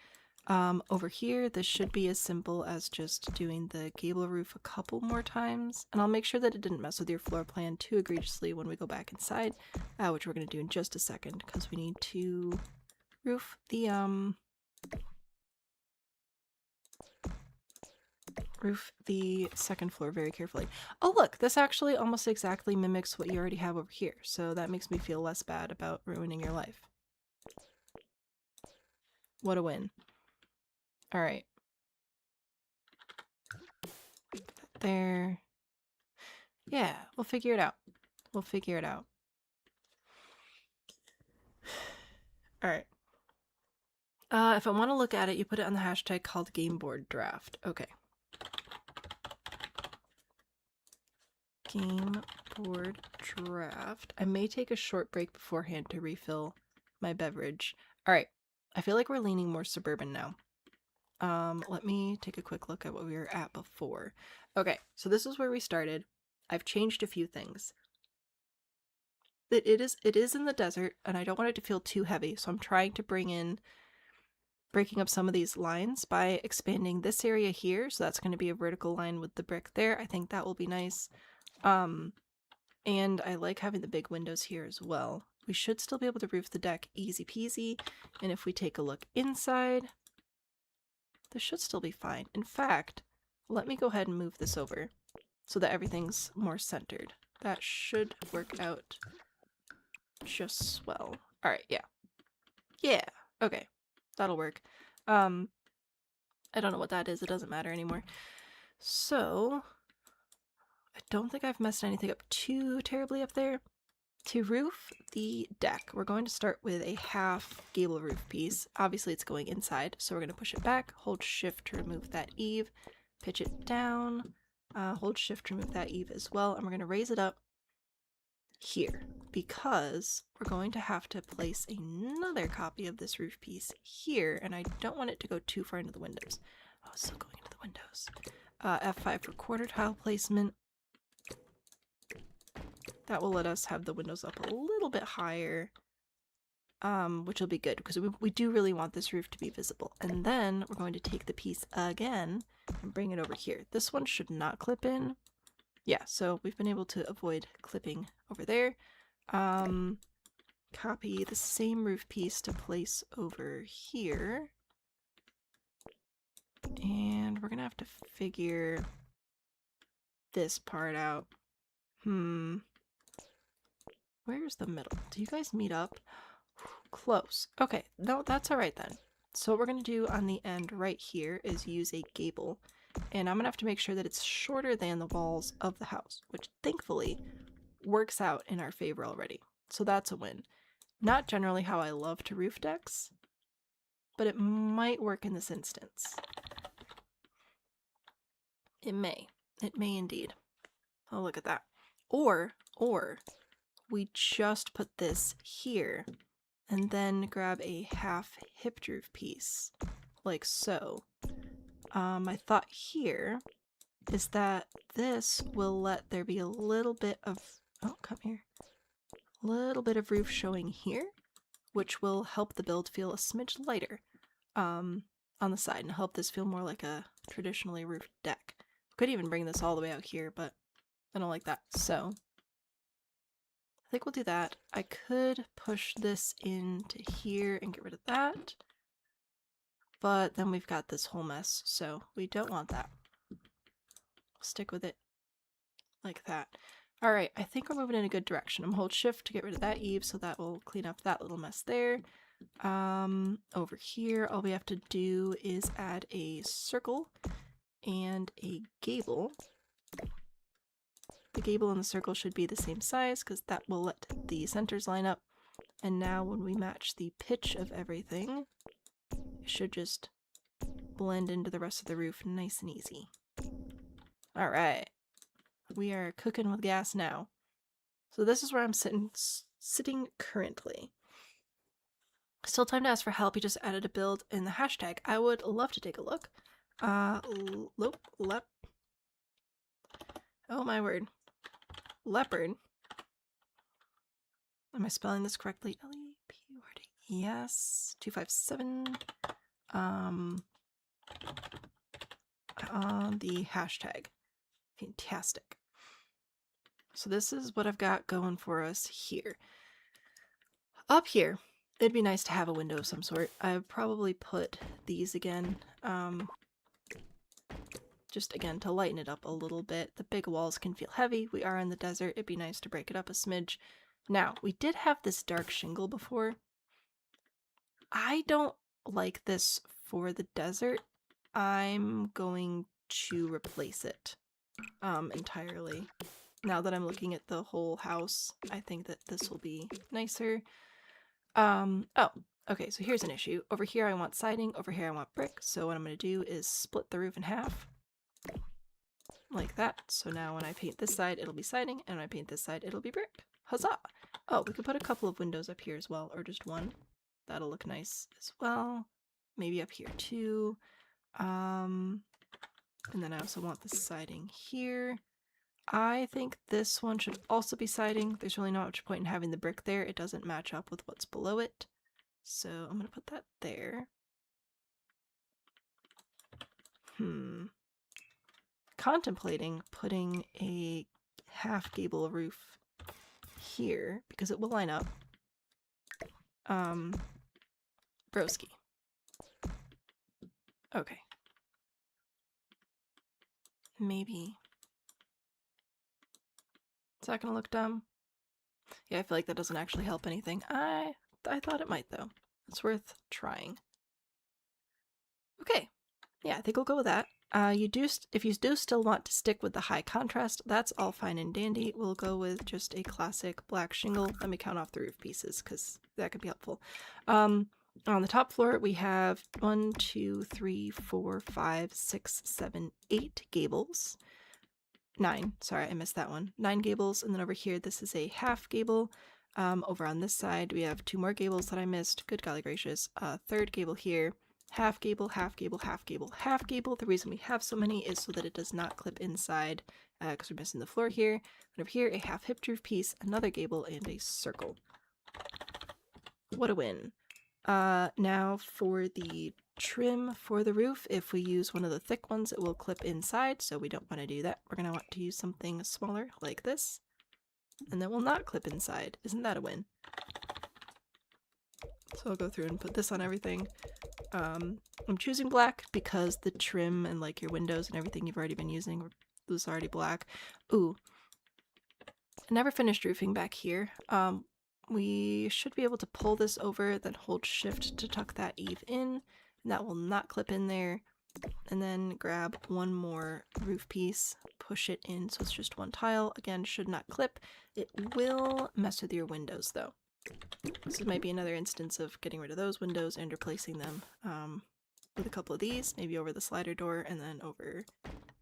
Over here, this should be as simple as just doing the gable roof a couple more times, and I'll make sure that it didn't mess with your floor plan too egregiously when we go back inside, which we're going to do in just a second, because we need to roof the second floor very carefully. Oh look, this actually almost exactly mimics what you already have over here, so that makes me feel less bad about ruining your life. What a win. Alright. there. Yeah, we'll figure it out. We'll figure it out. Alright. If I want to look at it, you put it on the hashtag called gameboard draft. Okay. Game board draft. I may take a short break beforehand to refill my beverage. Alright, I feel like we're leaning more suburban now. Let me take a quick look at what we were at before. Okay, so this is where we started. I've changed a few things. It is in the desert, and I don't want it to feel too heavy, so I'm trying to breaking up some of these lines by expanding this area here, so that's going to be a vertical line with the brick there. I think that will be nice. And I like having the big windows here as well. We should still be able to roof the deck easy peasy, and if we take a look inside, this should still be fine. In fact, let me go ahead and move this over so that everything's more centered. That should work out just swell. Alright, yeah. Yeah, okay. That'll work. I don't know what that is. It doesn't matter anymore. So, I don't think I've messed anything up too terribly up there. To roof the deck, we're going to start with a half gable roof piece. Obviously, it's going inside, so we're going to push it back, hold shift to remove that eave, pitch it down, hold shift to remove that eave as well, and we're going to raise it up here because we're going to have to place another copy of this roof piece here, and I don't want it to go too far into the windows. Oh, it's still going into the windows. F5 for quarter tile placement. That will let us have the windows up a little bit higher, which will be good because we do really want this roof to be visible. And then we're going to take the piece again and bring it over here. This one should not clip in. Yeah, so we've been able to avoid clipping over there. Copy the same roof piece to place over here. And we're gonna have to figure this part out. Where's the middle? Do you guys meet up? Close. Okay, no, that's alright then. So what we're going to do on the end right here is use a gable. And I'm going to have to make sure that it's shorter than the walls of the house, which thankfully works out in our favor already. So that's a win. Not generally how I love to roof decks, but it might work in this instance. It may. It may indeed. Oh, look at that. Or we just put this here and then grab a half hip roof piece, like so. My thought here is that this will let there be a little bit of, oh, come here, a little bit of roof showing here, which will help the build feel a smidge lighter on the side and help this feel more like a traditionally roofed deck. Could even bring this all the way out here, but I don't like that, so I think we'll do that. I could push this into here and get rid of that, but then we've got this whole mess, so we don't want that. Stick with it like that. Alright, I think we're moving in a good direction. I'm hold shift to get rid of that eave, so that will clean up that little mess there. Over here, all we have to do is add a circle and a gable. The gable and the circle should be the same size because that will let the centers line up. And now when we match the pitch of everything, it should just blend into the rest of the roof nice and easy. Alright, we are cooking with gas now. So this is where I'm sitting currently. Still time to ask for help. You just added a build in the hashtag. I would love to take a look. Oh my word. Leopard. Am I spelling this correctly? L-E-P-U-R-D. Yes. 257. On the hashtag. Fantastic. So this is what I've got going for us here. Up here, it'd be nice to have a window of some sort. I would probably put these again. Just again to lighten it up a little bit. The big walls can feel heavy. We are in the desert. It'd be nice to break it up a smidge. Now, we did have this dark shingle before. I don't like this for the desert. I'm going to replace it. entirely. Now that I'm looking at the whole house, I think that this will be nicer. Oh, okay, so here's an issue. Over here I want siding, over here I want brick, so what I'm going to do is split the roof in half. Like that. So now when I paint this side, it'll be siding, and when I paint this side, it'll be brick. Huzzah! Oh, we could put a couple of windows up here as well, or just one. That'll look nice as well. Maybe up here too. And then I also want the siding here. I think this one should also be siding. There's really not much point in having the brick there. It doesn't match up with what's below it. So I'm going to put that there. Contemplating putting a half gable roof here because it will line up. Broski. Okay. Maybe. Is that gonna look dumb? Yeah, I feel like that doesn't actually help anything. I thought it might though. It's worth trying. Okay. Yeah, I think we'll go with that. If you do still want to stick with the high contrast, that's all fine and dandy. We'll go with just a classic black shingle. Let me count off the roof pieces because that could be helpful. On the top floor, we have 1, 2, 3, 4, 5, 6, 7, 8 gables. 9. Sorry, I missed that one. 9 gables, and then over here, this is a half gable. Over on this side, we have 2 more gables that I missed. Good golly gracious. Third gable here. Half gable, half gable, half gable, half gable. The reason we have so many is so that it does not clip inside because we're missing the floor here. And over here, a half hip roof piece, another gable, and a circle. What a win. Now for the trim for the roof, if we use one of the thick ones, it will clip inside, so we don't want to do that. We're going to want to use something smaller like this, and that will not clip inside. Isn't that a win? So I'll go through and put this on everything. I'm choosing black because the trim and like your windows and everything you've already been using was already black. Ooh. I never finished roofing back here. We should be able to pull this over, then hold shift to tuck that eave in, and that will not clip in there. And then grab one more roof piece, push it in so it's just one tile. Again, should not clip. It will mess with your windows though. This might be another instance of getting rid of those windows and replacing them with a couple of these, maybe over the slider door and then over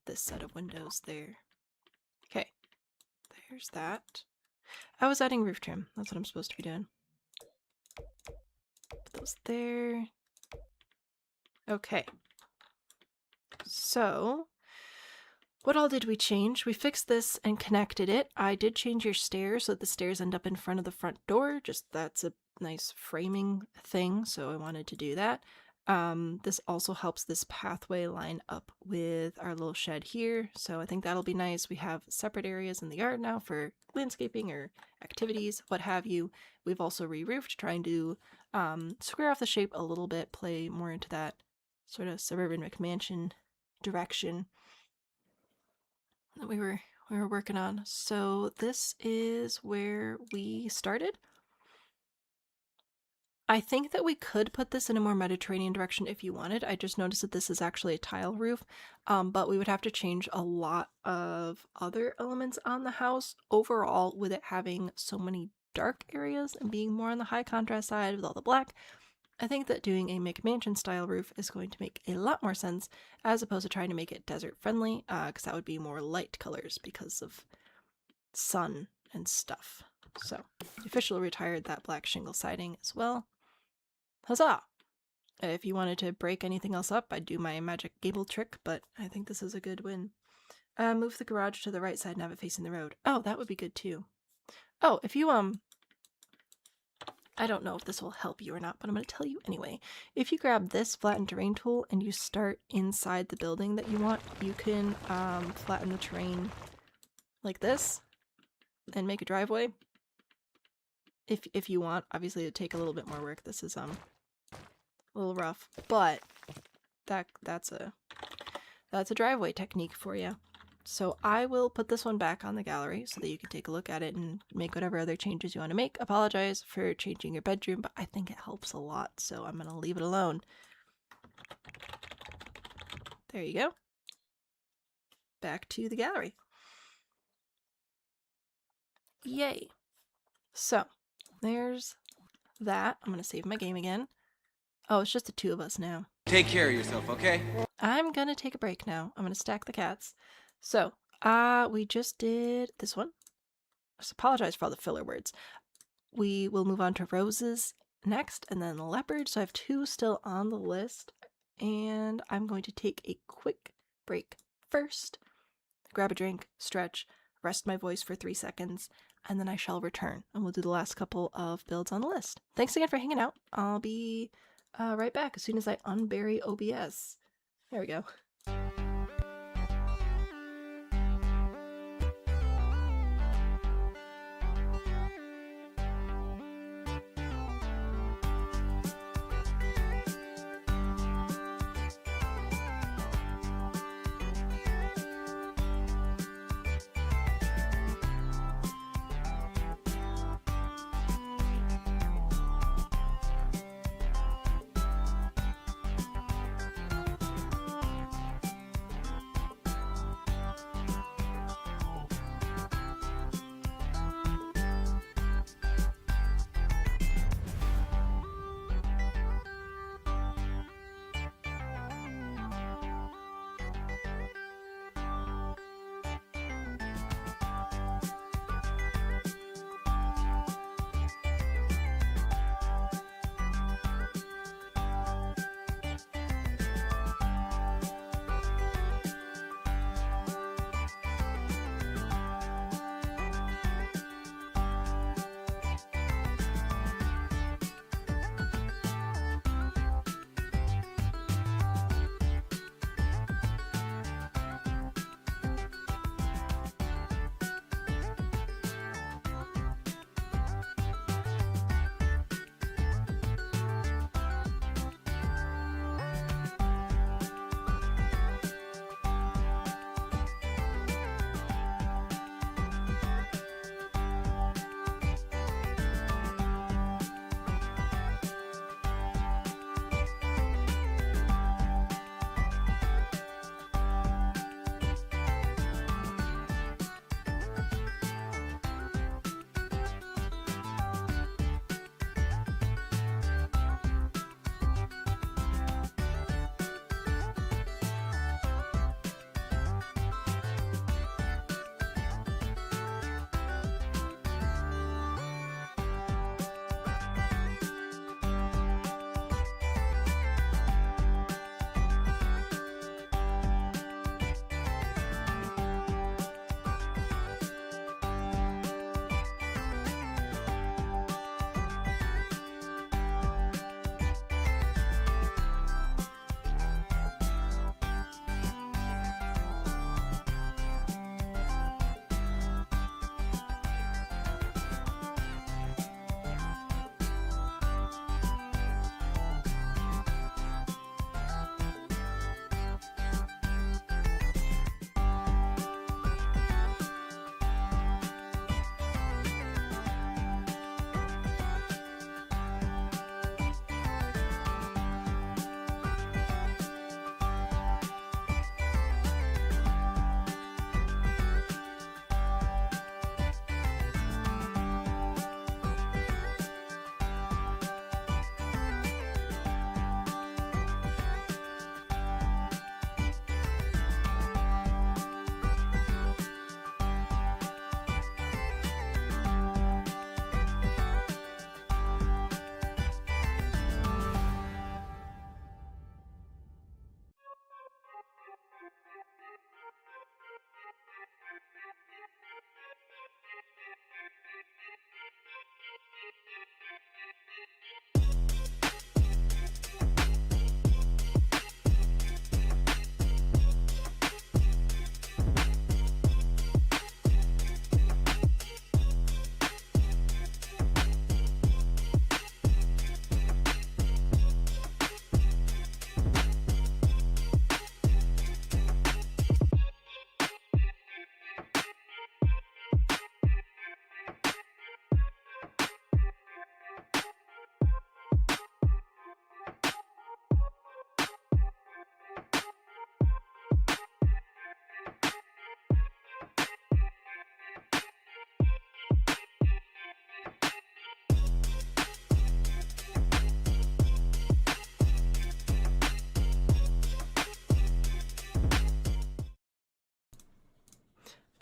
this set of windows there. Okay, there's that. I was adding roof trim. That's what I'm supposed to be doing. Put those there. Okay. So, what all did we change? We fixed this and connected it. I did change your stairs so that the stairs end up in front of the front door. Just that's a nice framing thing, so I wanted to do that. This also helps this pathway line up with our little shed here, so I think that'll be nice. We have separate areas in the yard now for landscaping or activities, what have you. We've also re-roofed, trying to square off the shape a little bit, play more into that sort of suburban McMansion direction that we were working on. So this is where we started. I think that we could put this in a more Mediterranean direction if you wanted. I just noticed that this is actually a tile roof, but we would have to change a lot of other elements on the house. Overall, with it having so many dark areas and being more on the high contrast side with all the black, I think that doing a McMansion style roof is going to make a lot more sense as opposed to trying to make it desert friendly, because that would be more light colors because of sun and stuff. So, officially retired that black shingle siding as well. Huzzah! If you wanted to break anything else up, I'd do my magic gable trick, but I think this is a good win. Move the garage to the right side and have it facing the road. Oh, that would be good too. Oh, if you, I don't know if this will help you or not, but I'm going to tell you anyway. If you grab this flatten terrain tool and you start inside the building that you want, you can flatten the terrain like this and make a driveway. If you want, obviously it'd take a little bit more work. This is a little rough, but that's a driveway technique for you. So I will put this one back on the gallery so that you can take a look at it and make whatever other changes you want to make. Apologize for changing your bedroom, but I think it helps a lot, so I'm going to leave it alone. There you go. back to the gallery. Yay. So, there's that. I'm going to save my game again. Oh, it's just the two of us now. Take care of yourself, okay? I'm going to take a break now. I'm going to stack the cats. So, we just did this one. Just apologize for all the filler words. We will move on to roses next, and then leopard. So I have two still on the list, and I'm going to take a quick break first. Grab a drink, stretch, rest my voice for 3 seconds, and then I shall return, and we'll do the last couple of builds on the list. Thanks again for hanging out. I'll be right back as soon as I unbury OBS. There we go.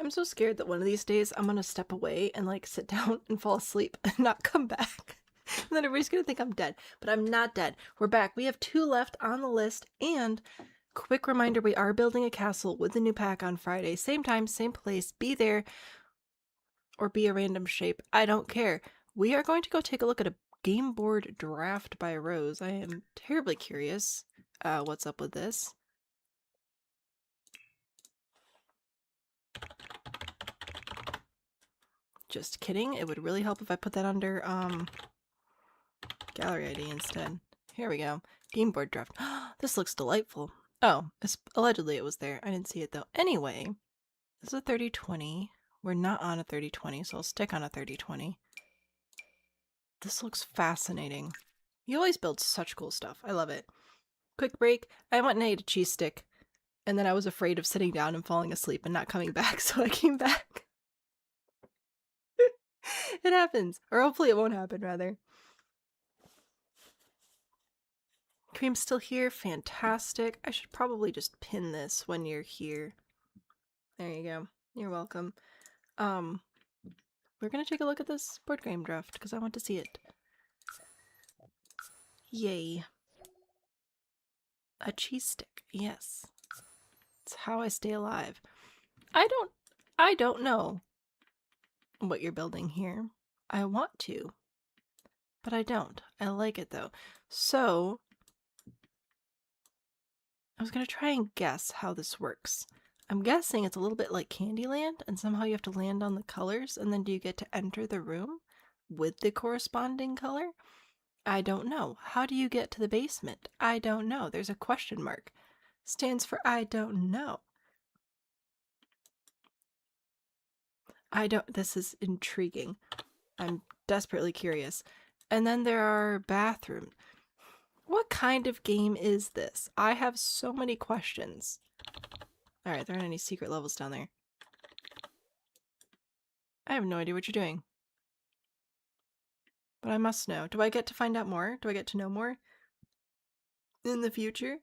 I'm so scared that one of these days I'm gonna step away and like sit down and fall asleep and not come back. And then everybody's gonna think I'm dead. But I'm not dead. We're back. We have 2 left on the list, and quick reminder, we are building a castle with the new pack on Friday. Same time, same place. Be there or be a random shape. I don't care. We are going to go take a look at a game board draft by Rose. I am terribly curious what's up with this. Just kidding. It would really help if I put that under gallery ID instead. Here we go. Game board draft. This looks delightful. Oh, allegedly it was there. I didn't see it though. Anyway, this is a 30-20. We're not on a 30-20, so I'll stick on a 30-20. This looks fascinating. You always build such cool stuff. I love it. Quick break. I went and ate a cheese stick, and then I was afraid of sitting down and falling asleep and not coming back, so I came back. It happens. Or hopefully it won't happen, rather. Cream's still here. Fantastic. I should probably just pin this when you're here. There you go. You're welcome. We're gonna take a look at this board game draft because I want to see it. Yay. A cheese stick. Yes. It's how I stay alive. I don't know what you're building here. I want to, but I don't. I like it though. So I was gonna try and guess how this works. I'm guessing it's a little bit like Candyland, and somehow you have to land on the colors, and then do you get to enter the room with the corresponding color? I don't know. How do you get to the basement? I don't know. There's a question mark. Stands for I don't know. This is intriguing. I'm desperately curious. And then there are bathrooms. What kind of game is this? I have so many questions. Alright, there aren't any secret levels down there. I have no idea what you're doing. But I must know. Do I get to find out more? Do I get to know more in the future?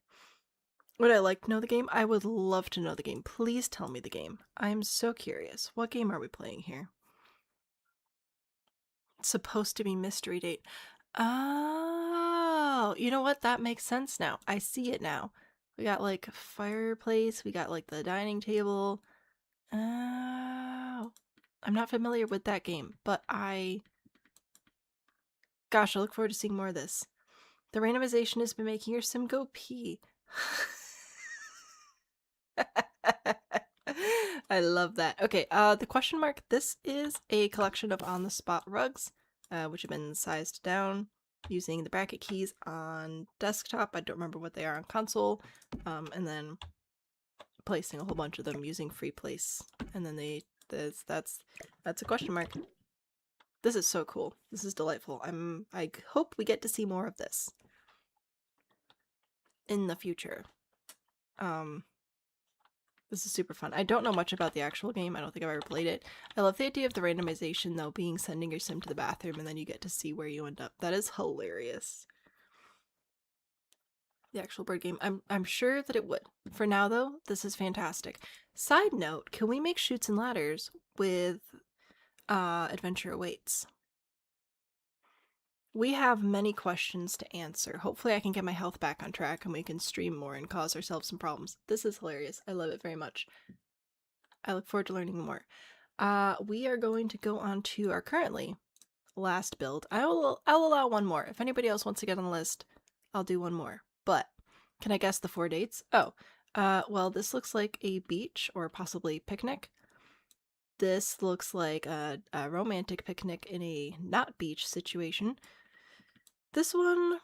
Would I like to know the game? I would love to know the game. Please tell me the game. I am so curious. What game are we playing here? It's supposed to be Mystery Date. Oh, you know what? That makes sense now. I see it now. We got like a fireplace. We got like the dining table. Oh, I'm not familiar with that game, but gosh, I look forward to seeing more of this. The randomization has been making your sim go pee. I love that. Okay, the question mark. This is a collection of on-the-spot rugs, which have been sized down using the bracket keys on desktop. I don't remember what they are on console. And then placing a whole bunch of them using free place. And then that's a question mark. This is so cool. This is delightful. I hope we get to see more of this in the future. This is super fun. I don't know much about the actual game. I don't think I've ever played it. I love the idea of the randomization though, being sending your sim to the bathroom and then you get to see where you end up. That is hilarious. The actual board game. I'm sure that it would. For now though, this is fantastic. Side note, can we make chutes and ladders with Adventure Awaits? We have many questions to answer. Hopefully I can get my health back on track and we can stream more and cause ourselves some problems. This is hilarious. I love it very much. I look forward to learning more. We are going to go on to our currently last build. I'll allow one more. If anybody else wants to get on the list, I'll do one more. But can I guess the 4 dates? Oh, well, this looks like a beach or possibly picnic. This looks like a romantic picnic in a not beach situation. This one,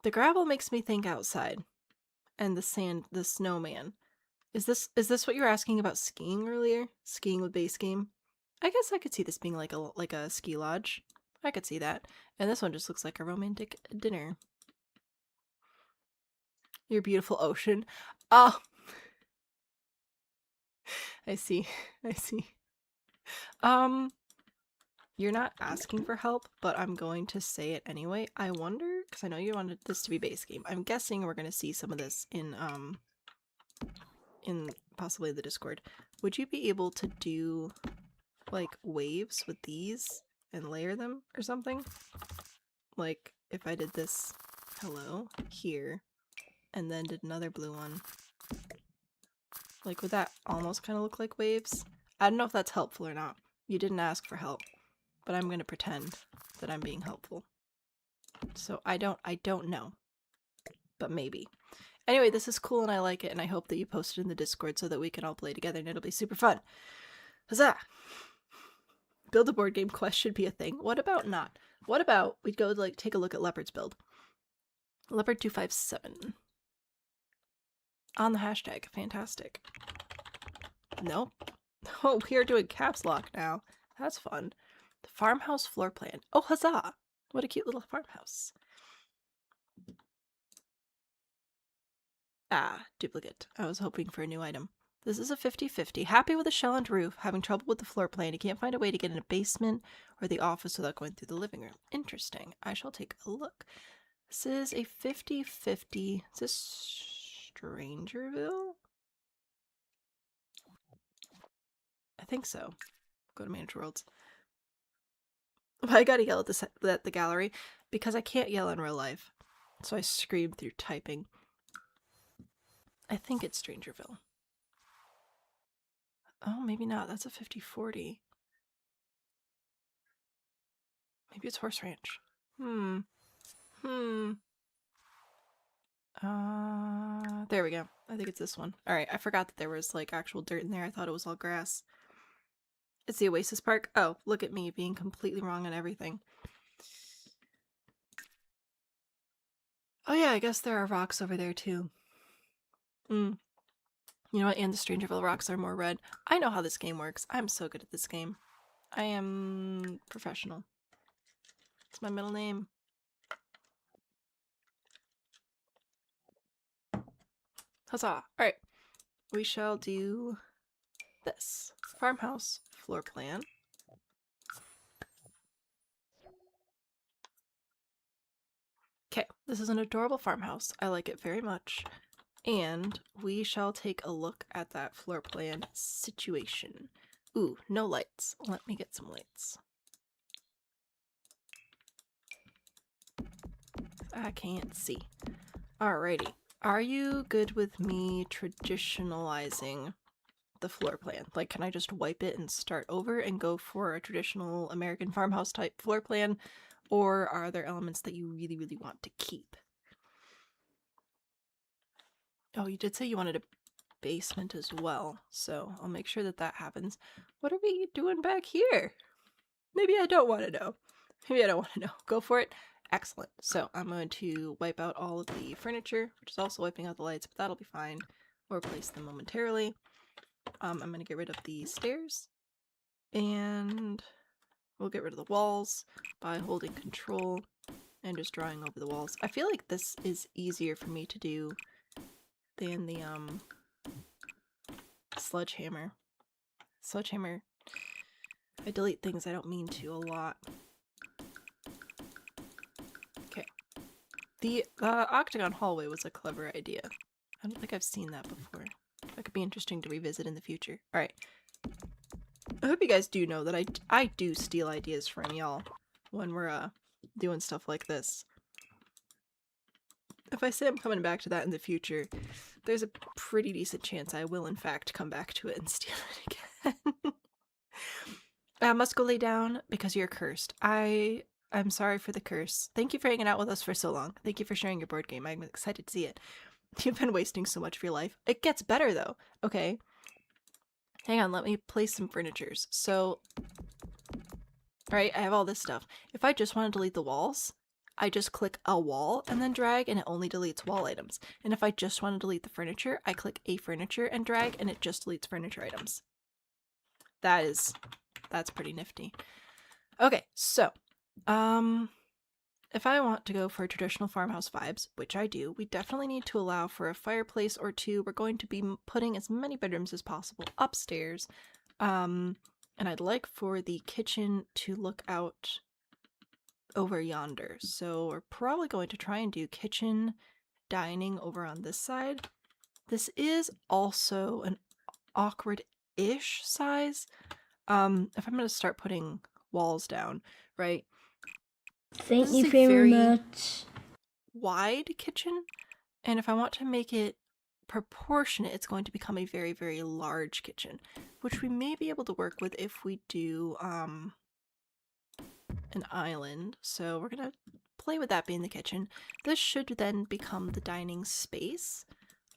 the gravel makes me think outside, and the sand, the snowman. Is this what you were asking about skiing earlier? Skiing with base game? I guess I could see this being like a ski lodge. I could see that. And this one just looks like a romantic dinner. Your beautiful ocean. Oh, I see. I see. You're not asking for help, but I'm going to say it anyway. I wonder, because I know you wanted this to be base game. I'm guessing we're going to see some of this in possibly the Discord. would you be able to do like waves with these and layer them or something? Like if I did this hello here and then did another blue one. Like would that almost kind of look like waves? I don't know if that's helpful or not. You didn't ask for help, but I'm gonna pretend that I'm being helpful. So I don't know, but maybe. Anyway, this is cool and I like it, and I hope that you post it in the Discord so that we can all play together and it'll be super fun. Huzzah! Build a board game quest should be a thing. What about not? What about we go like take a look at Leopard's build? Leopard 257. On the hashtag. Fantastic. Nope. Oh, we are doing caps lock now. That's fun. The farmhouse floor plan. Oh, huzzah! What a cute little farmhouse. Ah, duplicate. I was hoping for a new item. This is a 50-50. Happy with a shell and roof, having trouble with the floor plan. You can't find a way to get in a basement or the office without going through the living room. Interesting. I shall take a look. This is a 50-50. Is this Strangerville? I think so. Go to Manage Worlds. I gotta yell at the gallery because I can't yell in real life. So I scream through typing. I think it's Strangerville. Oh, maybe not. That's a 50-40. Maybe it's Horse Ranch. There we go. I think it's this one. Alright, I forgot that there was like actual dirt in there. I thought it was all grass. It's the Oasis Park. Oh, look at me being completely wrong on everything. Oh yeah, I guess there are rocks over there too. You know what? And the Strangerville rocks are more red. I know how this game works. I'm so good at this game. I am professional. It's my middle name. Huzzah! Alright. We shall do this. Farmhouse floor plan. Okay, this is an adorable farmhouse. I like it very much. And we shall take a look at that floor plan situation. Ooh, no lights. Let me get some lights. I can't see. Alrighty. Are you good with me traditionalizing the floor plan? Like, can I just wipe it and start over and go for a traditional American farmhouse type floor plan? Or are there elements that you really, really want to keep? Oh, you did say you wanted a basement as well, so I'll make sure that that happens. What are we doing back here? Maybe I don't want to know. Maybe I don't want to know. Go for it. Excellent. So I'm going to wipe out all of the furniture, which is also wiping out the lights, but that'll be fine. Or replace them momentarily. I'm going to get rid of the stairs. And we'll get rid of the walls by holding control and just drawing over the walls. I feel like this is easier for me to do than the sledgehammer. Sledgehammer. I delete things I don't mean to a lot. Okay. The octagon hallway was a clever idea. I don't think I've seen that before. That could be interesting to revisit in the future. Alright. I hope you guys do know that I do steal ideas from y'all when we're doing stuff like this. If I say I'm coming back to that in the future, there's a pretty decent chance I will in fact come back to it and steal it again. I must go lay down because you're cursed. I'm sorry for the curse. Thank you for hanging out with us for so long. Thank you for sharing your board game. I'm excited to see it. You've been wasting so much of your life. It gets better though. Okay. Hang on, let me place some furnitures. So, alright, I have all this stuff. If I just want to delete the walls, I just click a wall and then drag and it only deletes wall items. And if I just want to delete the furniture, I click a furniture and drag and it just deletes furniture items. That's pretty nifty. Okay, so, if I want to go for traditional farmhouse vibes, which I do, we definitely need to allow for a fireplace or two. We're going to be putting as many bedrooms as possible upstairs. And I'd like for the kitchen to look out over yonder. So we're probably going to try and do kitchen dining over on this side. This is also an awkward size. If I'm gonna start putting walls down, right? Thank This you is a very very much. wide kitchen, and if I want to make it proportionate, it's going to become a very, very large kitchen, which we may be able to work with if we do an island. So we're gonna play with that being the kitchen. This should then become the dining space.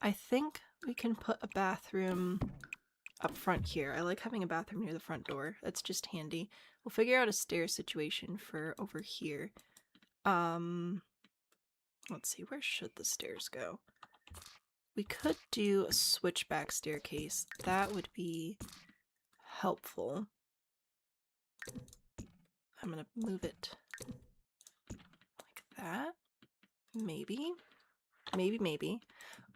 I think we can put a bathroom up front here. I like having a bathroom near the front door. That's just handy. We'll figure out a stair situation for over here. Let's see, where should the stairs go? We could do a switchback staircase. That would be helpful. I'm gonna move it like that. Maybe. Maybe.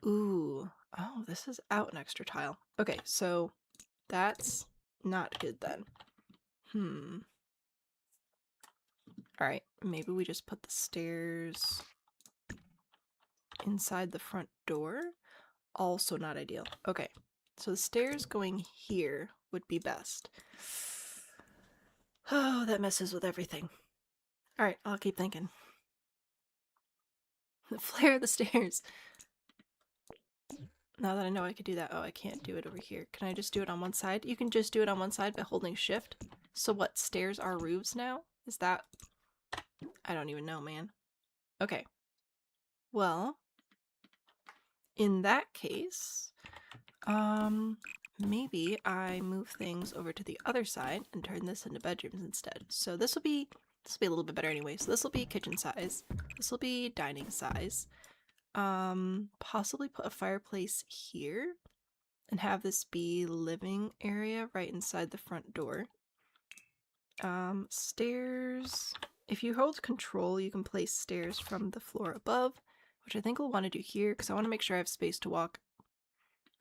Ooh. Oh, this is out an extra tile. Okay, so that's not good then. Alright, maybe we just put the stairs inside the front door. Also not ideal. Okay, so the stairs going here would be best. Oh, that messes with everything. Alright, I'll keep thinking. Flare the stairs. Now that I know I could do that. Oh, I can't do it over here. Can I just do it on one side? You can just do it on one side by holding shift. So what, stairs are roofs now? Is that... I don't even know, man. Okay. Well, in that case, maybe I move things over to the other side and turn this into bedrooms instead. So this will be a little bit better anyway. So this will be kitchen size. This will be dining size. Possibly put a fireplace here and have this be living area right inside the front door. Stairs. If you hold control, you can place stairs from the floor above, which I think we'll want to do here because I want to make sure I have space to walk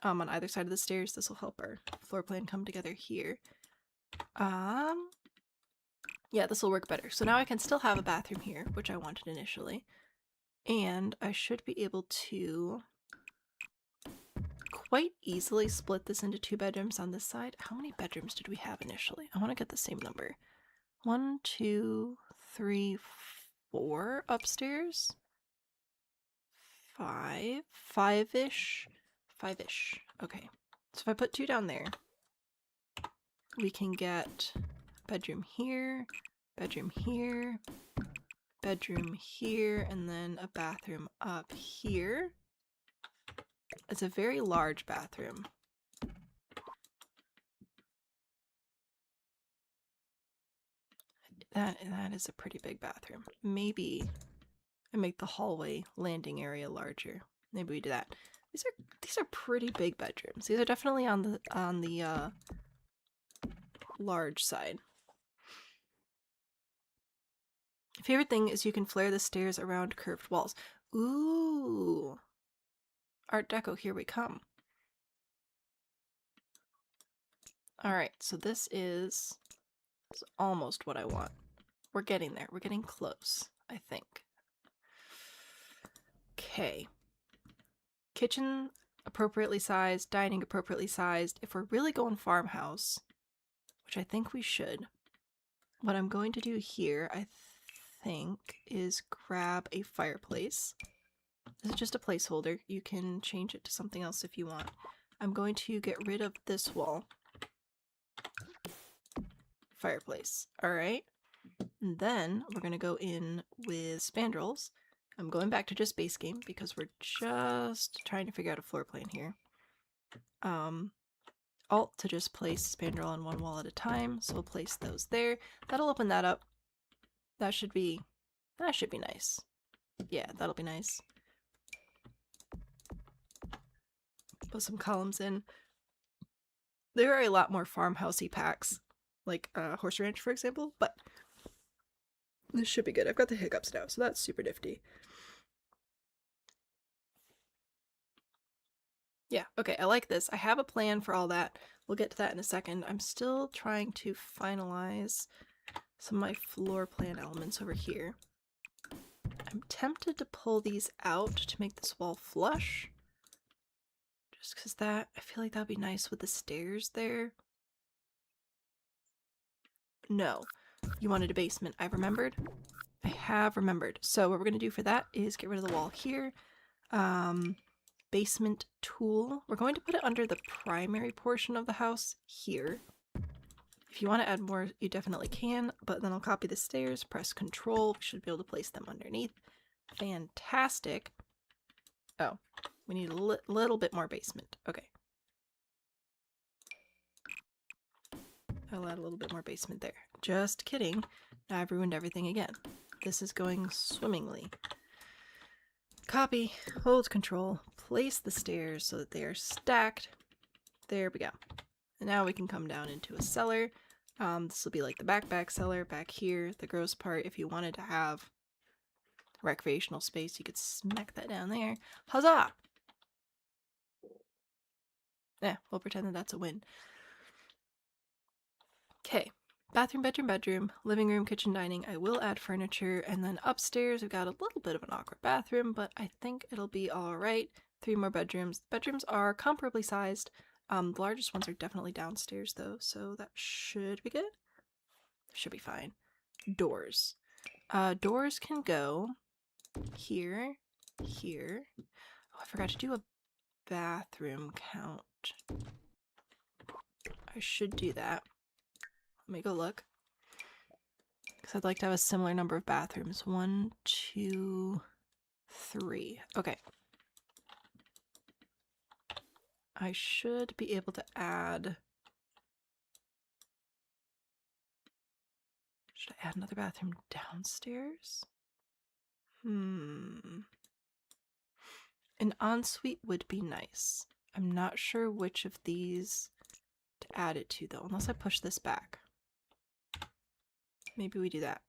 on either side of the stairs. This will help our floor plan come together here. Yeah, this will work better. So now I can still have a bathroom here, which I wanted initially. And I should be able to quite easily split this into 2 bedrooms on this side. How many bedrooms did we have initially? I want to get the same number. 1, 2, 3, 4 upstairs. 5-ish. 5-ish. Okay. So if I put 2 down there, we can get bedroom here, bedroom here, bedroom here, and then a bathroom up here. It's a very large bathroom. That is a pretty big bathroom. Maybe I make the hallway landing area larger. Maybe we do that. These are pretty big bedrooms. These are definitely on the large side. Favorite thing is you can flare the stairs around curved walls. Ooh. Art Deco, here we come. Alright, so this is almost what I want. We're getting there. We're getting close, I think. Okay. Kitchen appropriately sized, dining appropriately sized. If we're really going farmhouse, which I think we should, what I'm going to do here, I think, is grab a fireplace. This is just a placeholder. You can change it to something else if you want. I'm going to get rid of this wall. Fireplace. Alright. And then we're going to go in with spandrels. I'm going back to just base game because we're just trying to figure out a floor plan here. Alt to just place spandrel on one wall at a time. So we'll place those there. That'll open that up. That should be nice. Yeah, that'll be nice. Put some columns in. There are a lot more farmhousey packs, like Horse Ranch, for example, but this should be good. I've got the hiccups now, so that's super nifty. Yeah, okay, I like this. I have a plan for all that. We'll get to that in a second. I'm still trying to finalize some of my floor plan elements over here. I'm tempted to pull these out to make this wall flush. Just because that, I feel like that'd be nice with the stairs there. No, you wanted a basement. I've remembered. I have remembered. So what we're going to do for that is get rid of the wall here. Basement tool. We're going to put it under the primary portion of the house here. If you want to add more, you definitely can, but then I'll copy the stairs, press Control. We should be able to place them underneath. Fantastic. Oh, we need a little bit more basement. Okay. I'll add a little bit more basement there. Just kidding. Now I've ruined everything again. This is going swimmingly. Copy, hold Control, place the stairs so that they are stacked. There we go. And now we can come down into a cellar. This will be like the back cellar back here. The gross part, if you wanted to have recreational space, you could smack that down there. Huzzah! We'll pretend that that's a win. Okay, bathroom, bedroom, living room, kitchen, dining. I will add furniture, and then upstairs we've got a little bit of an awkward bathroom, but I think it'll be alright. 3 more bedrooms. Bedrooms are comparably sized. The largest ones are definitely downstairs though, so that should be good. Should be fine. Doors. Doors can go here, here. Oh, I forgot to do a bathroom count. I should do that. Let me go look. Because I'd like to have a similar number of bathrooms. 1, 2, 3. Okay. I should be able to add... Should I add another bathroom downstairs? An ensuite would be nice. I'm not sure which of these to add it to though, unless I push this back. Maybe we do that.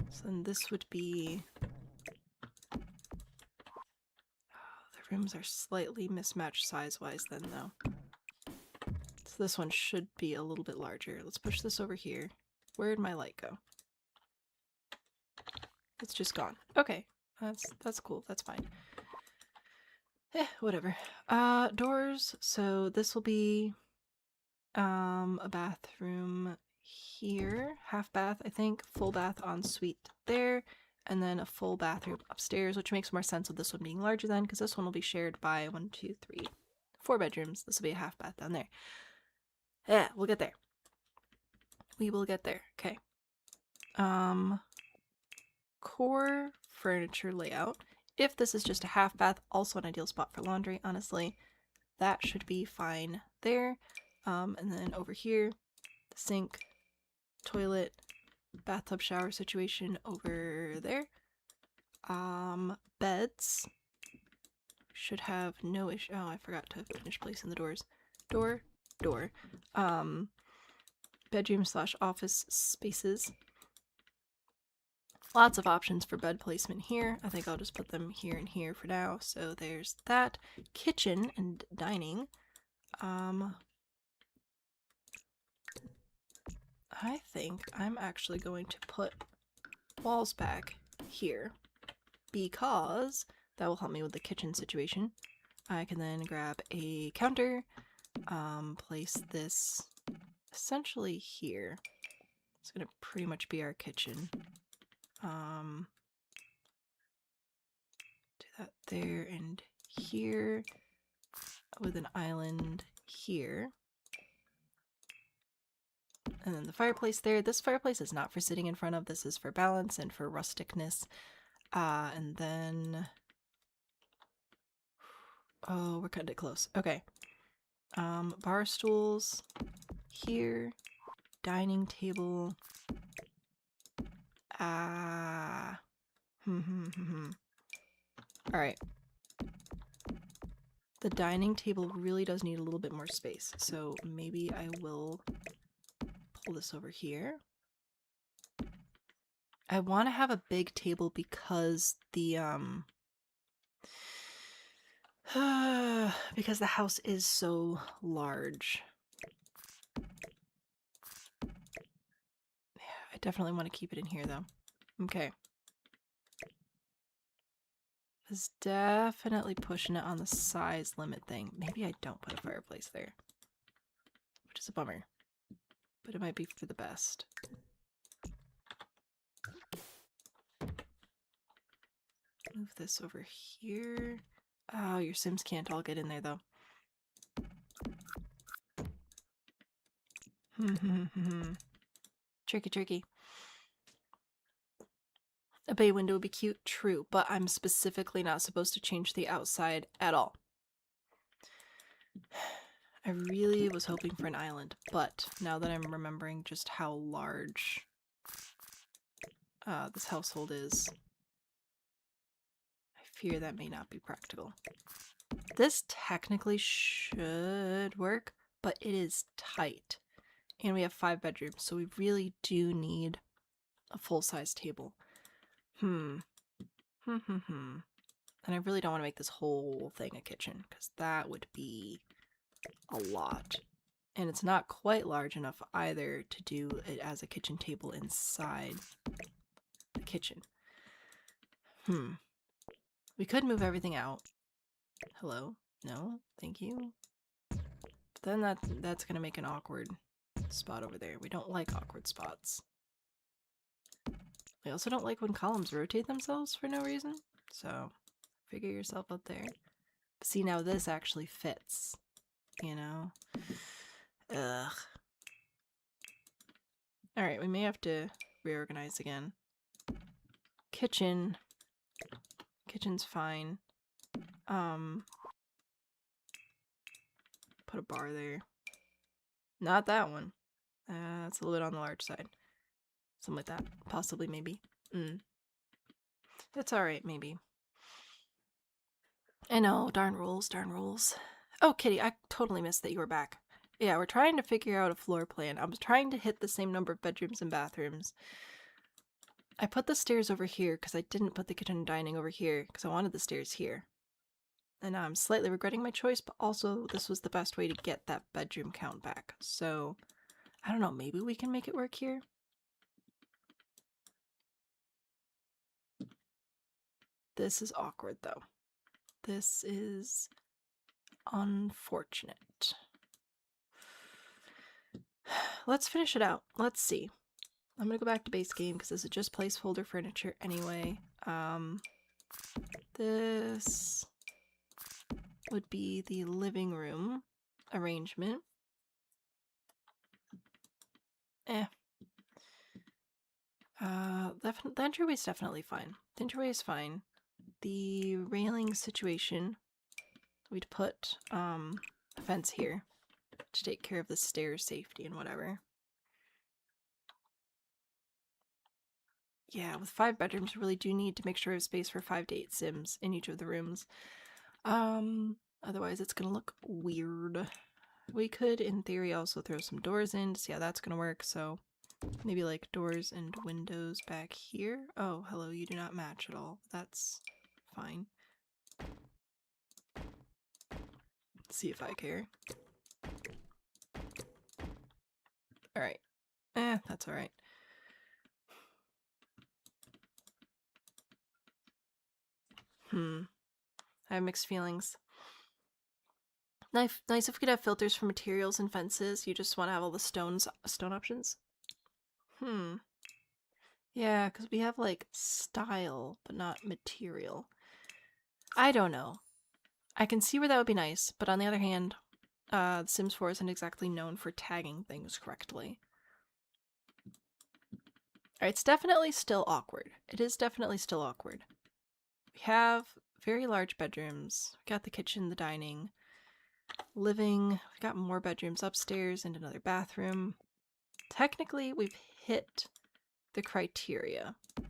So then this would be... the rooms are slightly mismatched size-wise then though. So this one should be a little bit larger. Let's push this over here. Where'd my light go? It's just gone. Okay, that's cool. That's fine. Whatever. Doors. So this will be a bathroom here, half bath, I think, full bath ensuite there, and then a full bathroom upstairs, which makes more sense with this one being larger then, because this one will be shared by 1, 2, 3, 4 bedrooms. This will be a half bath down there. Yeah, we'll get there. We will get there. Okay. Core furniture layout. If this is just a half bath, also an ideal spot for laundry, honestly. That should be fine there. And then over here, the sink, toilet, bathtub shower situation over there. Beds should have no issue. Oh, I forgot to finish placing the doors. Door. Bedroom / office spaces. Lots of options for bed placement here. I think I'll just put them here and here for now. So there's that. Kitchen and dining. I think I'm actually going to put walls back here because that will help me with the kitchen situation. I can then grab a counter, place this essentially here. It's gonna pretty much be our kitchen. Do that there and here with an island here. And then the fireplace there. This fireplace is not for sitting in front of. This is for balance and for rusticness. And then... oh, we're cutting it close. Okay. Bar stools here. Dining table. Alright. The dining table really does need a little bit more space, so maybe I will pull this over here. I want to have a big table because the because the house is so large. Yeah, I definitely want to keep it in here though. Okay. is definitely pushing it on the size limit thing. Maybe I don't put a fireplace there, which is a bummer, but it might be for the best. Move this over here. Oh, your Sims can't all get in there though. Tricky. A bay window would be cute, true, but I'm specifically not supposed to change the outside at all. I really was hoping for an island, but now that I'm remembering just how large this household is, I fear that may not be practical. This technically should work, but it is tight. And we have 5 bedrooms, so we really do need a full-size table. And I really don't want to make this whole thing a kitchen, because that would be a lot. And it's not quite large enough either to do it as a kitchen table inside the kitchen. We could move everything out. Hello? No? Thank you. But then that's gonna make an awkward spot over there. We don't like awkward spots. We also don't like when columns rotate themselves for no reason. So, figure yourself out there. But see, now this actually fits. You know? Ugh. Alright, we may have to reorganize again. Kitchen. Kitchen's fine. Put a bar there. Not that one. That's a little bit on the large side. Something like that. Possibly, maybe. It's alright, maybe. I know, darn rules. Oh, Kitty, I totally missed that you were back. Yeah, we're trying to figure out a floor plan. I was trying to hit the same number of bedrooms and bathrooms. I put the stairs over here because I didn't put the kitchen and dining over here because I wanted the stairs here. And now I'm slightly regretting my choice, but also this was the best way to get that bedroom count back. So, I don't know, maybe we can make it work here? This is awkward, though. This is unfortunate. Let's finish it out. Let's see. I'm gonna go back to base game because this is just placeholder furniture anyway. This would be the living room arrangement. The entryway is definitely fine. The entryway is fine. The railing situation, we'd put a fence here to take care of the stairs safety and whatever. Yeah, with 5 bedrooms, we really do need to make sure we have space for 5 to 8 Sims in each of the rooms. Otherwise it's gonna look weird. We could, in theory, also throw some doors in to see how that's gonna work, so maybe like doors and windows back here. Oh, hello, you do not match at all. That's fine. Let's see if I care. Alright. That's alright. I have mixed feelings. Nice if we could have filters for materials and fences. You just want to have all the stone options? Yeah, because we have, like, style, but not material. I don't know. I can see where that would be nice, but on the other hand, The Sims 4 isn't exactly known for tagging things correctly. Alright, it's definitely still awkward. It is definitely still awkward. We have very large bedrooms. We got the kitchen, the dining, living. We got more bedrooms upstairs and another bathroom. Technically, we've hit the criteria. I'm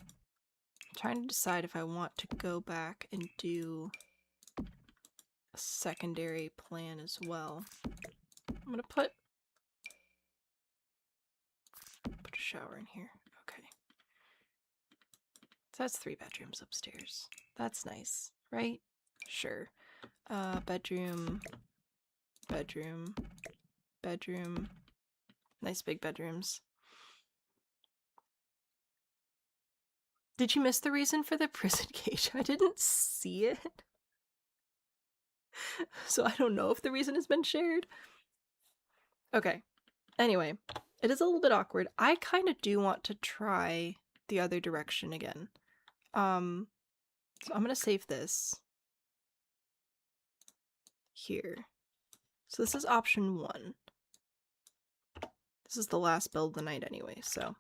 trying to decide if I want to go back and do a secondary plan as well. I'm gonna put a shower in here. Okay. So that's 3 bedrooms upstairs. That's nice, right? Sure. Bedroom. Nice big bedrooms. Did you miss the reason for the prison cage? I didn't see it. So I don't know if the reason has been shared. Okay. Anyway, it is a little bit awkward. I kind of do want to try the other direction again. So I'm going to save this here. So this is option 1. This is the last build of the night anyway, so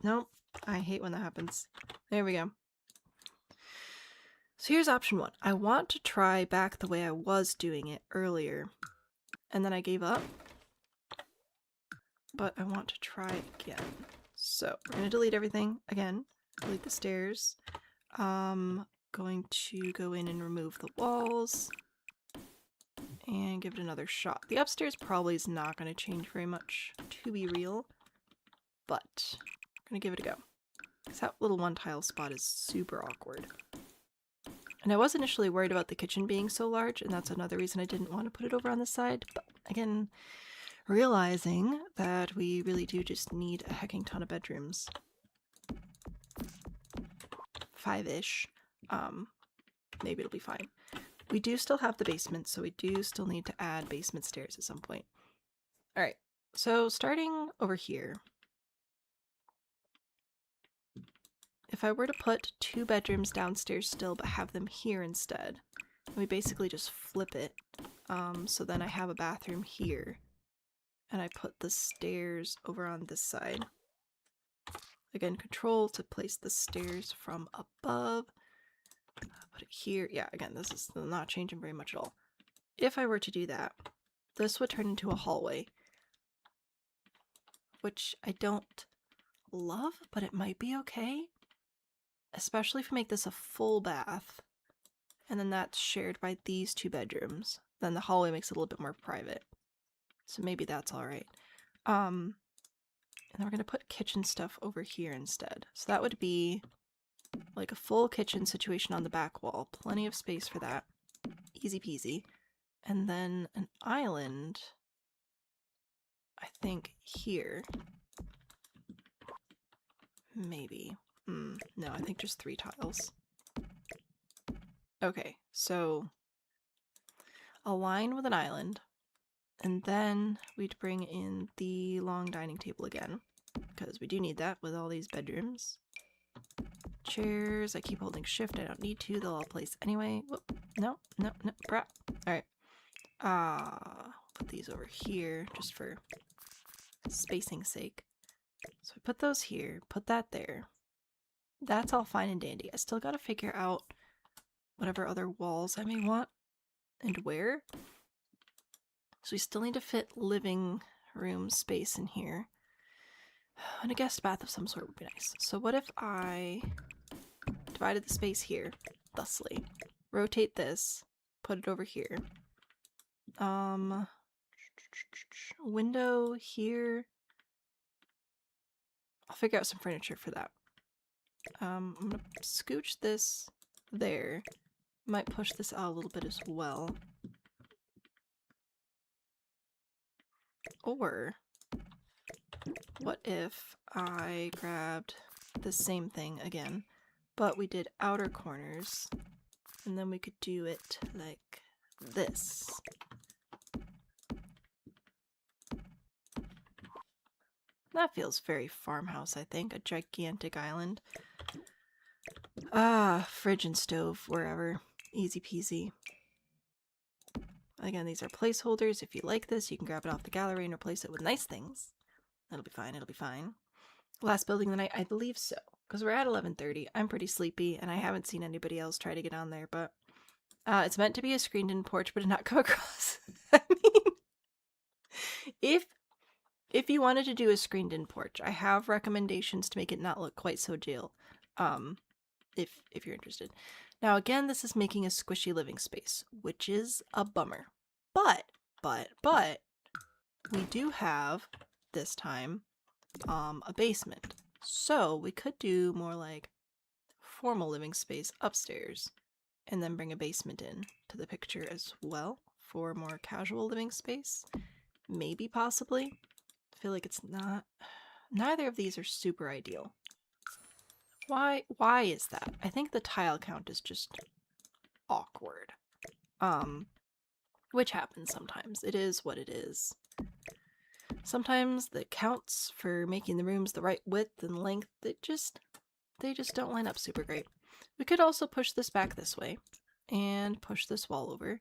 nope. I hate when that happens. There we go. So here's option 1. I want to try back the way I was doing it earlier, and then I gave up. But I want to try again. So we're going to delete everything again. Delete the stairs. Going to go in and remove the walls and give it another shot. The upstairs probably is not going to change very much, to be real, but I'm going to give it a go. Because that little one tile spot is super awkward. And I was initially worried about the kitchen being so large, and that's another reason I didn't want to put it over on the side. But again, realizing that we really do just need a hecking ton of bedrooms. 5-ish. Maybe it'll be fine. We do still have the basement, so we do still need to add basement stairs at some point. Alright, so starting over here. If I were to put 2 bedrooms downstairs still, but have them here instead, we basically just flip it. So then I have a bathroom here. And I put the stairs over on this side. Again, control to place the stairs from above. Put it here. Yeah, again, this is not changing very much at all. If I were to do that, this would turn into a hallway. Which I don't love, but it might be okay. Especially if we make this a full bath. And then that's shared by these 2 bedrooms. Then the hallway makes it a little bit more private. So maybe that's alright. And then we're going to put kitchen stuff over here instead. So that would be like a full kitchen situation on the back wall. Plenty of space for that. Easy peasy. And then an island, I think, here. Maybe. No, I think just 3 tiles. Okay, so a line with an island. And then we'd bring in the long dining table again, because we do need that with all these bedrooms. Chairs, I keep holding shift, I don't need to, they'll all place anyway. Whoop. No, crap. Alright. Put these over here, just for spacing's sake. So I put those here, put that there. That's all fine and dandy. I still gotta figure out whatever other walls I may want, and where. So we still need to fit living room space in here. And a guest bath of some sort would be nice. So what if I divided the space here, thusly. Rotate this, put it over here. Window here. I'll figure out some furniture for that. I'm gonna scooch this there. Might push this out a little bit as well. Or, what if I grabbed the same thing again, but we did outer corners, and then we could do it like this. That feels very farmhouse, I think. A gigantic island. Fridge and stove, wherever. Easy peasy. Again, these are placeholders. If you like this, you can grab it off the gallery and replace it with nice things. That'll be fine, it'll be fine. Last building of the night? I believe so. Because we're at 11:30. I'm pretty sleepy, and I haven't seen anybody else try to get on there, but... it's meant to be a screened-in porch, but did not come across. I mean... If you wanted to do a screened-in porch, I have recommendations to make it not look quite so jail. If you're interested. Now again, this is making a squishy living space, which is a bummer. But, we do have, this time, a basement. So we could do more like formal living space upstairs, and then bring a basement in to the picture as well for more casual living space. Maybe, possibly. I feel like it's not... Neither of these are super ideal. Why is that? I think the tile count is just awkward. Which happens sometimes. It is what it is. Sometimes the counts for making the rooms the right width and length, they just don't line up super great. We could also push this back this way and push this wall over.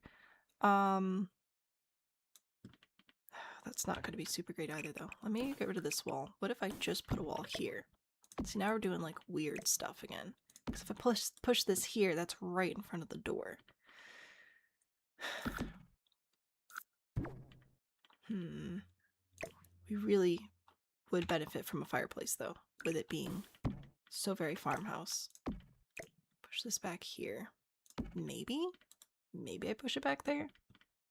That's not going to be super great either though. Let me get rid of this wall. What if I just put a wall here? See, now we're doing like weird stuff again. Because if I push this here, that's right in front of the door. We really would benefit from a fireplace though, with it being so very farmhouse. Push this back here. Maybe? Maybe I push it back there?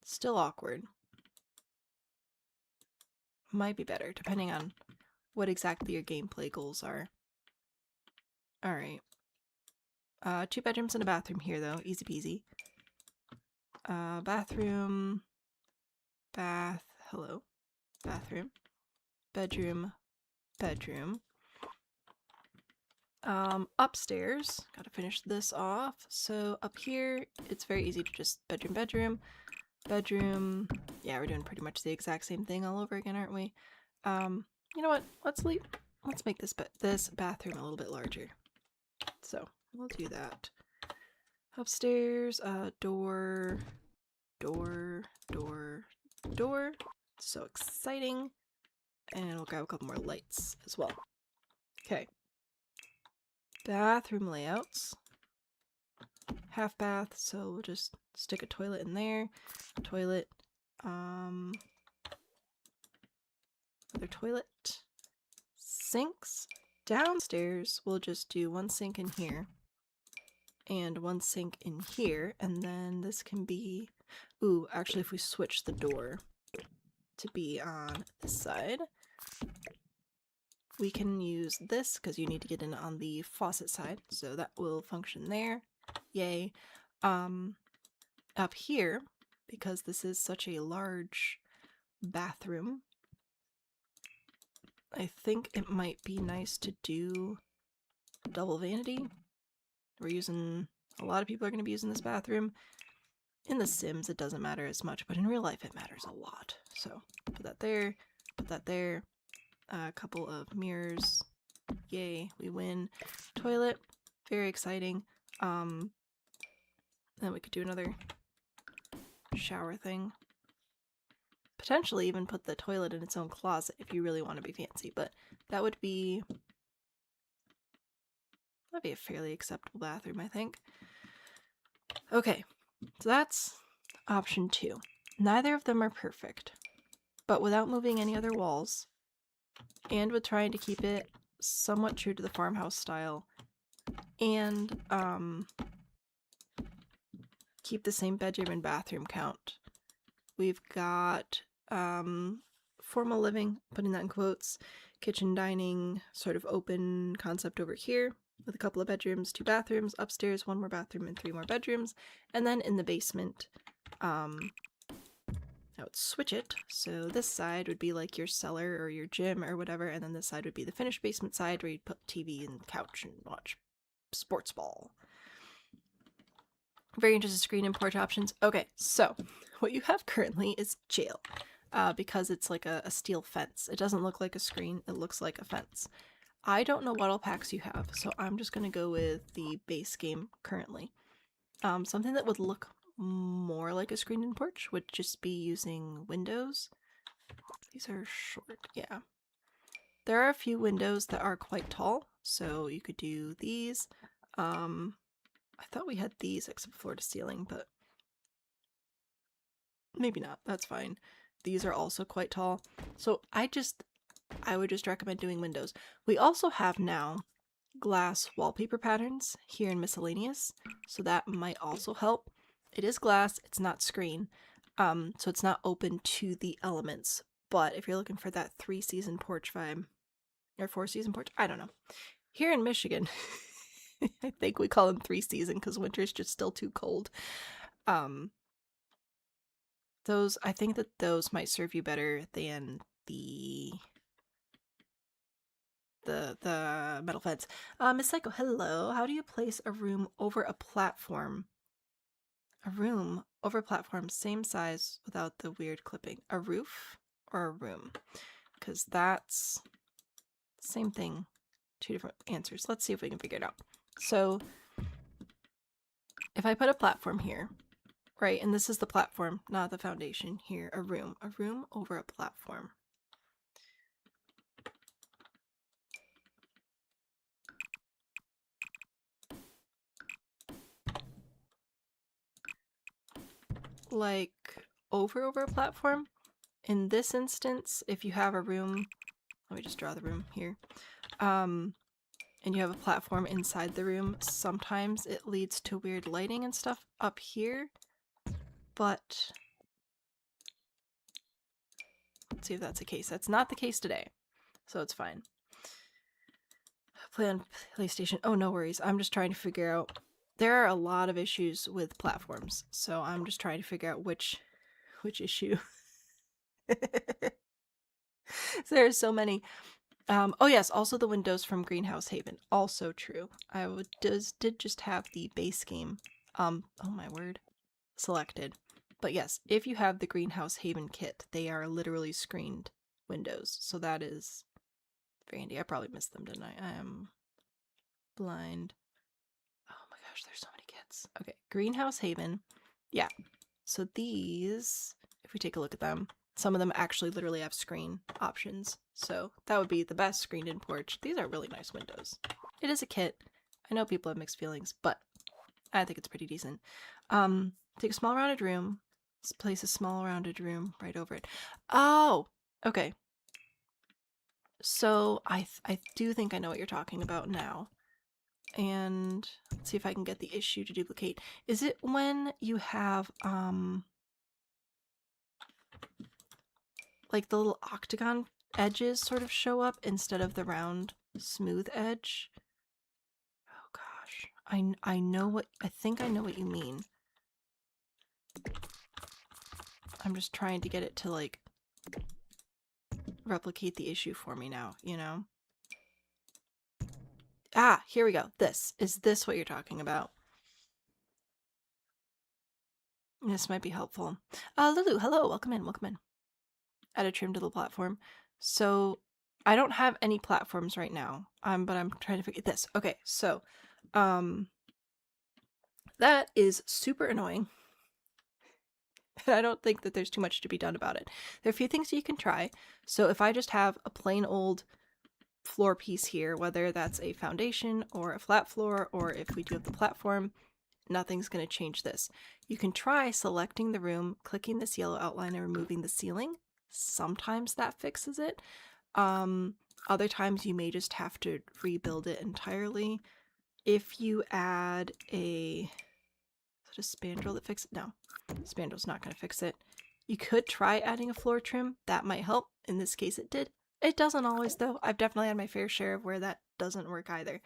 Still awkward. Might be better, depending on what exactly your gameplay goals are. Alright. 2 bedrooms and a bathroom here though, easy peasy. Bathroom, bath, hello, bathroom, bedroom, bedroom. Upstairs, gotta finish this off. So up here, it's very easy to just bedroom, bedroom, bedroom. Yeah, we're doing pretty much the exact same thing all over again, aren't we? You know what? Let's make this bathroom a little bit larger. So we'll do that. Upstairs, door, door, door, door. So exciting. And we'll grab a couple more lights as well. Okay. Bathroom layouts. Half bath, so we'll just stick a toilet in there. Toilet. Another toilet. Sinks. Downstairs, we'll just do 1 sink in here. And 1 sink in here. And then this can be... Ooh, actually if we switch the door to be on this side, we can use this because you need to get in on the faucet side, so that will function there. Yay. Up here, because this is such a large bathroom, I think it might be nice to do double vanity. A lot of people are going to be using this bathroom. In The Sims, it doesn't matter as much, but in real life, it matters a lot. So, put that there, put that there. A couple of mirrors. Yay, we win. Toilet, very exciting. Then we could do another shower thing. Potentially even put the toilet in its own closet if you really want to be fancy, but that'd be a fairly acceptable bathroom, I think. Okay, so that's option 2. Neither of them are perfect, but without moving any other walls, and with trying to keep it somewhat true to the farmhouse style, and keep the same bedroom and bathroom count. We've got formal living, putting that in quotes, kitchen dining, sort of open concept over here, with a couple of bedrooms, 2 bathrooms, upstairs 1 more bathroom and 3 more bedrooms, and then in the basement, I would switch it, so this side would be like your cellar or your gym or whatever, and then this side would be the finished basement side where you'd put TV and couch and watch sports ball. Very interested screen and porch options. Okay, so what you have currently is jail, because it's like a steel fence. It doesn't look like a screen, it looks like a fence. I don't know what all packs you have, so I'm just going to go with the base game currently. Something that would look more like a screen and porch would just be using windows. These are short, yeah. There are a few windows that are quite tall, so you could do these. I thought we had these except floor to ceiling, but maybe not. That's fine. These are also quite tall. So I would just recommend doing windows. We also have now glass wallpaper patterns here in miscellaneous, so that might also help. It is glass, it's not screen, so it's not open to the elements, but if you're looking for that 3-season porch vibe, or 4-season porch, I don't know. Here in Michigan, I think we call them 3-season because winter's just still too cold. I think that those might serve you better than the the metal fence. Miss Psycho, hello. How do you place a room over a platform? A room over a platform, same size without the weird clipping. A roof or a room? Because that's same thing. Two different answers. Let's see if we can figure it out. So if I put a platform here, right, and this is the platform, not the foundation here, a room over a platform. Like over a platform. In this instance, if you have a room, let me just draw the room here. And you have a platform inside the room, sometimes it leads to weird lighting and stuff up here. But let's see if that's the case. That's not the case today, so it's fine. Play on PlayStation. Oh, no worries. I'm just trying to figure out. There are a lot of issues with platforms, so I'm just trying to figure out which issue. There are so many. Oh yes, also the windows from Greenhouse Haven. Also true. I did just have the base game. Oh my word. Selected. But yes, if you have the Greenhouse Haven kit, they are literally screened windows. So that is very handy. I probably missed them, didn't I? I am blind. Oh my gosh, there's so many kits. Okay, Greenhouse Haven. Yeah. So these, if we take a look at them, some of them actually literally have screen options. So that would be the best screened in porch. These are really nice windows. It is a kit. I know people have mixed feelings, but I think it's pretty decent. Take a small rounded room. Let's place a small rounded room right over it. Oh, okay. So I do think I know what you're talking about now. And let's see if I can get the issue to duplicate. Is it when you have like the little octagon edges sort of show up instead of the round smooth edge? Oh gosh. I know what I think I know what you mean. I'm just trying to get it to like replicate the issue for me now, you know? Ah, here we go. Is this what you're talking about? This might be helpful. Lulu, hello, welcome in, welcome in. Add a trim to the platform. So I don't have any platforms right now, but I'm trying to figure this. Okay, so that is super annoying. And I don't think that there's too much to be done about it. There are a few things you can try. So if I just have a plain old floor piece here, whether that's a foundation or a flat floor, or if we do have the platform, nothing's going to change this. You can try selecting the room, clicking this yellow outline, and removing the ceiling. Sometimes that fixes it. Other times you may just have to rebuild it entirely. If you add is it a spandrel that fixes it? No, spandrel's not going to fix it. You could try adding a floor trim. That might help. In this case, it did. It doesn't always, though. I've definitely had my fair share of where that doesn't work either.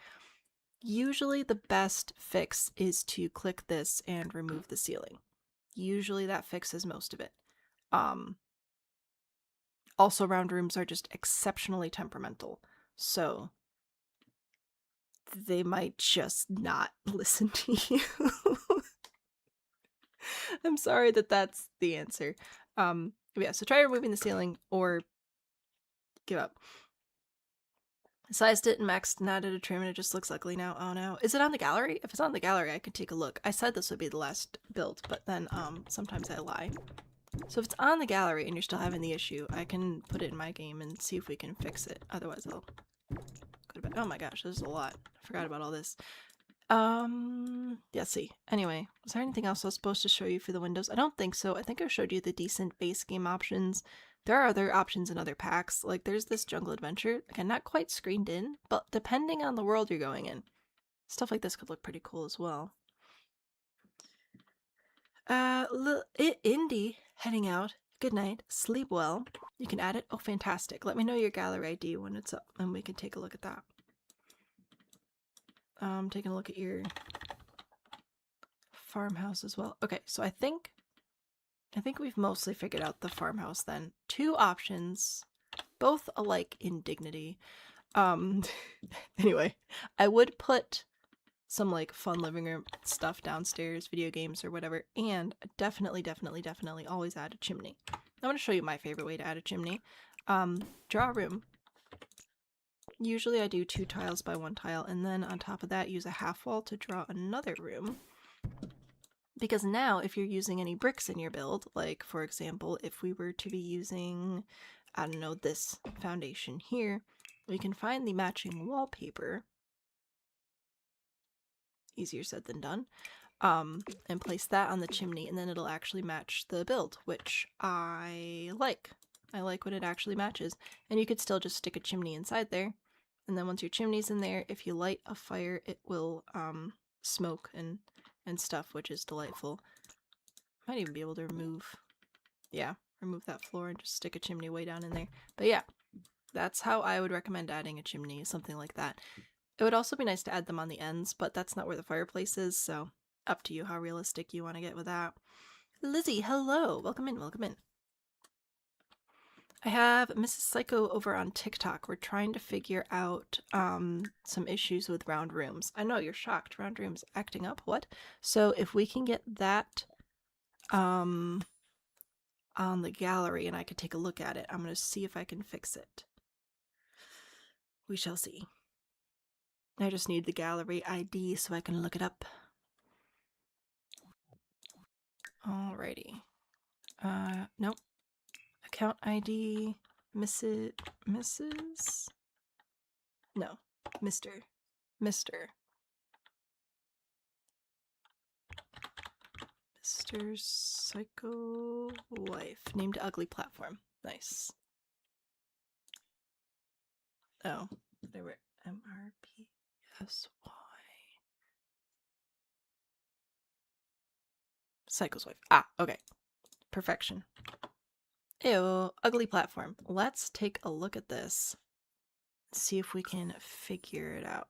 Usually the best fix is to click this and remove the ceiling. Usually that fixes most of it. Also, round rooms are just exceptionally temperamental, so they might just not listen to you. I'm sorry that that's the answer. Yeah, so try removing the ceiling or give up. Sized it and maxed and added a trim and it just looks ugly now. Oh no. Is it on the gallery? If it's on the gallery, I could take a look. I said this would be the last build, but then sometimes I lie. So if it's on the gallery and you're still having the issue, I can put it in my game and see if we can fix it. Otherwise I'll go to bed. Oh my gosh, this is a lot. I forgot about all this. Yeah, see. Anyway, was there anything else I was supposed to show you for the windows? I don't think so. I think I showed you the decent base game options. There are other options in other packs. Like there's this Jungle Adventure. Again, not quite screened in, but depending on the world you're going in, stuff like this could look pretty cool as well. Indy heading out. Good night. Sleep well. You can add it. Oh, fantastic. Let me know your gallery ID when it's up and we can take a look at that. Taking a look at your farmhouse as well. Okay, so I think we've mostly figured out the farmhouse then. Two options, both alike in dignity. Anyway, I would put some like fun living room stuff downstairs, video games or whatever, and definitely always add a chimney. I'm going to show you my favorite way to add a chimney. Draw a room. Usually I do 2 tiles by 1 tile, and then on top of that use a half wall to draw another room. Because now if you're using any bricks in your build, like for example if we were to be using, I don't know, this foundation here, we can find the matching wallpaper, easier said than done, and place that on the chimney, and then it'll actually match the build, which I like. I like when it actually matches. And you could still just stick a chimney inside there, and then once your chimney's in there, if you light a fire, it will smoke and stuff, which is delightful. Might even be able to remove that floor and just stick a chimney way down in there. But yeah, that's how I would recommend adding a chimney, something like that. It would also be nice to add them on the ends, but that's not where the fireplace is, so up to you how realistic you want to get with that. Lizzie, hello! Welcome in, welcome in. I have Mrs. Psycho over on TikTok. We're trying to figure out some issues with round rooms. I know, you're shocked. Round rooms acting up? What? So if we can get that on the gallery and I could take a look at it, I'm going to see if I can fix it. We shall see. I just need the gallery ID so I can look it up. Alrighty. Nope. Account ID, Mrs. No, Mr. Psycho Life. Named Ugly Platform. Nice. Oh, they were MRPSY. Psycho's Wife. Ah, okay. Perfection. Ew, ugly platform. Let's take a look at this. See if we can figure it out.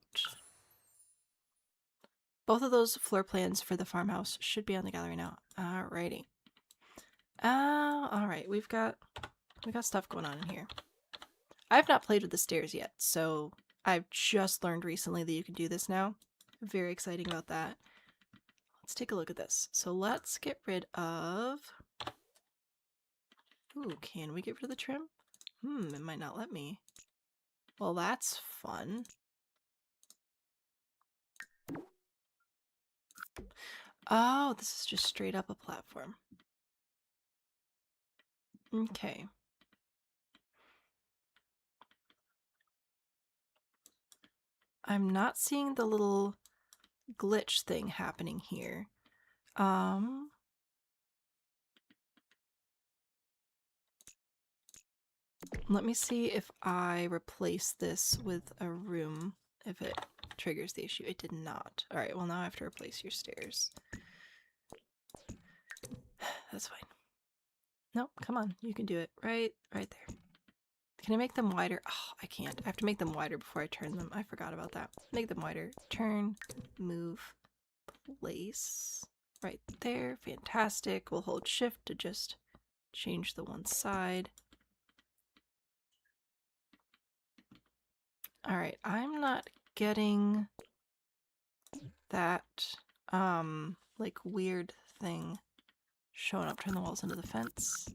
Both of those floor plans for the farmhouse should be on the gallery now. Alrighty. Alright, we've got stuff going on in here. I've not played with the stairs yet, so I've just learned recently that you can do this now. Very exciting about that. Let's take a look at this. So let's get rid of... Ooh, can we get rid of the trim? It might not let me. Well, that's fun. Oh, this is just straight up a platform. Okay. I'm not seeing the little glitch thing happening here. Let me see if I replace this with a room, if it triggers the issue. It did not. Alright, well now I have to replace your stairs. That's fine. Nope, come on, you can do it. Right there. Can I make them wider? Oh, I can't. I have to make them wider before I turn them. I forgot about that. Make them wider. Turn, move, place. Right there. Fantastic. We'll hold shift to just change the one side. Alright, I'm not getting that, like, weird thing showing up. Turn the walls into the fence.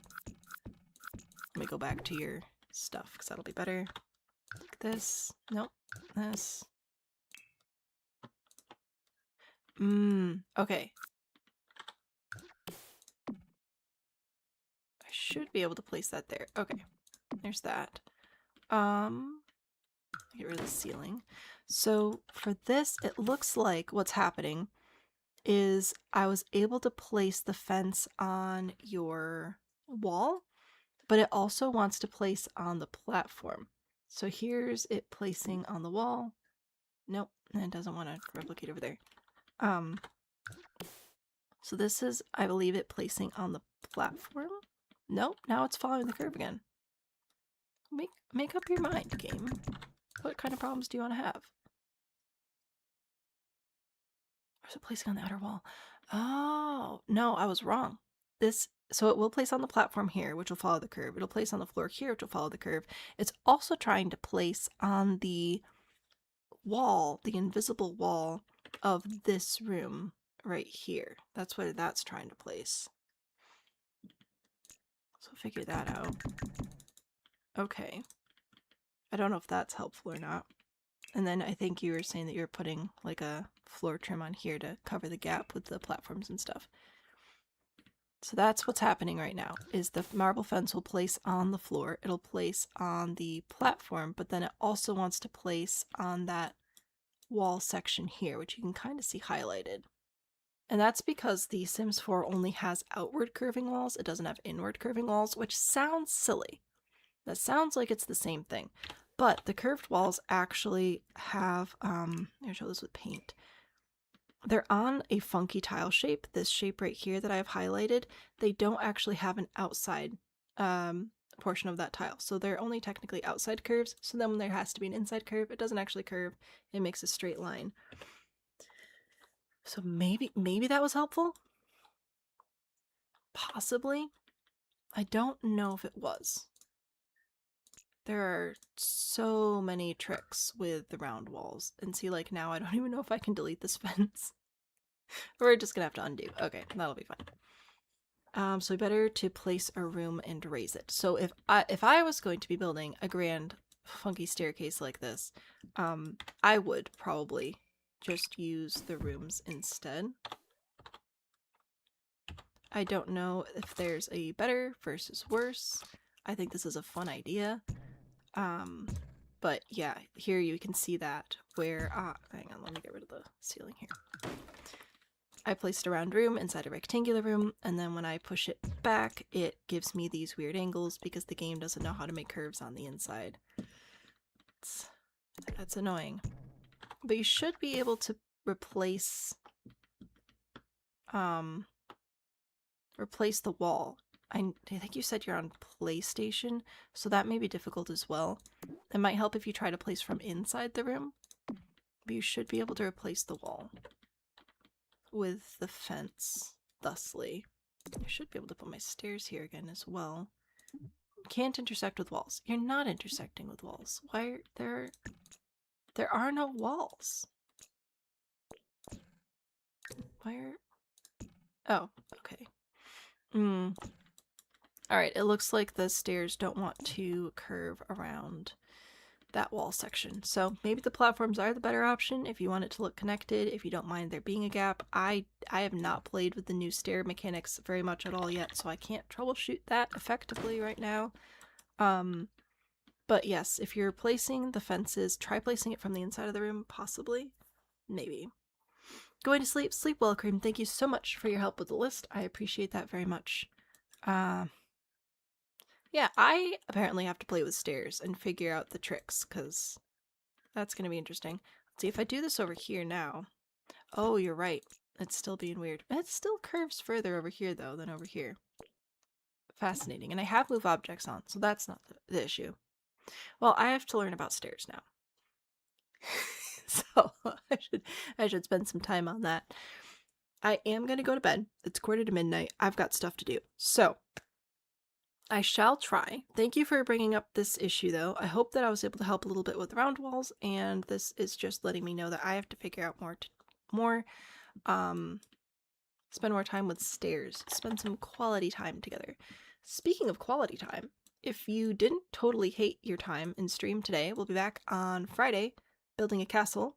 Let me go back to your stuff, because that'll be better. Like this. Nope. This. Okay. I should be able to place that there. Okay. There's that. Get rid of the ceiling. So for this, it looks like what's happening is I was able to place the fence on your wall, but it also wants to place on the platform. So here's it placing on the wall. Nope, and it doesn't want to replicate over there. So this is, I believe, it placing on the platform. Nope, now it's following the curve again. Make up your mind, game. What kind of problems do you want to have? Or is it placing on the outer wall? Oh, no, I was wrong. This So it will place on the platform here, which will follow the curve. It'll place on the floor here, which will follow the curve. It's also trying to place on the wall, the invisible wall of this room right here. That's where that's trying to place. So figure that out. Okay. I don't know if that's helpful or not. And then I think you were saying that you were putting like a floor trim on here to cover the gap with the platforms and stuff. So that's what's happening right now, is the marble fence will place on the floor. It'll place on the platform, but then it also wants to place on that wall section here, which you can kind of see highlighted. And that's because the Sims 4 only has outward curving walls. It doesn't have inward curving walls, which sounds silly. That sounds like it's the same thing. But the curved walls actually have, I'll show this with paint. They're on a funky tile shape, this shape right here that I have highlighted. They don't actually have an outside portion of that tile. So they're only technically outside curves. So then when there has to be an inside curve, it doesn't actually curve. It makes a straight line. So maybe that was helpful? Possibly. I don't know if it was. There are so many tricks with the round walls. And see, like, now I don't even know if I can delete this fence. We're just gonna have to undo. Okay, that'll be fine. So better to place a room and raise it. So if I was going to be building a grand funky staircase like this, I would probably just use the rooms instead. I don't know if there's a better versus worse. I think this is a fun idea. But yeah, here you can see that where, hang on, let me get rid of the ceiling here. I placed a round room inside a rectangular room, and then when I push it back, it gives me these weird angles because the game doesn't know how to make curves on the inside. That's annoying. But you should be able to replace the wall. I think you said you're on PlayStation, so that may be difficult as well. It might help if you try to place from inside the room, but you should be able to replace the wall with the fence, thusly. I should be able to put my stairs here again as well. Can't intersect with walls. You're not intersecting with walls. Why are there are no walls. Why are... Oh, okay. Alright, it looks like the stairs don't want to curve around that wall section. So maybe the platforms are the better option if you want it to look connected, if you don't mind there being a gap. I have not played with the new stair mechanics very much at all yet, so I can't troubleshoot that effectively right now. But yes, if you're placing the fences, try placing it from the inside of the room, possibly. Maybe. Going to sleep. Sleep well, Karime. Thank you so much for your help with the list. I appreciate that very much. Yeah, I apparently have to play with stairs and figure out the tricks, because that's going to be interesting. Let's see if I do this over here now. Oh, you're right. It's still being weird. It still curves further over here, though, than over here. Fascinating. And I have move objects on, so that's not the issue. Well, I have to learn about stairs now. So I should spend some time on that. I am going to go to bed. It's midnight. I've got stuff to do. So I shall try. Thank you for bringing up this issue, though. I hope that I was able to help a little bit with round walls, and this is just letting me know that I have to figure out spend more time with stairs, spend some quality time together. Speaking of quality time, if you didn't totally hate your time in stream today, we'll be back on Friday building a castle,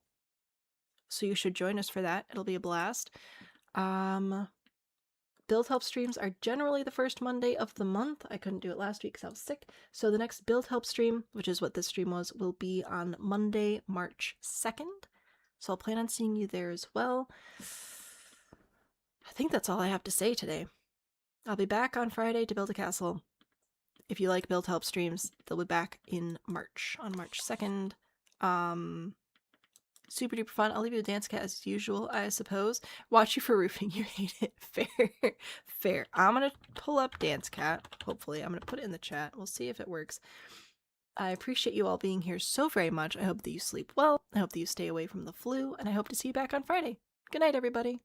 so you should join us for that. It'll be a blast. Build help streams are generally the first Monday of the month. I couldn't do it last week because I was sick. So the next build help stream, which is what this stream was, will be on Monday, March 2nd. So I'll plan on seeing you there as well. I think that's all I have to say today. I'll be back on Friday to build a castle. If you like build help streams, they'll be back in March, on March 2nd. Super duper fun. I'll leave you with Dance Cat as usual, I suppose. Watch you for roofing. You hate it. Fair. Fair. I'm going to pull up Dance Cat. Hopefully. I'm going to put it in the chat. We'll see if it works. I appreciate you all being here so very much. I hope that you sleep well. I hope that you stay away from the flu. And I hope to see you back on Friday. Good night, everybody.